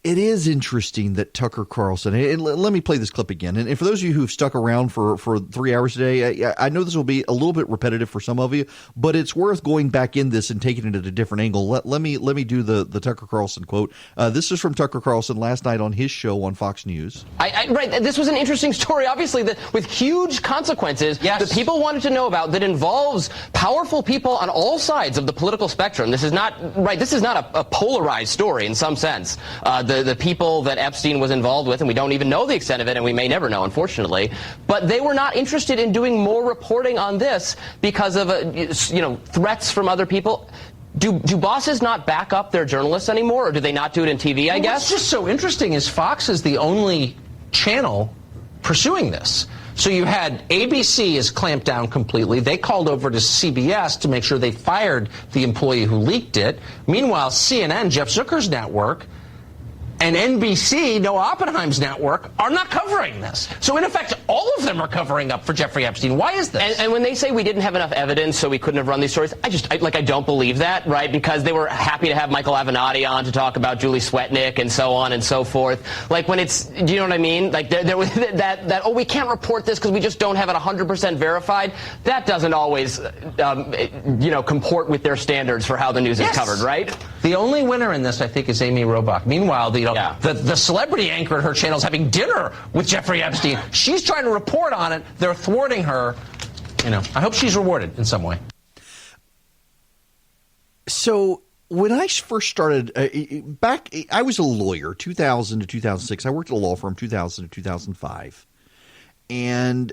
It is interesting that Tucker Carlson, and let me play this clip again. And for those of you who've stuck around for 3 hours today, I know this will be a little bit repetitive for some of you, but it's worth going back in this and taking it at a different angle. Let me do the Tucker Carlson quote. This is from Tucker Carlson last night on his show on Fox News. Right. This was an interesting story, obviously, with huge consequences that people wanted to know about, that involves powerful people on all sides of the political spectrum. This is not a polarized story in some sense. The people that Epstein was involved with, and we don't even know the extent of it, and we may never know, unfortunately, but they were not interested in doing more reporting on this because of threats from other people. Do bosses not back up their journalists anymore, or do they not do it in TV, I guess? What's just so interesting is Fox is the only channel pursuing this. So you had ABC is clamped down completely. They called over to CBS to make sure they fired the employee who leaked it. Meanwhile, CNN, Jeff Zucker's network, and NBC, Noah Oppenheim's network, are not covering this. So in effect, all of them are covering up for Jeffrey Epstein. Why is this? And when they say we didn't have enough evidence, so we couldn't have run these stories, I don't believe that, right? Because they were happy to have Michael Avenatti on to talk about Julie Swetnick and so on and so forth. Like when it's, do you know what I mean? Like there was that we can't report this because we just don't have it 100% verified. That doesn't always, comport with their standards for how the news is covered, right? The only winner in this, I think, is Amy Robach. Meanwhile, the celebrity anchor at her channel is having dinner with Jeffrey Epstein. She's trying to report on it. They're thwarting her. I hope she's rewarded in some way. So when I first started I was a lawyer, 2000 to 2006. I worked at a law firm, 2000 to 2005. And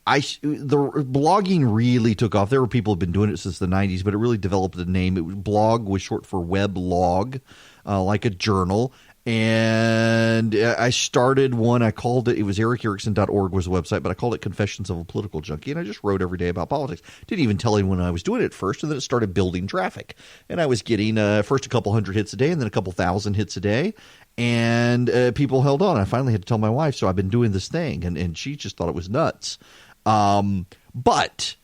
the blogging really took off. There were people who have been doing it since the 90s, but it really developed a name. Blog was short for weblog, like a journal. And I started one. I called it was ericerickson.org was the website, but I called it Confessions of a Political Junkie. And I just wrote every day about politics. Didn't even tell anyone I was doing it at first. And then it started building traffic. And I was getting first a couple hundred hits a day and then a couple thousand hits a day. And people held on. I finally had to tell my wife, so I've been doing this thing. And she just thought it was nuts. But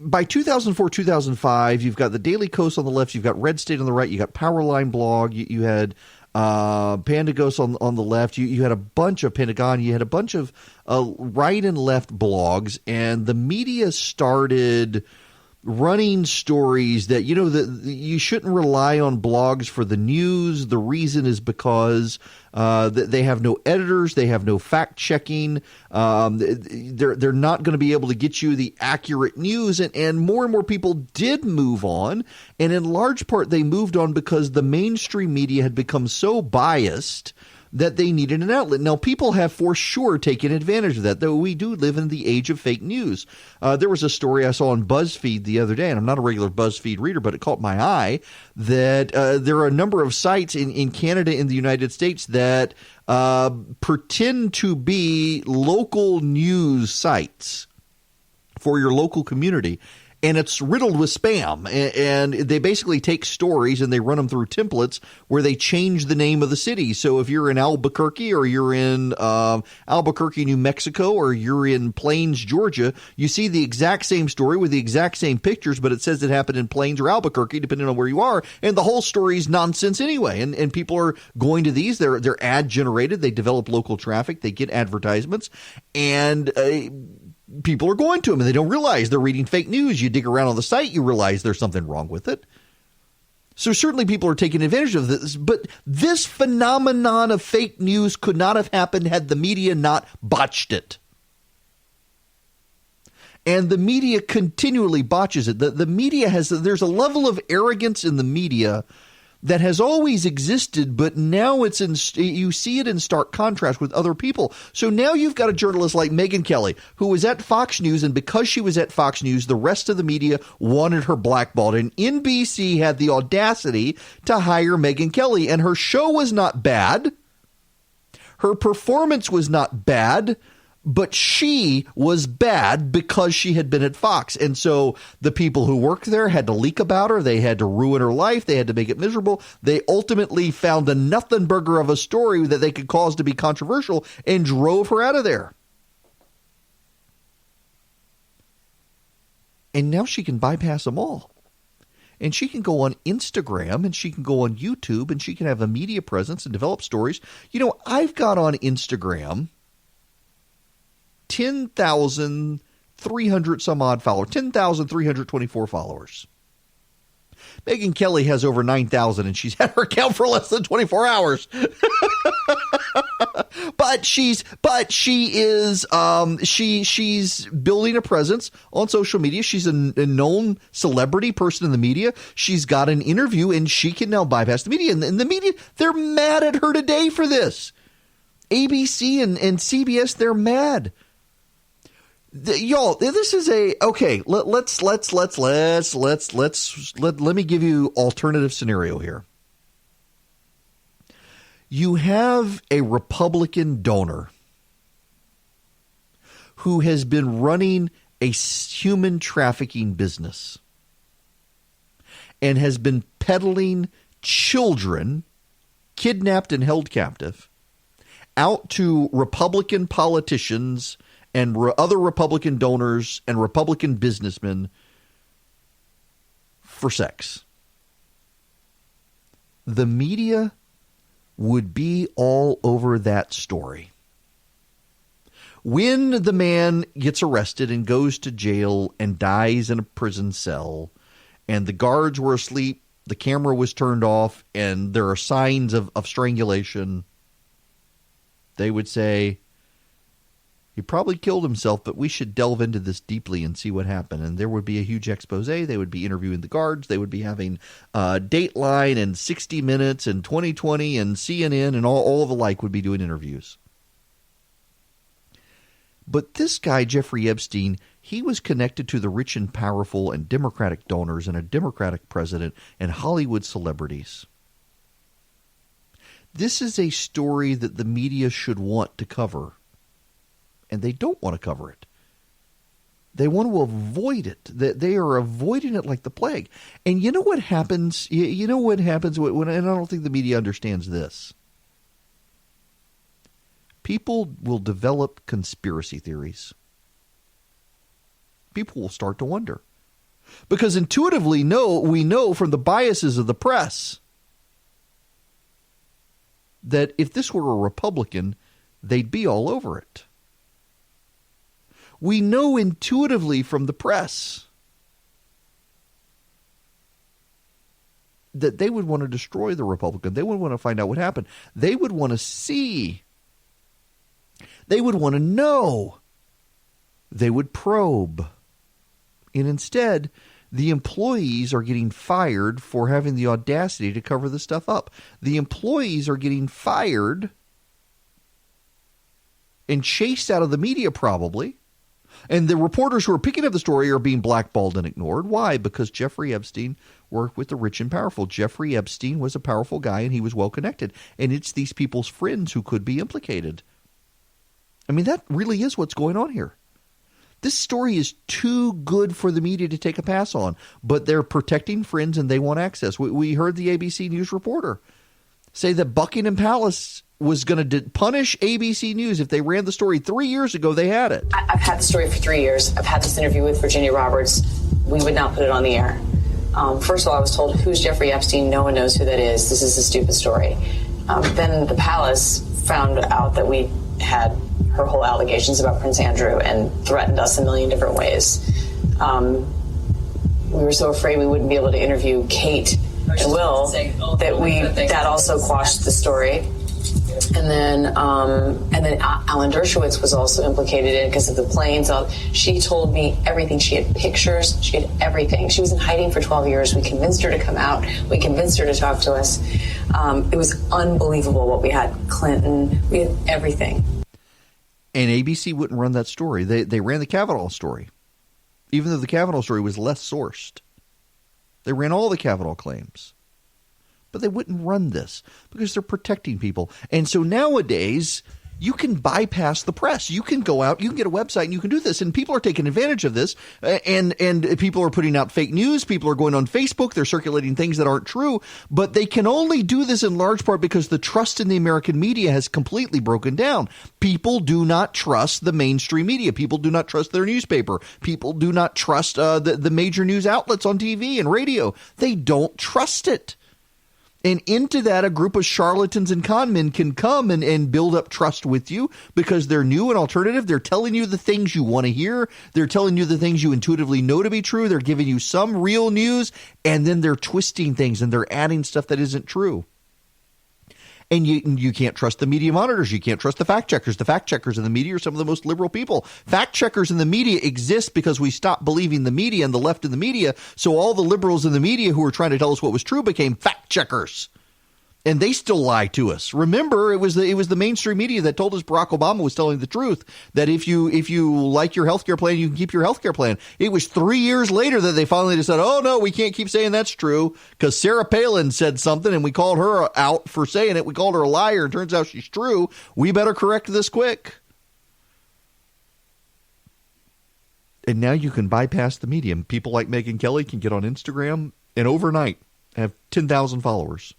by 2004, 2005, you've got the Daily Kos on the left, you've got Red State on the right, you got Powerline Blog, you had Pandagos on the left, you had a bunch of Pentagon, you had a bunch of right and left blogs, and the media started running stories that, you shouldn't rely on blogs for the news. The reason is because they have no editors, they have no fact checking. They're not going to be able to get you the accurate news. And more people did move on. And in large part, they moved on because the mainstream media had become so biased that they needed an outlet. Now, people have for sure taken advantage of that, though we do live in the age of fake news. There was a story I saw on BuzzFeed the other day, and I'm not a regular BuzzFeed reader, but it caught my eye, that there are a number of sites in Canada and the United States that pretend to be local news sites for your local community. And it's riddled with spam, and they basically take stories and they run them through templates where they change the name of the city. So if you're in Albuquerque or you're in Albuquerque, New Mexico, or you're in Plains, Georgia, you see the exact same story with the exact same pictures, but it says it happened in Plains or Albuquerque, depending on where you are. And the whole story is nonsense anyway. And people are going to these. They're ad generated. They develop local traffic. They get advertisements, and people are going to them, and they don't realize they're reading fake news. You dig around on the site, you realize there's something wrong with it. So certainly people are taking advantage of this, but this phenomenon of fake news could not have happened had the media not botched it. And the media continually botches it. The media there's a level of arrogance in the media that has always existed, but now you see it in stark contrast with other people. So now you've got a journalist like Megyn Kelly, who was at Fox News, and because she was at Fox News, the rest of the media wanted her blackballed. And NBC had the audacity to hire Megyn Kelly, and her show was not bad. Her performance was not bad. But she was bad because she had been at Fox. And so the people who worked there had to leak about her. They had to ruin her life. They had to make it miserable. They ultimately found a nothing burger of a story that they could cause to be controversial and drove her out of there. And now she can bypass them all. and she can go on Instagram, and she can go on YouTube, and she can have a media presence and develop stories. You know, I've got on Instagram 10,300 some odd followers, 10,324 followers. Megyn Kelly has over 9,000, and she's had her account for less than 24 hours. But she's building a presence on social media. She's a known celebrity person in the media. She's got an interview, and she can now bypass the media. And the media, they're mad at her today for this. ABC and CBS, they're mad. Y'all, this is okay. Let me give you alternative scenario here. You have a Republican donor who has been running a human trafficking business and has been peddling children kidnapped and held captive out to Republican politicians and other Republican donors and Republican businessmen for sex. The media would be all over that story. When the man gets arrested and goes to jail and dies in a prison cell, and the guards were asleep, the camera was turned off, and there are signs of strangulation, they would say, he probably killed himself, but we should delve into this deeply and see what happened. And there would be a huge expose. They would be interviewing the guards. They would be having Dateline and 60 Minutes and 2020 and CNN and all of the like would be doing interviews. But this guy, Jeffrey Epstein, he was connected to the rich and powerful and Democratic donors and a Democratic president and Hollywood celebrities. This is a story that the media should want to cover. And they don't want to cover it. They want to avoid it. They are avoiding it like the plague. And you know what happens? You know what happens when, and I don't think the media understands this. People will develop conspiracy theories. People will start to wonder. Because intuitively, we know from the biases of the press that if this were a Republican, they'd be all over it. We know intuitively from the press that they would want to destroy the Republican. They would want to find out what happened. They would want to see. They would want to know. They would probe. And instead, the employees are getting fired for having the audacity to cover this stuff up. The employees are getting fired and chased out of the media probably. And the reporters who are picking up the story are being blackballed and ignored. Why? Because Jeffrey Epstein worked with the rich and powerful. Jeffrey Epstein was a powerful guy, and he was well connected. And it's these people's friends who could be implicated. I mean, that really is what's going on here. This story is too good for the media to take a pass on. But they're protecting friends, and they want access. We heard the ABC News reporter say that Buckingham Palace was going to punish ABC News if they ran the story 3 years ago. They had it. I've had the story for 3 years. I've had this interview with Virginia Roberts. We would not put it on the air. First of all, I was told, who's Jeffrey Epstein? No one knows who that is. This is a stupid story. Then the palace found out that we had her whole allegations about Prince Andrew and threatened us a million different ways. We were so afraid we wouldn't be able to interview Kate and Will that also quashed the story. And then Alan Dershowitz was also implicated in it because of the planes. She told me everything. She had pictures. She had everything. She was in hiding for 12 years. We convinced her to come out. We convinced her to talk to us. It was unbelievable what we had. Clinton. We had everything. And ABC wouldn't run that story. They ran the Kavanaugh story, even though the Kavanaugh story was less sourced. They ran all the Kavanaugh claims. But they wouldn't run this because they're protecting people. And so nowadays, you can bypass the press. You can go out, you can get a website, and you can do this. And people are taking advantage of this. And people are putting out fake news. People are going on Facebook. They're circulating things that aren't true. But they can only do this in large part because the trust in the American media has completely broken down. People do not trust the mainstream media. People do not trust their newspaper. People do not trust the major news outlets on TV and radio. They don't trust it. And into that, a group of charlatans and con men can come and build up trust with you because they're new and alternative. They're telling you the things you want to hear. They're telling you the things you intuitively know to be true. They're giving you some real news, and then they're twisting things and they're adding stuff that isn't true. And you can't trust the media monitors. You can't trust the fact checkers. The fact checkers in the media are some of the most liberal people. Fact checkers in the media exist because we stopped believing the media and the left in the media. So all the liberals in the media who were trying to tell us what was true became fact checkers. And they still lie to us. Remember, it was the mainstream media that told us Barack Obama was telling the truth, that if you like your healthcare plan, you can keep your healthcare plan. It was 3 years later that they finally just said, oh, no, we can't keep saying that's true because Sarah Palin said something and we called her out for saying it. We called her a liar. And turns out she's true. We better correct this quick. And now you can bypass the medium. People like Megyn Kelly can get on Instagram and overnight have 10,000 followers.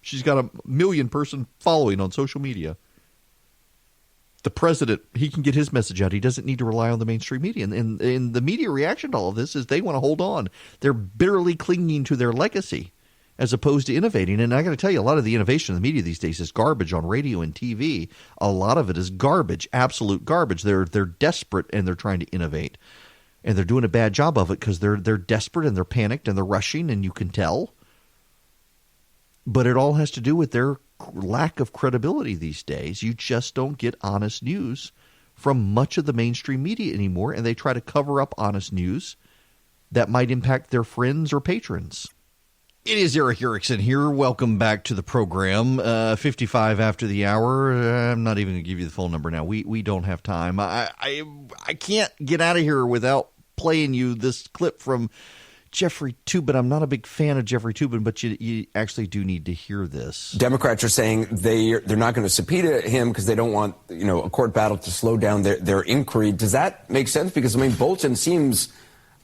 She's got a 1 million person following on social media. The president, he can get his message out. He doesn't need to rely on the mainstream media. And the media reaction to all of this is they want to hold on. They're bitterly clinging to their legacy as opposed to innovating. And I got to tell you, a lot of the innovation in the media these days is garbage on radio and TV. A lot of it is garbage, absolute garbage. They're desperate and they're trying to innovate. And they're doing a bad job of it because they're desperate and they're panicked and they're rushing, and you can tell. But it all has to do with their lack of credibility these days. You just don't get honest news from much of the mainstream media anymore, and they try to cover up honest news that might impact their friends or patrons. It is Eric Erickson here. Welcome back to the program. 55 after the hour. I'm not even going to give you the phone number now. We don't have time. I can't get out of here without playing you this clip from Jeffrey Toobin. I'm not a big fan of Jeffrey Toobin, but you actually do need to hear this. Democrats are saying they're not going to subpoena him because they don't want a court battle to slow down their inquiry. Does that make sense? Because Bolton seems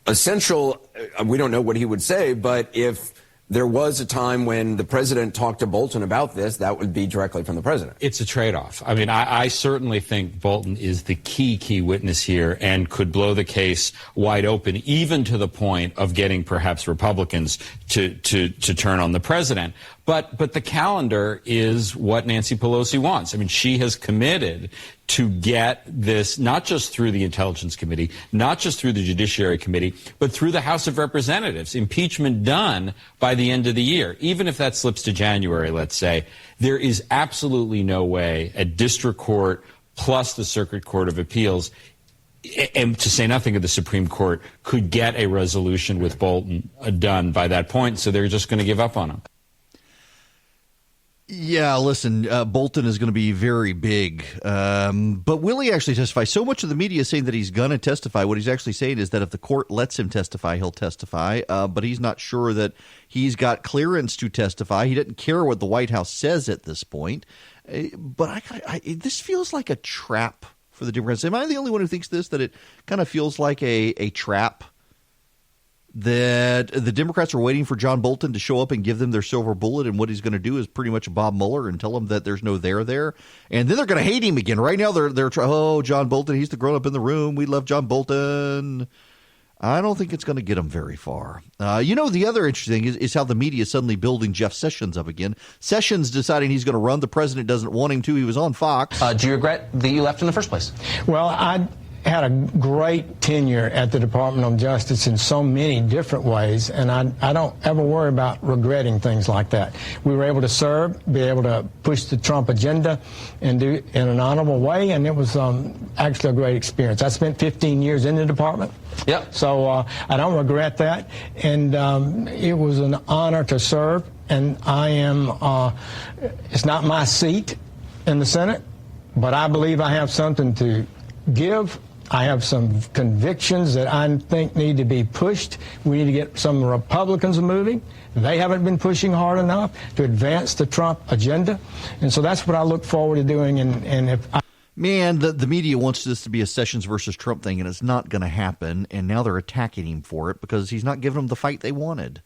essential. We don't know what he would say, but if there was a time when the president talked to Bolton about this, that would be directly from the president. It's a trade-off. I mean, I certainly think Bolton is the key witness here and could blow the case wide open, even to the point of getting perhaps Republicans to turn on the president. But the calendar is what Nancy Pelosi wants. I mean, she has committed to get this not just through the Intelligence Committee, not just through the Judiciary Committee, but through the House of Representatives. Impeachment done by the end of the year. Even if that slips to January, let's say, there is absolutely no way a district court plus the Circuit Court of Appeals, and to say nothing of the Supreme Court, could get a resolution with Bolton done by that point. So they're just going to give up on him. Yeah, listen, Bolton is going to be very big. But will he actually testify? So much of the media is saying that he's going to testify. What he's actually saying is that if the court lets him testify, he'll testify. But he's not sure that he's got clearance to testify. He doesn't care what the White House says at this point. But this feels like a trap for the Democrats. Am I the only one who thinks this, that it kind of feels like a trap? That the Democrats are waiting for John Bolton to show up and give them their silver bullet, and what he's going to do is pretty much Bob Mueller and tell them that there's no there, and then they're going to hate him again. Right now they're trying, oh, John Bolton, he's the grown up in the room. We love John Bolton. I don't think it's going to get him very far. The other interesting thing is how the media is suddenly building Jeff Sessions up again. Sessions deciding he's going to run. The president doesn't want him to. He was on Fox. Do you regret that you left in the first place? Well, I had a great tenure at the Department of Justice in so many different ways, and I don't ever worry about regretting things like that. We were able to serve, be able to push the Trump agenda and do it in an honorable way, and it was actually a great experience. I spent 15 years in the department. Yep. So I don't regret that, and it was an honor to serve, and I am, it's not my seat in the Senate, but I believe I have something to give I have some convictions that I think need to be pushed. We need to get some Republicans moving. They haven't been pushing hard enough to advance the Trump agenda. And so that's what I look forward to doing. And if Man, the media wants this to be a Sessions versus Trump thing, and it's not going to happen. And now they're attacking him for it because he's not giving them the fight they wanted.